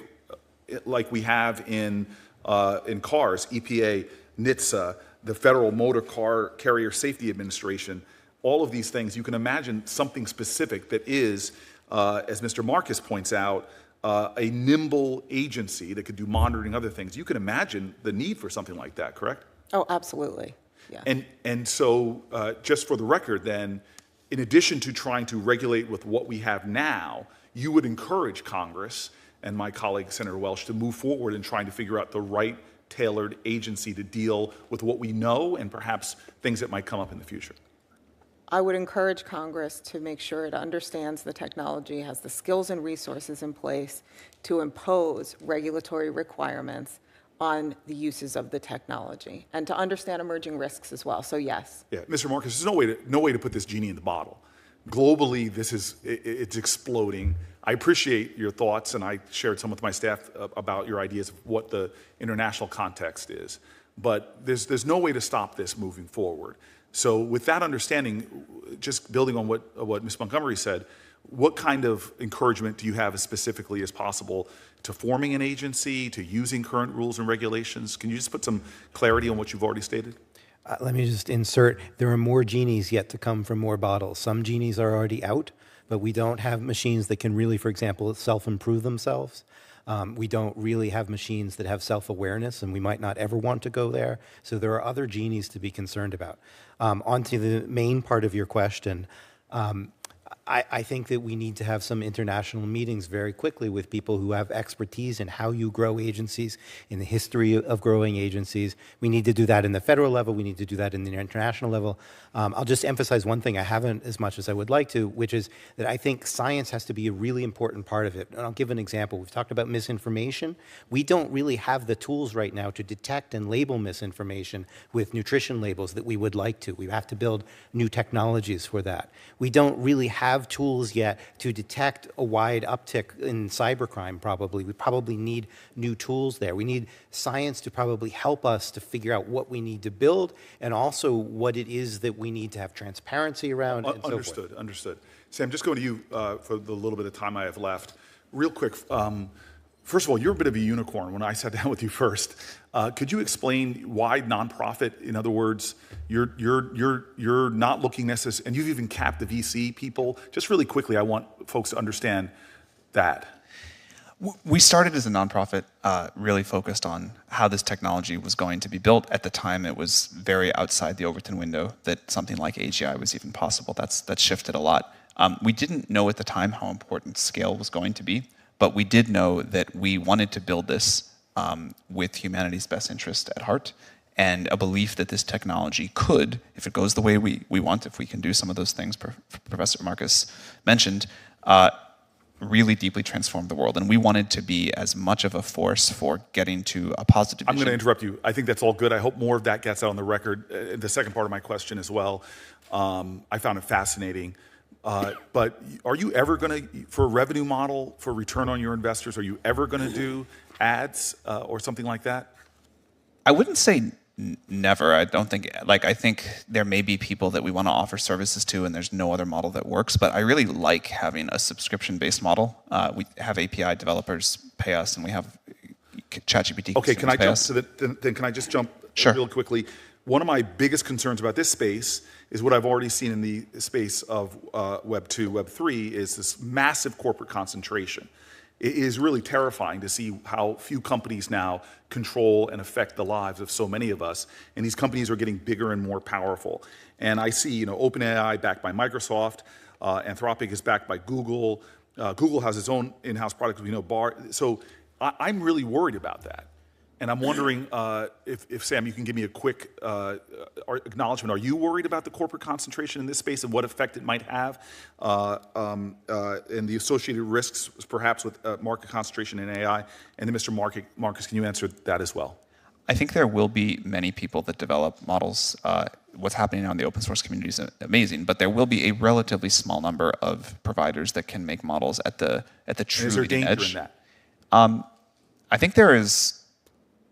like we have in cars, EPA, NHTSA, the Federal Motor Car Carrier Safety Administration, all of these things, you can imagine something specific that is, as Mr. Marcus points out, a nimble agency that could do monitoring, other things. You can imagine the need for something like that, correct? Oh, absolutely. Yeah. And so just for the record then, in addition to trying to regulate with what we have now, you would encourage Congress and my colleague Senator Welch to move forward in trying to figure out the right tailored agency to deal with what we know and perhaps things that might come up in the future. I would encourage Congress to make sure it understands the technology, has the skills and resources in place to impose regulatory requirements on the uses of the technology and to understand emerging risks as well. So yes. Yeah, Mr. Marcus, there's no way to put this genie in the bottle. globally, it's exploding. I appreciate your thoughts, and I shared some with my staff about your ideas of what the international context is. But there's no way to stop this moving forward. So with that understanding, just building on what Ms. Montgomery said, what kind of encouragement do you have as specifically as possible to forming an agency, to using current rules and regulations? Can you just put some clarity on what you've already stated? Let me just insert, there are more genies yet to come from more bottles. Some genies are already out, but we don't have machines that can really, for example, self-improve themselves. We don't really have machines that have self-awareness, and we might not ever want to go there. So there are other genies to be concerned about. On to the main part of your question. I think that we need to have some international meetings very quickly with people who have expertise in how you grow agencies, in the history of growing agencies. We need to do that in the federal level. We need to do that in the international level. I'll just emphasize one thing I haven't as much as I would like to, which is that I think science has to be a really important part of it. And I'll give an example. We've talked about misinformation. We don't really have the tools right now to detect and label misinformation with nutrition labels that we would like to. We have to build new technologies for that. We don't really have tools yet to detect a wide uptick in cybercrime, probably. We probably need new tools there. We need science to probably help us to figure out what we need to build and also what it is that we need to have transparency around and so forth. Understood. Sam, just going to you for the little bit of time I have left. Real quick, first of all, you're a bit of a unicorn when I sat down with you first. Could you explain why nonprofit? In other words, you're not looking necessarily, and you've even capped the VC people. Just really quickly, I want folks to understand that. We started as a nonprofit, really focused on how this technology was going to be built. At the time, it was very outside the Overton window that something like AGI was even possible. That's shifted a lot. We didn't know at the time how important scale was going to be, but we did know that we wanted to build this with humanity's best interest at heart, and a belief that this technology could, if it goes the way we want, if we can do some of those things Professor Marcus mentioned, really deeply transform the world. And we wanted to be as much of a force for getting to a positive vision. I'm going to interrupt you. I think that's all good. I hope more of that gets out on the record. The second part of my question as well, I found it fascinating. But are you ever going to, for a revenue model, for return on your investors, are you ever going to do ads or something like that? I wouldn't say never. I don't think, I think there may be people that we want to offer services to and there's no other model that works, but I really like having a subscription-based model. We have API developers pay us, and we have ChatGPT. Okay, can I jump to then can I just jump real quickly? One of my biggest concerns about this space is what I've already seen in the space of Web 2, Web 3, is this massive corporate concentration. It is really terrifying to see how few companies now control and affect the lives of so many of us. And these companies are getting bigger and more powerful. And I see, OpenAI backed by Microsoft, Anthropic is backed by Google. Google has its own in-house product, we know, Bar. So I'm really worried about that. And I'm wondering if Sam, you can give me a quick acknowledgement. Are you worried about the corporate concentration in this space and what effect it might have and the associated risks, perhaps, with market concentration in AI? And then, Mr. Marcus, can you answer that as well? I think there will be many people that develop models. What's happening now in the open source community is amazing, but there will be a relatively small number of providers that can make models at the true leading edge. Is there danger in that? I think there is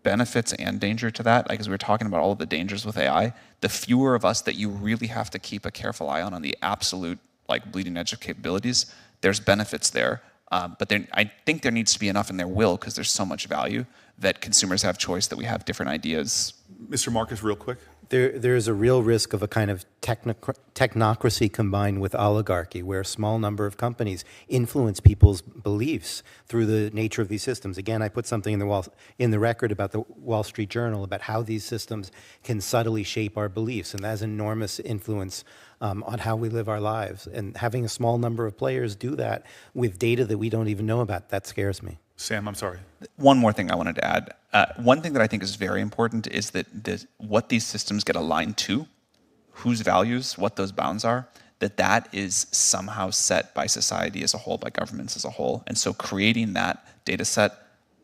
benefits and danger to that. As we were talking about all of the dangers with AI, the fewer of us that you really have to keep a careful eye on the absolute bleeding edge of capabilities, there's benefits there. But I think there needs to be enough, and there will, because there's so much value, that consumers have choice, that we have different ideas. Mr. Marcus, real quick. There's a real risk of a kind of technocracy combined with oligarchy, where a small number of companies influence people's beliefs through the nature of these systems. Again, I put something in the record about the Wall Street Journal about how these systems can subtly shape our beliefs, and that has enormous influence on how we live our lives. And having a small number of players do that with data that we don't even know about, that scares me. Sam, I'm sorry. One more thing I wanted to add. One thing that I think is very important is that what these systems get aligned to, whose values, what those bounds are, that is somehow set by society as a whole, by governments as a whole. And so creating that data set,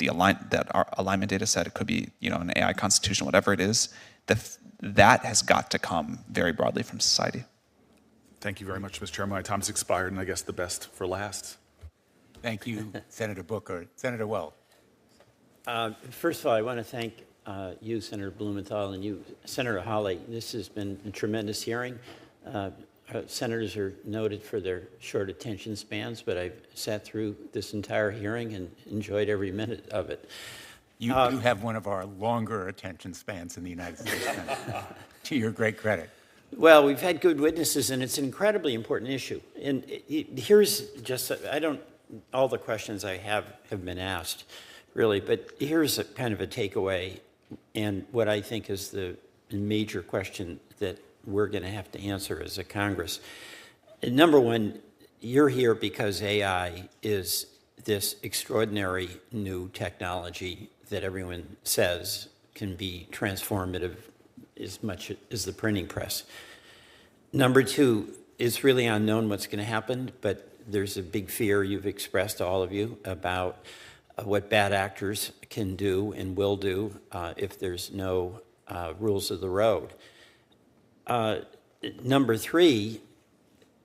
our alignment data set, it could be an AI constitution, whatever it is, that has got to come very broadly from society. Thank you very much, Mr. Chairman. My time's expired, and I guess the best for last. Thank you, Senator Booker. Senator Wells. First of all, I want to thank you, Senator Blumenthal, and you, Senator Hawley. This has been a tremendous hearing. Senators are noted for their short attention spans, but I've sat through this entire hearing and enjoyed every minute of it. You have one of our longer attention spans in the United States Senate, to your great credit. Well, we've had good witnesses, and it's an incredibly important issue. And here's just, all the questions I have been asked, really, but here's kind of a takeaway, and what I think is the major question that we're going to have to answer as a Congress. And number one, you're here because AI is this extraordinary new technology that everyone says can be transformative as much as the printing press. Number two, it's really unknown what's going to happen, but there's a big fear you've expressed, all of you, about what bad actors can do and will do if there's no rules of the road. Number three,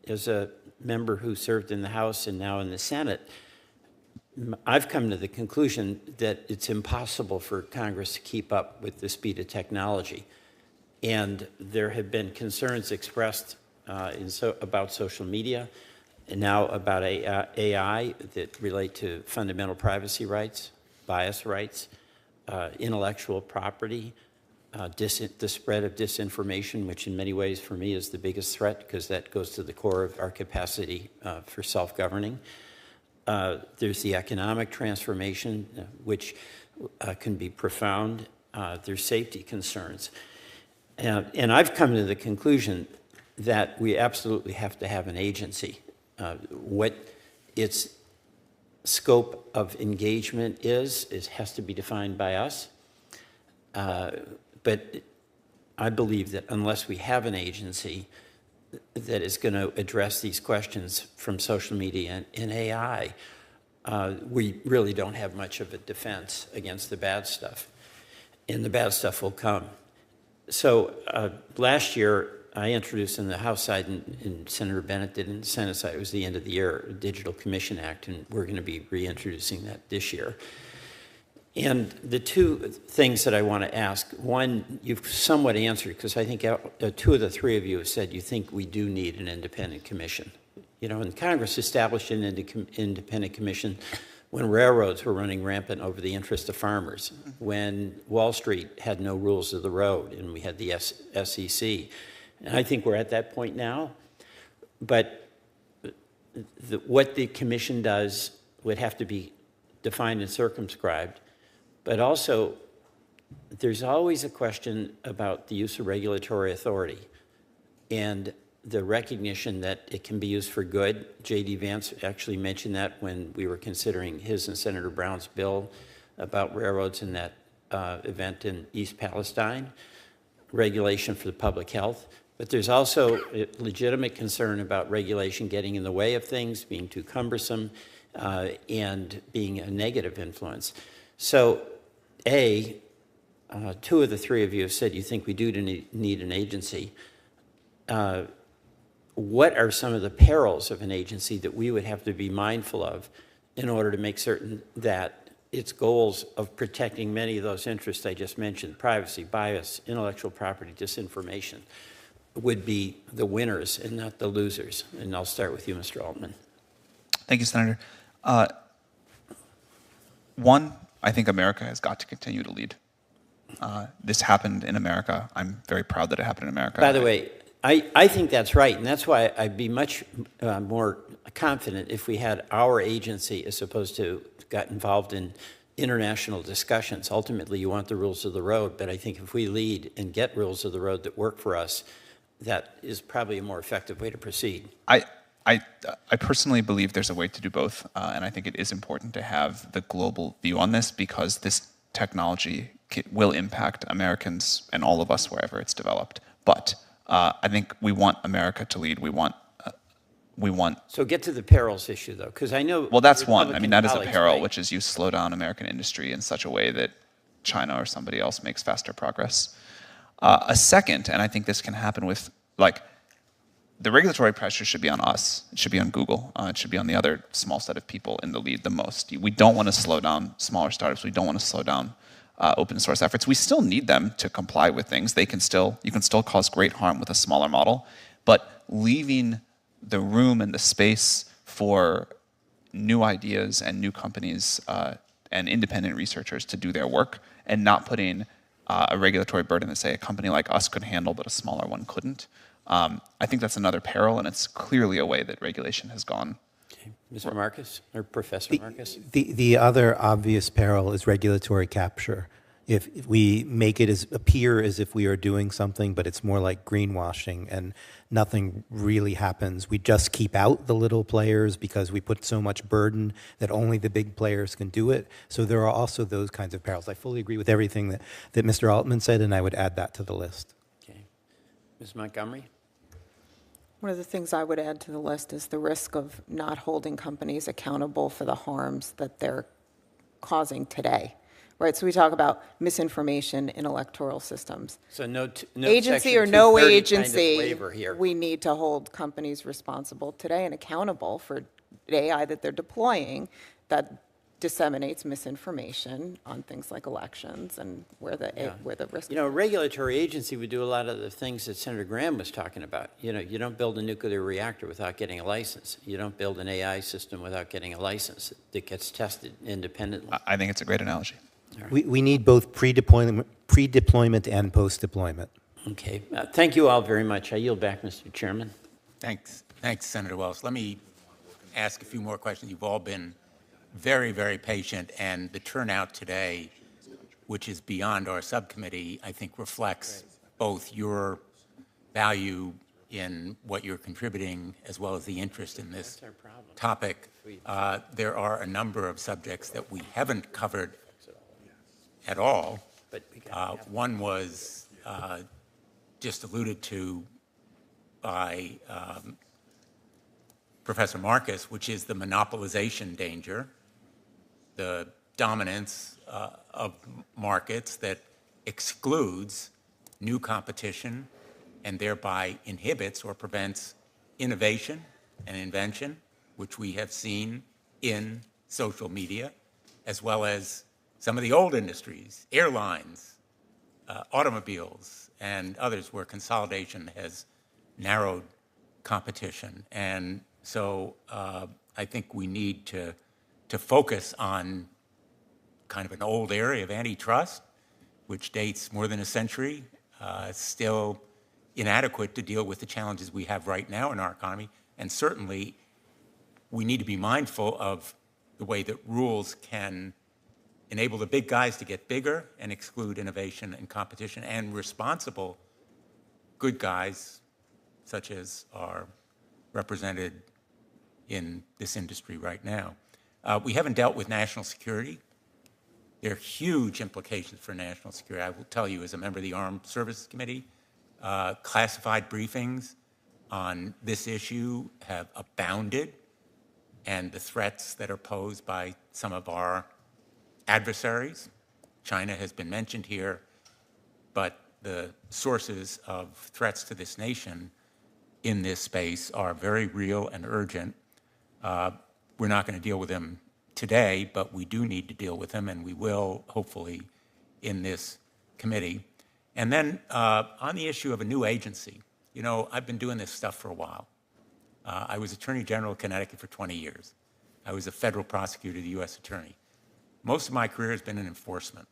as a member who served in the House and now in the Senate, I've come to the conclusion that it's impossible for Congress to keep up with the speed of technology. And there have been concerns expressed about social media and now about AI that relate to fundamental privacy rights, bias rights, intellectual property, the spread of disinformation, which in many ways for me is the biggest threat because that goes to the core of our capacity for self-governing. There's the economic transformation, which can be profound. There's safety concerns. And I've come to the conclusion that we absolutely have to have an agency. What its scope of engagement is has to be defined by us. But I believe that unless we have an agency that is going to address these questions from social media and AI, we really don't have much of a defense against the bad stuff. And the bad stuff will come. So last year, I introduced in the House side, and Senator Bennett did in the Senate side, it was the end of the year, a Digital Commission Act, and we're going to be reintroducing that this year. And the two things that I want to ask, one, you've somewhat answered, because I think two of the three of you have said you think we do need an independent commission. You know, and Congress established an independent commission when railroads were running rampant over the interest of farmers, when Wall Street had no rules of the road, and we had the SEC. And I think we're at that point now. But what the commission does would have to be defined and circumscribed. But also, there's always a question about the use of regulatory authority and the recognition that it can be used for good. J.D. Vance actually mentioned that when we were considering his and Senator Brown's bill about railroads in that event in East Palestine, regulation for the public health. But there's also a legitimate concern about regulation getting in the way of things, being too cumbersome, and being a negative influence. So, two of the three of you have said you think we do need an agency. What are some of the perils of an agency that we would have to be mindful of in order to make certain that its goals of protecting many of those interests I just mentioned, privacy, bias, intellectual property, disinformation, would be the winners and not the losers? And I'll start with you, Mr. Altman. Thank you, Senator. One, I think America has got to continue to lead. This happened in America. I'm very proud that it happened in America. By the way, I think that's right, and that's why I'd be much more confident if we had our agency as opposed to got involved in international discussions. Ultimately, you want the rules of the road, but I think if we lead and get rules of the road that work for us, that is probably a more effective way to proceed. I personally believe there's a way to do both, and I think it is important to have the global view on this because this technology will impact Americans and all of us wherever it's developed. But I think we want America to lead. We want. So get to the perils issue, though, because I know. Well, that's one. I mean, that is a peril, which is you slow down American industry in such a way that China or somebody else makes faster progress. A second, and I think this can happen with, like, the regulatory pressure should be on us. It should be on Google. It should be on the other small set of people in the lead the most. We don't want to slow down smaller startups. We don't want to slow down open source efforts. We still need them to comply with things. You can still cause great harm with a smaller model, but leaving the room and the space for new ideas and new companies and independent researchers to do their work, and not putting a regulatory burden that, say, a company like us could handle but a smaller one couldn't. I think that's another peril, and it's clearly a way that regulation has gone. Okay. Mr. Marcus, or Professor Marcus? The other obvious peril is regulatory capture. If we make it appear as if we are doing something, but it's more like greenwashing and nothing really happens. We just keep out the little players because we put so much burden that only the big players can do it. So there are also those kinds of perils. I fully agree with everything that Mr. Altman said, and I would add that to the list. Okay. Ms. Montgomery? One of the things I would add to the list is the risk of not holding companies accountable for the harms that they're causing today. Right, so we talk about misinformation in electoral systems. So no agency or no agency, kind of here. We need to hold companies responsible today and accountable for AI that they're deploying that disseminates misinformation on things like elections and where the risk. A regulatory agency would do a lot of the things that Senator Graham was talking about. You don't build a nuclear reactor without getting a license. You don't build an AI system without getting a license that gets tested independently. I think it's a great analogy. Right. We need both pre-deployment and post-deployment. Okay. Thank you all very much. I yield back, Mr. Chairman. Thanks, Senator Wells. Let me ask a few more questions. You've all been very, very patient, and the turnout today, which is beyond our subcommittee, I think reflects both your value in what you're contributing as well as the interest in this topic. There are a number of subjects that we haven't covered at all. One was just alluded to by Professor Marcus, which is the monopolization danger, the dominance of markets that excludes new competition and thereby inhibits or prevents innovation and invention, which we have seen in social media, as well as some of the old industries, airlines, automobiles, and others where consolidation has narrowed competition. And so I think we need to focus on kind of an old area of antitrust, which dates more than a century, still inadequate to deal with the challenges we have right now in our economy. And certainly we need to be mindful of the way that rules can enable the big guys to get bigger and exclude innovation and competition, and responsible good guys, such as are represented in this industry right now. We haven't dealt with national security. There are huge implications for national security. I will tell you, as a member of the Armed Services Committee, classified briefings on this issue have abounded, and the threats that are posed by some of our adversaries. China has been mentioned here, but the sources of threats to this nation in this space are very real and urgent. We're not going to deal with them today, but we do need to deal with them, and we will, hopefully, in this committee. And then on the issue of a new agency, I've been doing this stuff for a while. I was Attorney General of Connecticut for 20 years. I was a federal prosecutor, the U.S. Attorney. Most of my career has been in enforcement.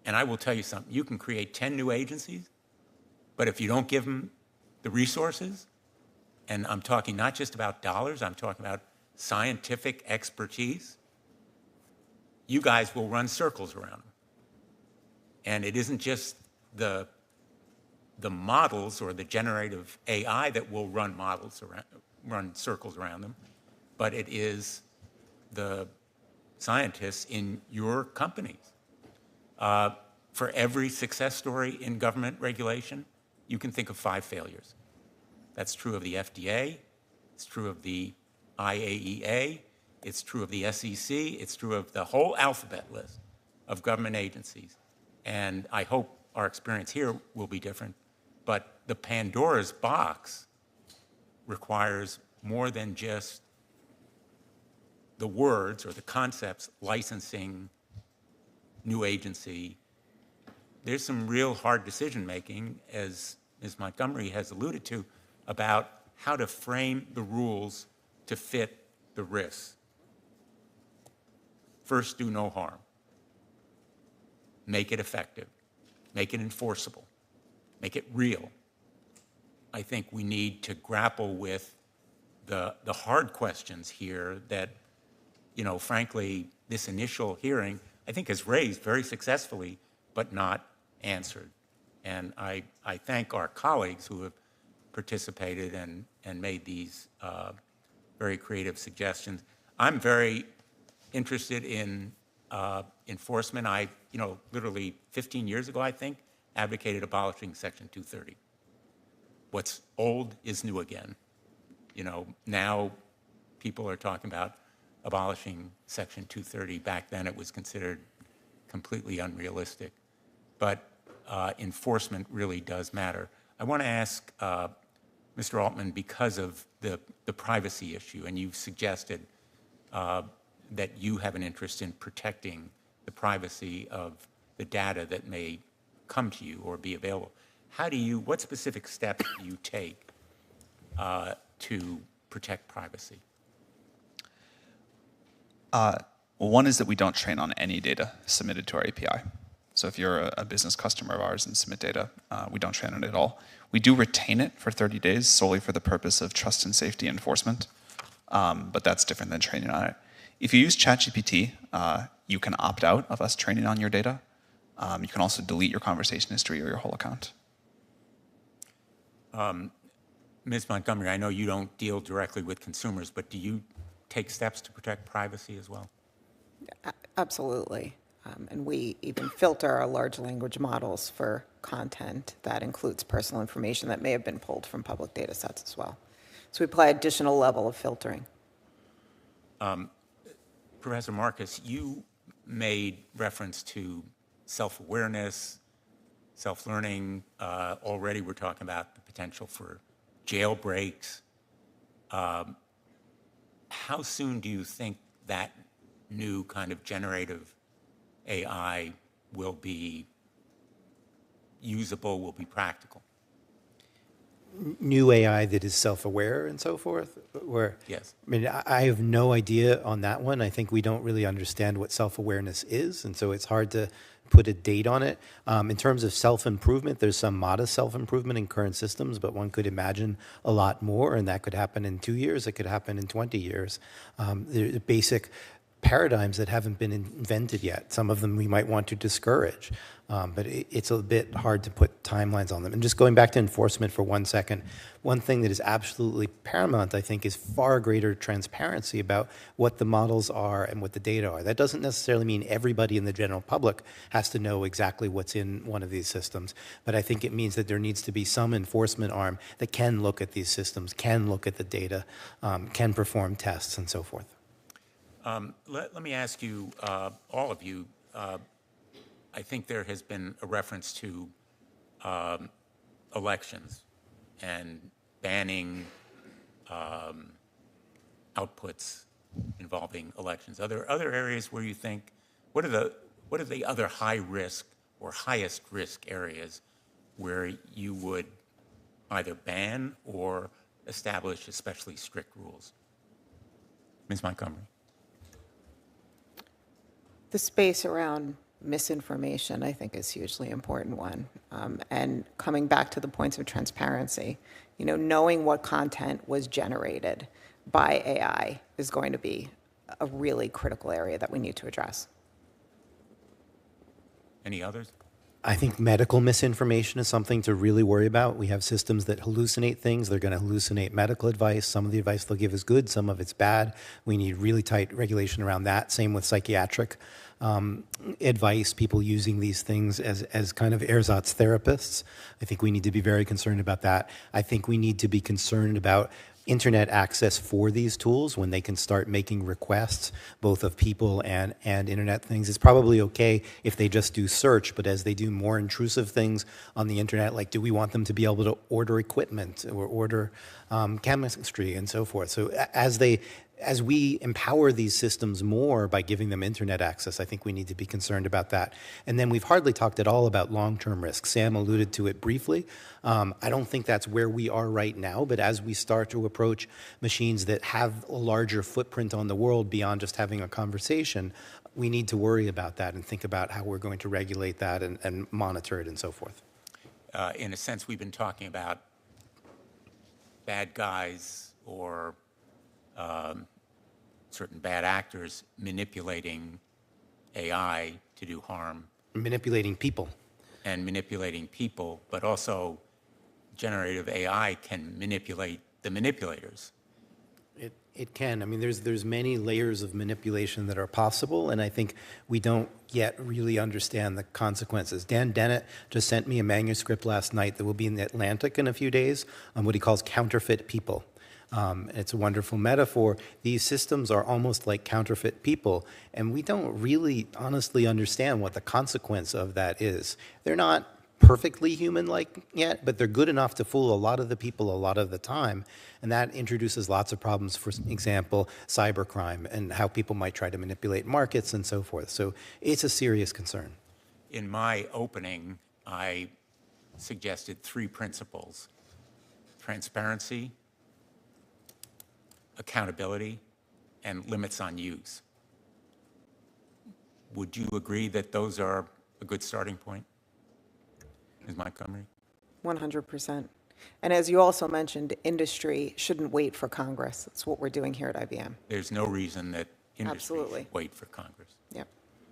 And I will tell you something, you can create 10 new agencies, but if you don't give them the resources, and I'm talking not just about dollars, I'm talking about scientific expertise, you guys will run circles around them. And it isn't just the models or the generative AI that will run circles around them, but it is the scientists in your companies. For every success story in government regulation, you can think of 5 failures. That's true of the FDA, it's true of the IAEA, it's true of the SEC, it's true of the whole alphabet list of government agencies. And I hope our experience here will be different, but the Pandora's box requires more than just the words or the concepts, licensing, new agency. There's some real hard decision-making, as Ms. Montgomery has alluded to, about how to frame the rules to fit the risks. First, do no harm. Make it effective. Make it enforceable. Make it real. I think we need to grapple with the hard questions here that, you know, frankly, this initial hearing, I think, has raised very successfully, but not answered. And I thank our colleagues who have participated and made these very creative suggestions. I'm very interested in enforcement. I, you know, literally 15 years ago, I think, advocated abolishing Section 230. What's old is new again. You know, now people are talking about abolishing Section 230. Back then, it was considered completely unrealistic. But enforcement really does matter. I want to ask Mr. Altman, because of the privacy issue, and you've suggested that you have an interest in protecting the privacy of the data that may come to you or be available. What specific steps do you take to protect privacy? One is that we don't train on any data submitted to our API. So if you're a business customer of ours and submit data, we don't train on it at all. We do retain it for 30 days solely for the purpose of trust and safety enforcement, but that's different than training on it. If you use ChatGPT, you can opt out of us training on your data. You can also delete your conversation history or your whole account. Ms. Montgomery, I know you don't deal directly with consumers, but do you take steps to protect privacy as well? Absolutely. And we even filter our large language models for content that includes personal information that may have been pulled from public data sets as well. So we apply additional level of filtering. Professor Marcus, you made reference to self-awareness, self-learning. Already we're talking about the potential for jailbreaks. How soon do you think that new kind of generative AI will be usable, will be practical? New AI that is self-aware and so forth? Or, yes. I mean, I have no idea on that one. I think we don't really understand what self-awareness is, and so it's hard to put a date on it. In terms of self-improvement, there's some modest self-improvement in current systems, but one could imagine a lot more, and that could happen in 2 years. It could happen in 20 years. The basic paradigms that haven't been invented yet. Some of them we might want to discourage, but it's a bit hard to put timelines on them. And just going back to enforcement for 1 second, one thing that is absolutely paramount, I think, is far greater transparency about what the models are and what the data are. That doesn't necessarily mean everybody in the general public has to know exactly what's in one of these systems, but I think it means that there needs to be some enforcement arm that can look at these systems, can look at the data, can perform tests and so forth. Let me ask you, all of you, I think there has been a reference to elections and banning outputs involving elections. Are there other areas where you think, what are the other high risk or highest risk areas where you would either ban or establish especially strict rules? Ms. Montgomery. The space around misinformation, I think, is a hugely important one. And coming back to the points of transparency, you know, knowing what content was generated by AI is going to be a really critical area that we need to address. Any others? I think medical misinformation is something to really worry about. We have systems that hallucinate things. They're going to hallucinate medical advice. Some of the advice they'll give is good, some of it's bad. We need really tight regulation around that. Same with psychiatric advice, people using these things as kind of ersatz therapists. I think we need to be very concerned about that. I think we need to be concerned about internet access for these tools when they can start making requests, both of people and internet things. It's probably okay if they just do search, but as they do more intrusive things on the internet, like do we want them to be able to order equipment or order chemistry, and so forth. So as we empower these systems more by giving them internet access, I think we need to be concerned about that. And then we've hardly talked at all about long-term risks. Sam alluded to it briefly. I don't think that's where we are right now, but as we start to approach machines that have a larger footprint on the world beyond just having a conversation, we need to worry about that and think about how we're going to regulate that and monitor it and so forth. In a sense, we've been talking about bad guys or certain bad actors manipulating AI to do harm. Manipulating people. And manipulating people, but also generative AI can manipulate the manipulators. It can. I mean, there's many layers of manipulation that are possible, and I think we don't yet really understand the consequences. Dan Dennett just sent me a manuscript last night that will be in the Atlantic in a few days on what he calls counterfeit people. It's a wonderful metaphor. These systems are almost like counterfeit people, and we don't really honestly understand what the consequence of that is. They're not perfectly human-like yet, but they're good enough to fool a lot of the people a lot of the time, and that introduces lots of problems, for example, cybercrime and how people might try to manipulate markets and so forth. So it's a serious concern. In my opening, I suggested 3 principles: transparency, accountability, and limits on use. Would you agree that those are a good starting point? Ms. Montgomery? 100%. And as you also mentioned, industry shouldn't wait for Congress. That's what we're doing here at IBM. There's no reason that industry Absolutely. should wait for Congress. Yep.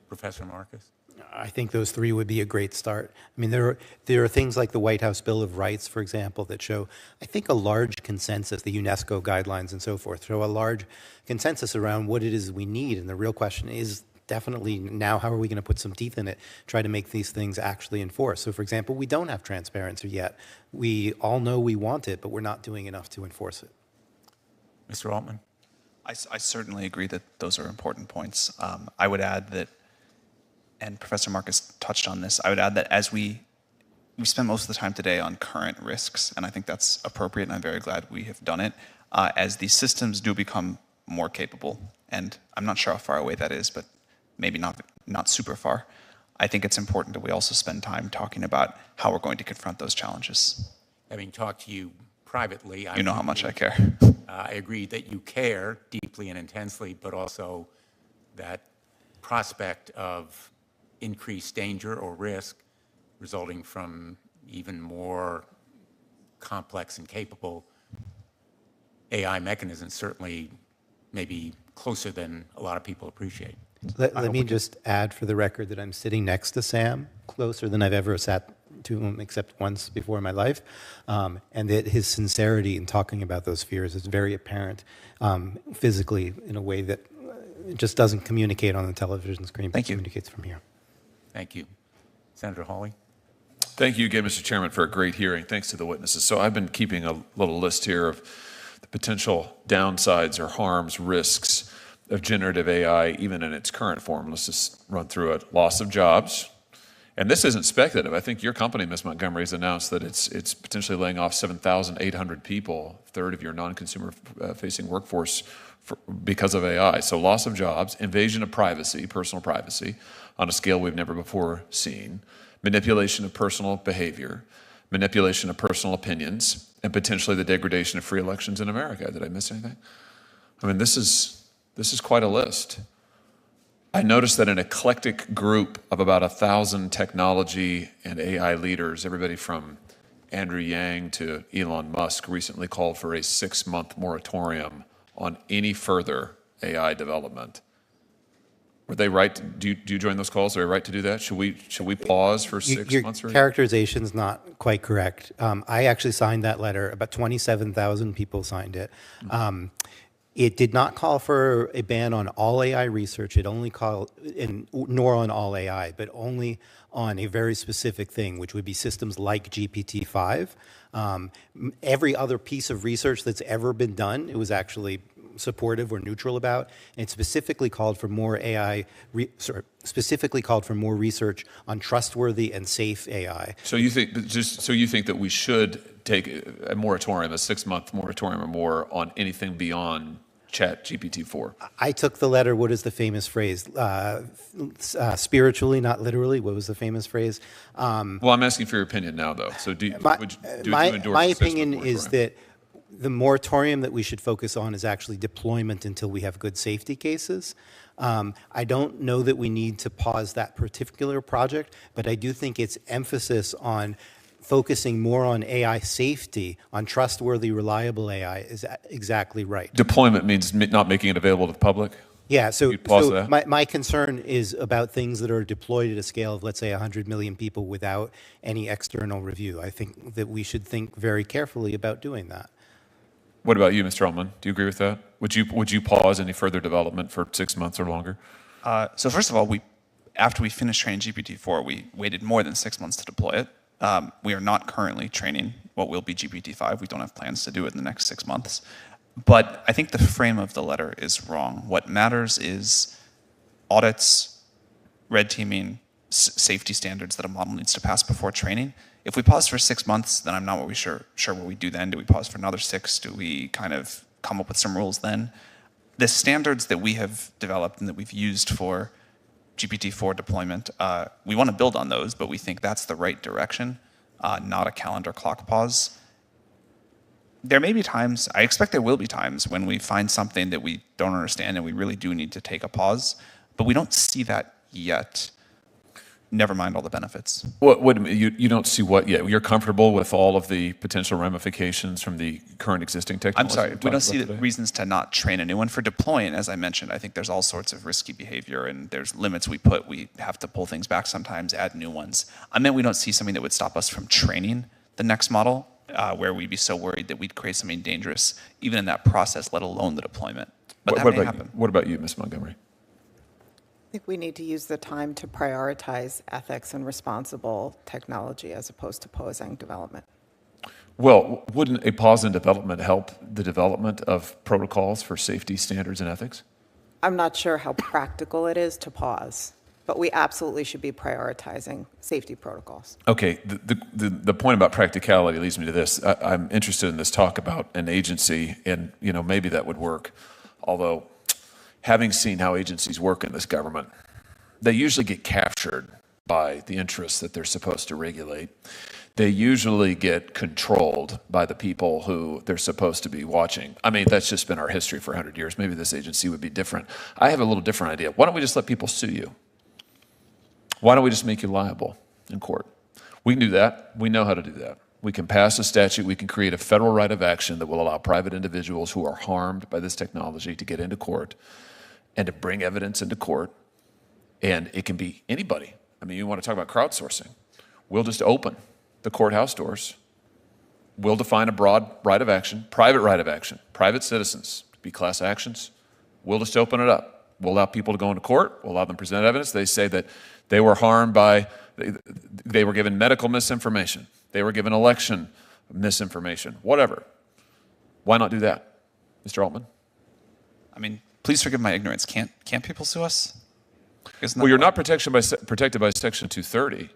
Professor Marcus? I think those 3 would be a great start. I mean, there are things like the White House Bill of Rights, for example, that show, I think, a large consensus, the UNESCO guidelines and so forth, show a large consensus around what it is we need. And the real question is definitely now, how are we going to put some teeth in it, try to make these things actually enforce? So, for example, we don't have transparency yet. We all know we want it, but we're not doing enough to enforce it. Mr. Altman? I certainly agree that those are important points. I would add that, and Professor Marcus touched on this, I would add that as we spent most of the time today on current risks, and I think that's appropriate, and I'm very glad we have done it, as these systems do become more capable, and I'm not sure how far away that is, but maybe not super far, I think it's important that we also spend time talking about how we're going to confront those challenges. Having talked to you privately, You know how much I care. I agree that you care deeply and intensely, but also that prospect of increased danger or risk resulting from even more complex and capable AI mechanisms certainly may be closer than a lot of people appreciate. Let me just add for the record that I'm sitting next to Sam, closer than I've ever sat to him except once before in my life, and that his sincerity in talking about those fears is very apparent physically in a way that just doesn't communicate on the television screen, but communicates from here. Thank you. Senator Hawley? Thank you again, Mr. Chairman, for a great hearing. Thanks to the witnesses. So I've been keeping a little list here of the potential downsides or harms, risks of generative AI, even in its current form. Let's just run through it. Loss of jobs. And this isn't speculative. I think your company, Ms. Montgomery, has announced that it's potentially laying off 7,800 people, a third of your non-consumer facing workforce because of AI. So loss of jobs, invasion of privacy, personal privacy, on a scale we've never before seen, manipulation of personal behavior, manipulation of personal opinions, and potentially the degradation of free elections in America. Did I miss anything? I mean, this is quite a list. I noticed that an eclectic group of about 1,000 technology and AI leaders, everybody from Andrew Yang to Elon Musk, recently called for a 6-month moratorium on any further AI development. Were they right? Do you join those calls? Are they right to do that? Should we pause for 6 months? Your characterization's not quite correct. I actually signed that letter. About 27,000 people signed it. It did not call for a ban on all AI research. It only called, nor on all AI, but only on a very specific thing, which would be systems like GPT-5. Every other piece of research that's ever been done, it was actually supportive or neutral about. And it specifically called for more specifically called for more research on trustworthy and safe AI. So you think that we should take a moratorium, a 6-month moratorium or more on anything beyond ChatGPT 4? I took the letter. What is the famous phrase? Spiritually, not literally. What was the famous phrase? Well, I'm asking for your opinion now, though. So do you endorse my the 6-month opinion is moratorium? that the moratorium that we should focus on is actually deployment until we have good safety cases. I don't know that we need to pause that particular project, but I do think its emphasis on focusing more on AI safety, on trustworthy, reliable AI is exactly right. Deployment means not making it available to the public? Yeah, so that? my concern is about things that are deployed at a scale of, let's say, 100 million people without any external review. I think that we should think very carefully about doing that. What about you, Mr. Altman? Do you agree with that? Would you pause any further development for 6 months or longer? So first of all, after we finished training GPT-4, we waited more than 6 months to deploy it. We are not currently training what will be GPT-5. We don't have plans to do it in the next 6 months. But I think the frame of the letter is wrong. What matters is audits, red teaming, safety standards that a model needs to pass before training. If we pause for 6 months, then I'm not really sure what we do then. Do we pause for another 6? Do we kind of come up with some rules then? The standards that we have developed and that we've used for GPT-4 deployment, we want to build on those, but we think that's the right direction, not a calendar clock pause. There may be times, I expect there will be times, when we find something that we don't understand and we really do need to take a pause, but we don't see that yet. Never mind all the benefits. You don't see what yet? You're comfortable with all of the potential ramifications from the current existing technology? I'm sorry, we don't see reasons to not train a new one. For deploying, as I mentioned, I think there's all sorts of risky behavior and there's limits we put. We have to pull things back sometimes, add new ones. I meant we don't see something that would stop us from training the next model, where we'd be so worried that we'd create something dangerous, even in that process, let alone the deployment. But that may happen. What about you, Ms. Montgomery? I think we need to use the time to prioritize ethics and responsible technology as opposed to pausing development. Well, wouldn't a pause in development help the development of protocols for safety standards and ethics? I'm not sure how practical it is to pause, but we absolutely should be prioritizing safety protocols. Okay, the point about practicality leads me to this. I'm interested in this talk about an agency, and maybe that would work. Although, having seen how agencies work in this government, they usually get captured by the interests that they're supposed to regulate. They usually get controlled by the people who they're supposed to be watching. I mean, that's just been our history for 100 years. Maybe this agency would be different. I have a little different idea. Why don't we just let people sue you? Why don't we just make you liable in court? We can do that. We know how to do that. We can pass a statute. We can create a federal right of action that will allow private individuals who are harmed by this technology to get into court and to bring evidence into court. And it can be anybody. I mean, you want to talk about crowdsourcing. We'll just open the courthouse doors. We'll define a broad right of action, private citizens, be class actions. We'll just open it up. We'll allow people to go into court. We'll allow them to present evidence. They say that they were harmed by, they were given medical misinformation. They were given election misinformation, whatever. Why not do that, Mr. Altman? I mean, please forgive my ignorance. Can't people sue us? Well, you're not protected by Section 230,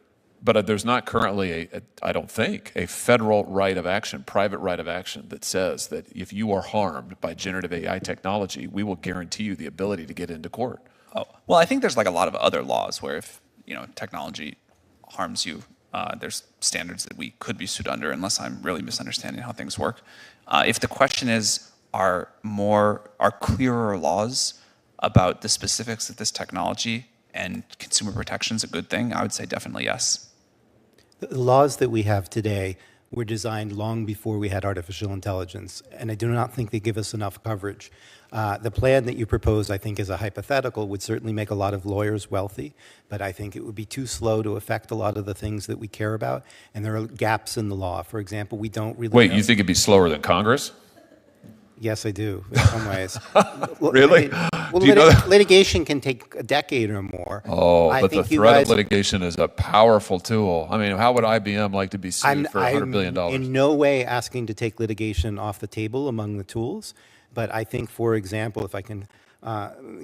but there's not currently, I don't think, a federal right of action, private right of action that says that if you are harmed by generative AI technology, we will guarantee you the ability to get into court. Oh, well, I think there's like a lot of other laws where if technology harms you, there's standards that we could be sued under, unless I'm really misunderstanding how things work. If the question is, are clearer laws about the specifics of this technology and consumer protections a good thing, I would say definitely yes. The laws that we have today were designed long before we had artificial intelligence, and I do not think they give us enough coverage. The plan that you propose, I think, as a hypothetical, would certainly make a lot of lawyers wealthy, but I think it would be too slow to affect a lot of the things that we care about, and there are gaps in the law. For example, we don't really Wait, you think it'd be slower than Congress? Yes, I do, in some ways. Really? Well, litigation can take a decade or more. Oh, but the threat of litigation is a powerful tool. I mean, how would IBM like to be sued for $100 billion? I'm in no way asking to take litigation off the table among the tools, But I think, for example, if I can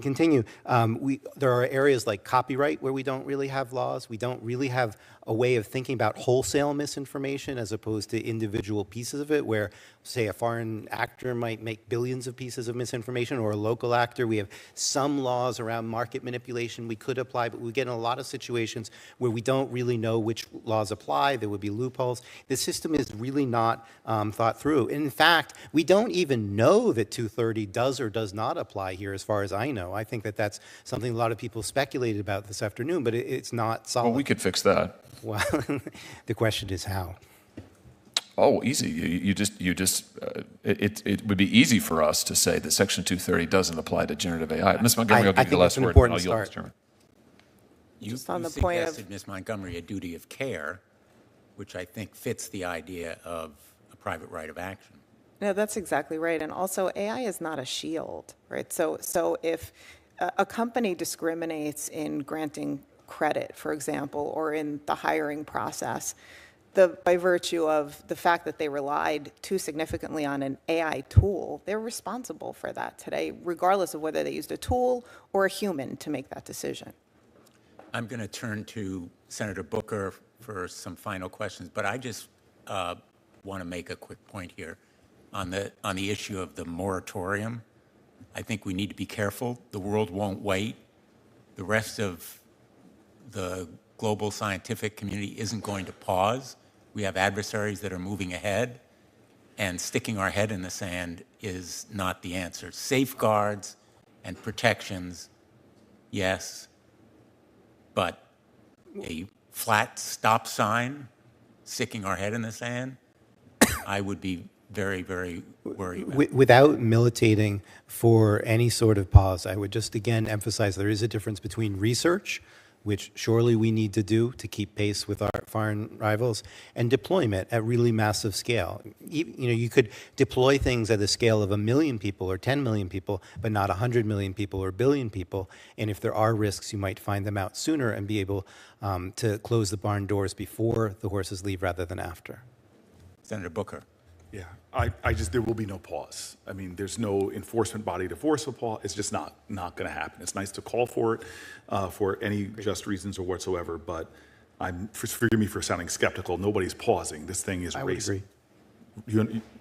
continue, there are areas like copyright where we don't really have laws. We don't really have a way of thinking about wholesale misinformation as opposed to individual pieces of it, where, say, a foreign actor might make billions of pieces of misinformation, or a local actor. We have some laws around market manipulation we could apply, but we get in a lot of situations where we don't really know which laws apply. There would be loopholes. The system is really not thought through. In fact, we don't even know that 230 does or does not apply here, as far as I know. I think that that's something a lot of people speculated about this afternoon, but it's not solid. Well, we could fix that. Well, the question is how. Oh, easy. It would be easy for us to say that Section 230 doesn't apply to generative AI. Ms. Montgomery, I'll give you the last word. I'll yield, Mr. Chairman. You on the point of- suggested, Ms. Montgomery, a duty of care, which I think fits the idea of a private right of action. No, that's exactly right. And also, AI is not a shield, right? So if a company discriminates in granting credit, for example, or in the hiring process, by virtue of the fact that they relied too significantly on an AI tool, they're responsible for that today, regardless of whether they used a tool or a human to make that decision. I'm going to turn to Senator Booker for some final questions, but I just want to make a quick point here on the issue of the moratorium. I think we need to be careful. The world won't wait. The rest of the global scientific community isn't going to pause. We have adversaries that are moving ahead, and sticking our head in the sand is not the answer. Safeguards and protections, yes, but a flat stop sign, sticking our head in the sand, I would be very, very worried about. Without militating for any sort of pause, I would just again emphasize there is a difference between research, which surely we need to do to keep pace with our foreign rivals, and deployment at really massive scale. You could deploy things at the scale of 1 million people or 10 million people, but not 100 million people or 1 billion people. And if there are risks, you might find them out sooner and be able to close the barn doors before the horses leave rather than after. Senator Booker. Yeah, there will be no pause. I mean, there's no enforcement body to force a pause. It's just not going to happen. It's nice to call for it for any just reasons or whatsoever, but forgive me for sounding skeptical. Nobody's pausing. This thing is racing.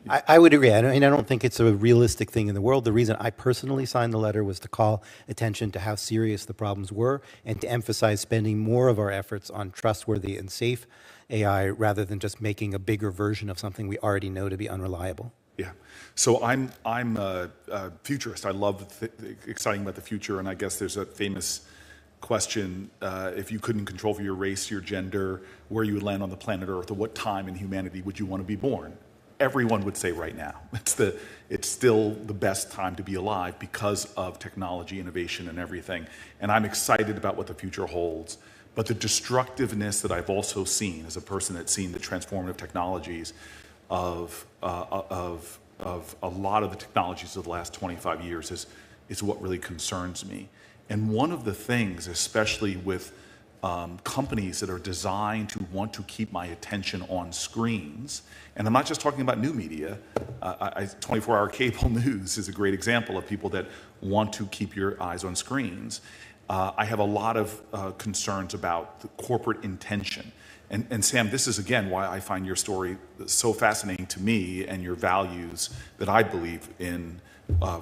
I would agree. I don't think it's a realistic thing in the world. The reason I personally signed the letter was to call attention to how serious the problems were and to emphasize spending more of our efforts on trustworthy and safe AI rather than just making a bigger version of something we already know to be unreliable. Yeah. So I'm a futurist. I love exciting about the future, and I guess there's a famous question, if you couldn't control for your race, your gender, where you would land on the planet Earth, or what time in humanity would you want to be born? Everyone would say right now. It's still the best time to be alive because of technology, innovation, and everything. And I'm excited about what the future holds. But the destructiveness that I've also seen as a person that's seen the transformative technologies of a lot of the technologies of the last 25 years is what really concerns me. And one of the things, especially with companies that are designed to want to keep my attention on screens, and I'm not just talking about new media, 24-hour cable news is a great example of people that want to keep your eyes on screens. I have a lot of concerns about the corporate intention. And Sam, this is again why I find your story so fascinating to me, and your values that I believe in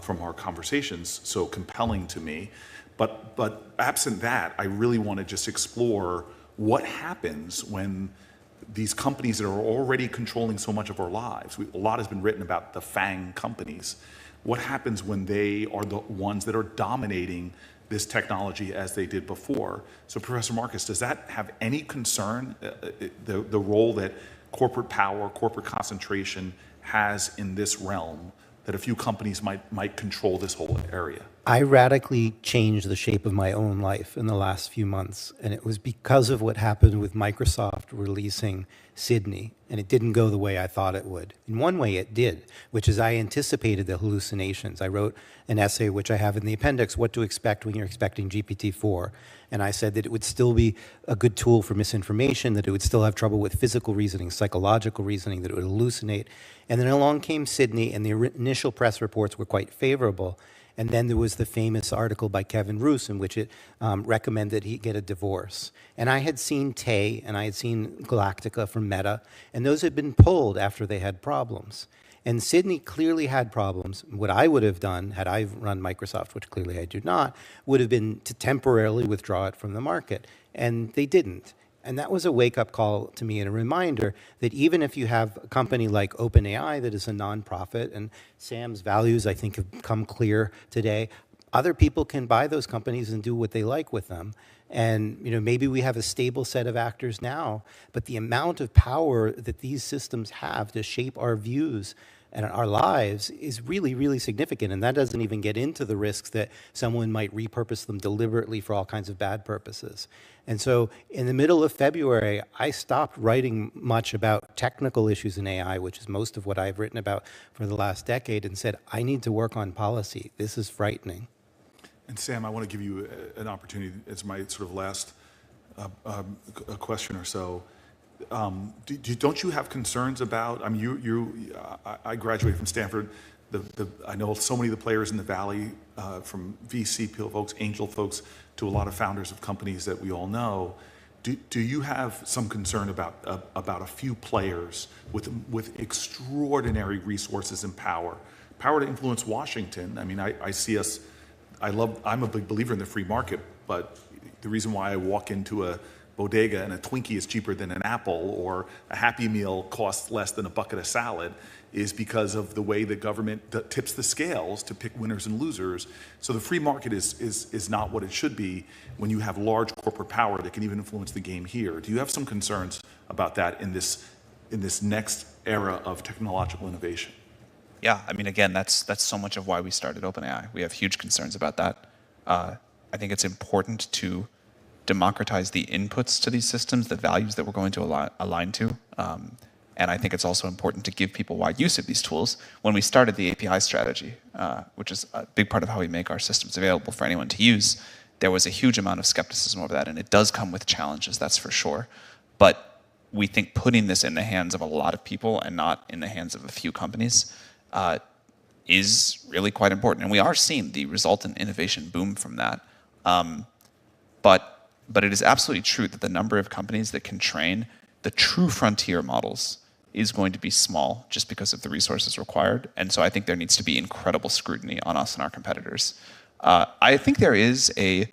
from our conversations so compelling to me. But absent that, I really want to just explore what happens when these companies that are already controlling so much of our lives. A lot has been written about the FANG companies. What happens when they are the ones that are dominating this technology as they did before? So Professor Marcus, does that have any concern, the role that corporate power, corporate concentration has in this realm, that a few companies might control this whole area? I radically changed the shape of my own life in the last few months, and it was because of what happened with Microsoft releasing Sydney, and it didn't go the way I thought it would. In one way it did, which is I anticipated the hallucinations. I wrote an essay, which I have in the appendix, What to Expect When You're Expecting GPT-4, and I said that it would still be a good tool for misinformation, that it would still have trouble with physical reasoning, psychological reasoning, that it would hallucinate. And then along came Sydney, and the initial press reports were quite favorable. And then there was the famous article by Kevin Roose in which it recommended he get a divorce. And I had seen Tay and I had seen Galactica from Meta, and those had been pulled after they had problems. And Sydney clearly had problems. What I would have done, had I run Microsoft, which clearly I do not, would have been to temporarily withdraw it from the market. And they didn't. And that was a wake-up call to me and a reminder that even if you have a company like OpenAI that is a nonprofit, and Sam's values, I think, have come clear today, other people can buy those companies and do what they like with them. And maybe we have a stable set of actors now, but the amount of power that these systems have to shape our views and our lives is really, really significant. And that doesn't even get into the risks that someone might repurpose them deliberately for all kinds of bad purposes. And so in the middle of February, I stopped writing much about technical issues in AI, which is most of what I've written about for the last decade, and said, I need to work on policy. This is frightening. And Sam, I want to give you an opportunity as my sort of last question or so. Don't you have concerns about? I mean, I graduated from Stanford. I know so many of the players in the Valley, from VC folks, angel folks, to a lot of founders of companies that we all know. Do you have some concern about a few players with extraordinary resources and power to influence Washington? I mean, I see us. I'm a big believer in the free market, but the reason why I walk into a bodega and a Twinkie is cheaper than an apple, or a Happy Meal costs less than a bucket of salad, is because of the way the government tips the scales to pick winners and losers. So the free market is not what it should be when you have large corporate power that can even influence the game here. Do you have some concerns about that in this next era of technological innovation? Yeah, I mean, again, that's so much of why we started OpenAI. We have huge concerns about that. I think it's important to democratize the inputs to these systems, the values that we're going to align to. And I think it's also important to give people wide use of these tools. When we started the API strategy, which is a big part of how we make our systems available for anyone to use, there was a huge amount of skepticism over that, and it does come with challenges, that's for sure. But we think putting this in the hands of a lot of people and not in the hands of a few companies is really quite important. And we are seeing the resultant innovation boom from that. But it is absolutely true that the number of companies that can train the true frontier models is going to be small just because of the resources required. And so I think there needs to be incredible scrutiny on us and our competitors. I think there is a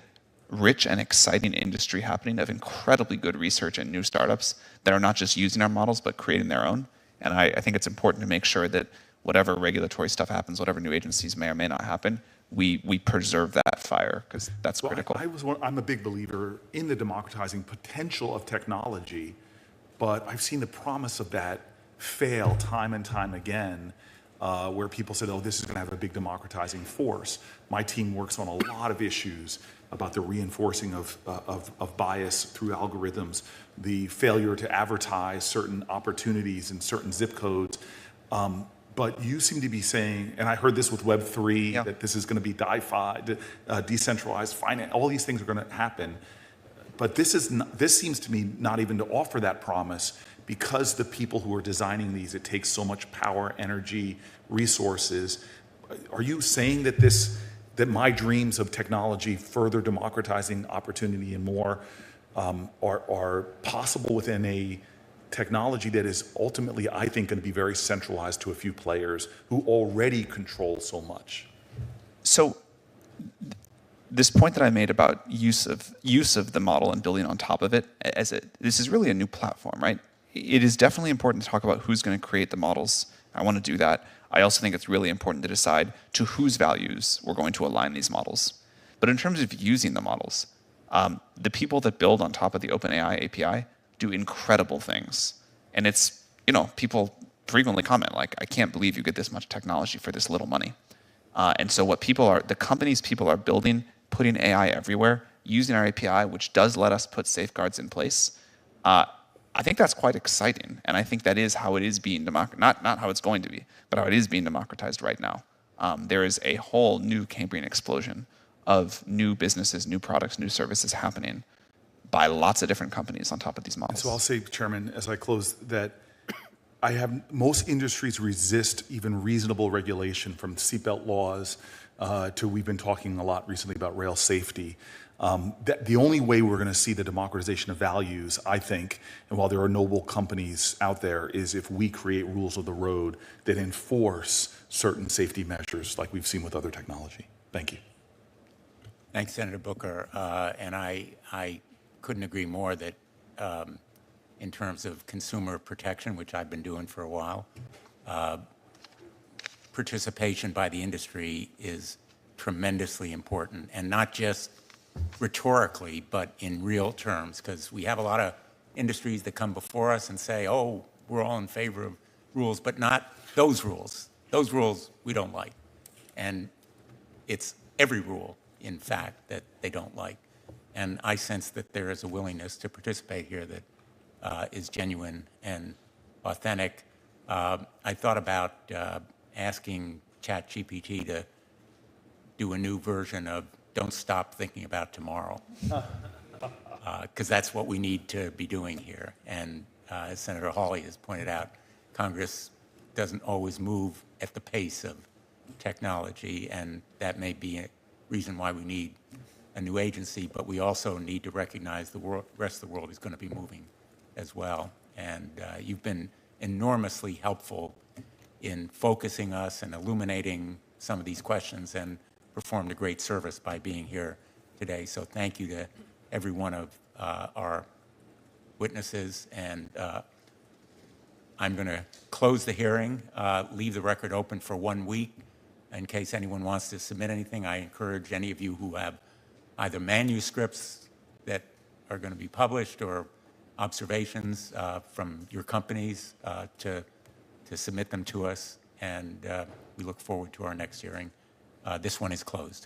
rich and exciting industry happening of incredibly good research and new startups that are not just using our models, but creating their own. And I think it's important to make sure that whatever regulatory stuff happens, whatever new agencies may or may not happen, we preserve that fire, because that's critical. I'm a big believer in the democratizing potential of technology, but I've seen the promise of that fail time and time again, where people said, oh, this is going to have a big democratizing force. My team works on a lot of issues about the reinforcing of bias through algorithms, the failure to advertise certain opportunities in certain zip codes. But you seem to be saying, and I heard this with Web3, that this is going to be DeFi, decentralized finance, all these things are going to happen. But this seems to me not even to offer that promise, because the people who are designing these, it takes so much power, energy, resources. Are you saying that that my dreams of technology further democratizing opportunity and more are possible within a technology that is ultimately, I think, going to be very centralized to a few players who already control so much? So this point that I made about use of the model and building on top of it, this is really a new platform, right? It is definitely important to talk about who's going to create the models. I want to do that. I also think it's really important to decide to whose values we're going to align these models. But in terms of using the models, the people that build on top of the OpenAI API do incredible things. And it's, people frequently comment like, I can't believe you get this much technology for this little money. And so what the companies people are building, putting AI everywhere, using our API, which does let us put safeguards in place, I think that's quite exciting. And I think that is how it is being not how it's going to be, but how it is being democratized right now. There is a whole new Cambrian explosion of new businesses, new products, new services happening by lots of different companies on top of these models. So I'll say, Chairman, as I close, that most industries resist even reasonable regulation, from seatbelt laws to we've been talking a lot recently about rail safety. The only way we're going to see the democratization of values, I think, and while there are noble companies out there, is if we create rules of the road that enforce certain safety measures like we've seen with other technology. Thank you. Thanks, Senator Booker. And I couldn't agree more that in terms of consumer protection, which I've been doing for a while, participation by the industry is tremendously important, and not just rhetorically, but in real terms, because we have a lot of industries that come before us and say, oh, we're all in favor of rules, but not those rules. Those rules we don't like. And it's every rule, in fact, that they don't like. And I sense that there is a willingness to participate here that is genuine and authentic. I thought about asking ChatGPT to do a new version of "Don't Stop Thinking About Tomorrow," because that's what we need to be doing here. And as Senator Hawley has pointed out, Congress doesn't always move at the pace of technology, and that may be a reason why we need a new agency, but we also need to recognize the rest of the world is going to be moving as well. And you've been enormously helpful in focusing us and illuminating some of these questions, and performed a great service by being here today. So thank you to every one of our witnesses. And I'm going to close the hearing, leave the record open for 1 week. In case anyone wants to submit anything, I encourage any of you who have either manuscripts that are going to be published or observations from your companies to submit them to us. And we look forward to our next hearing. This one is closed.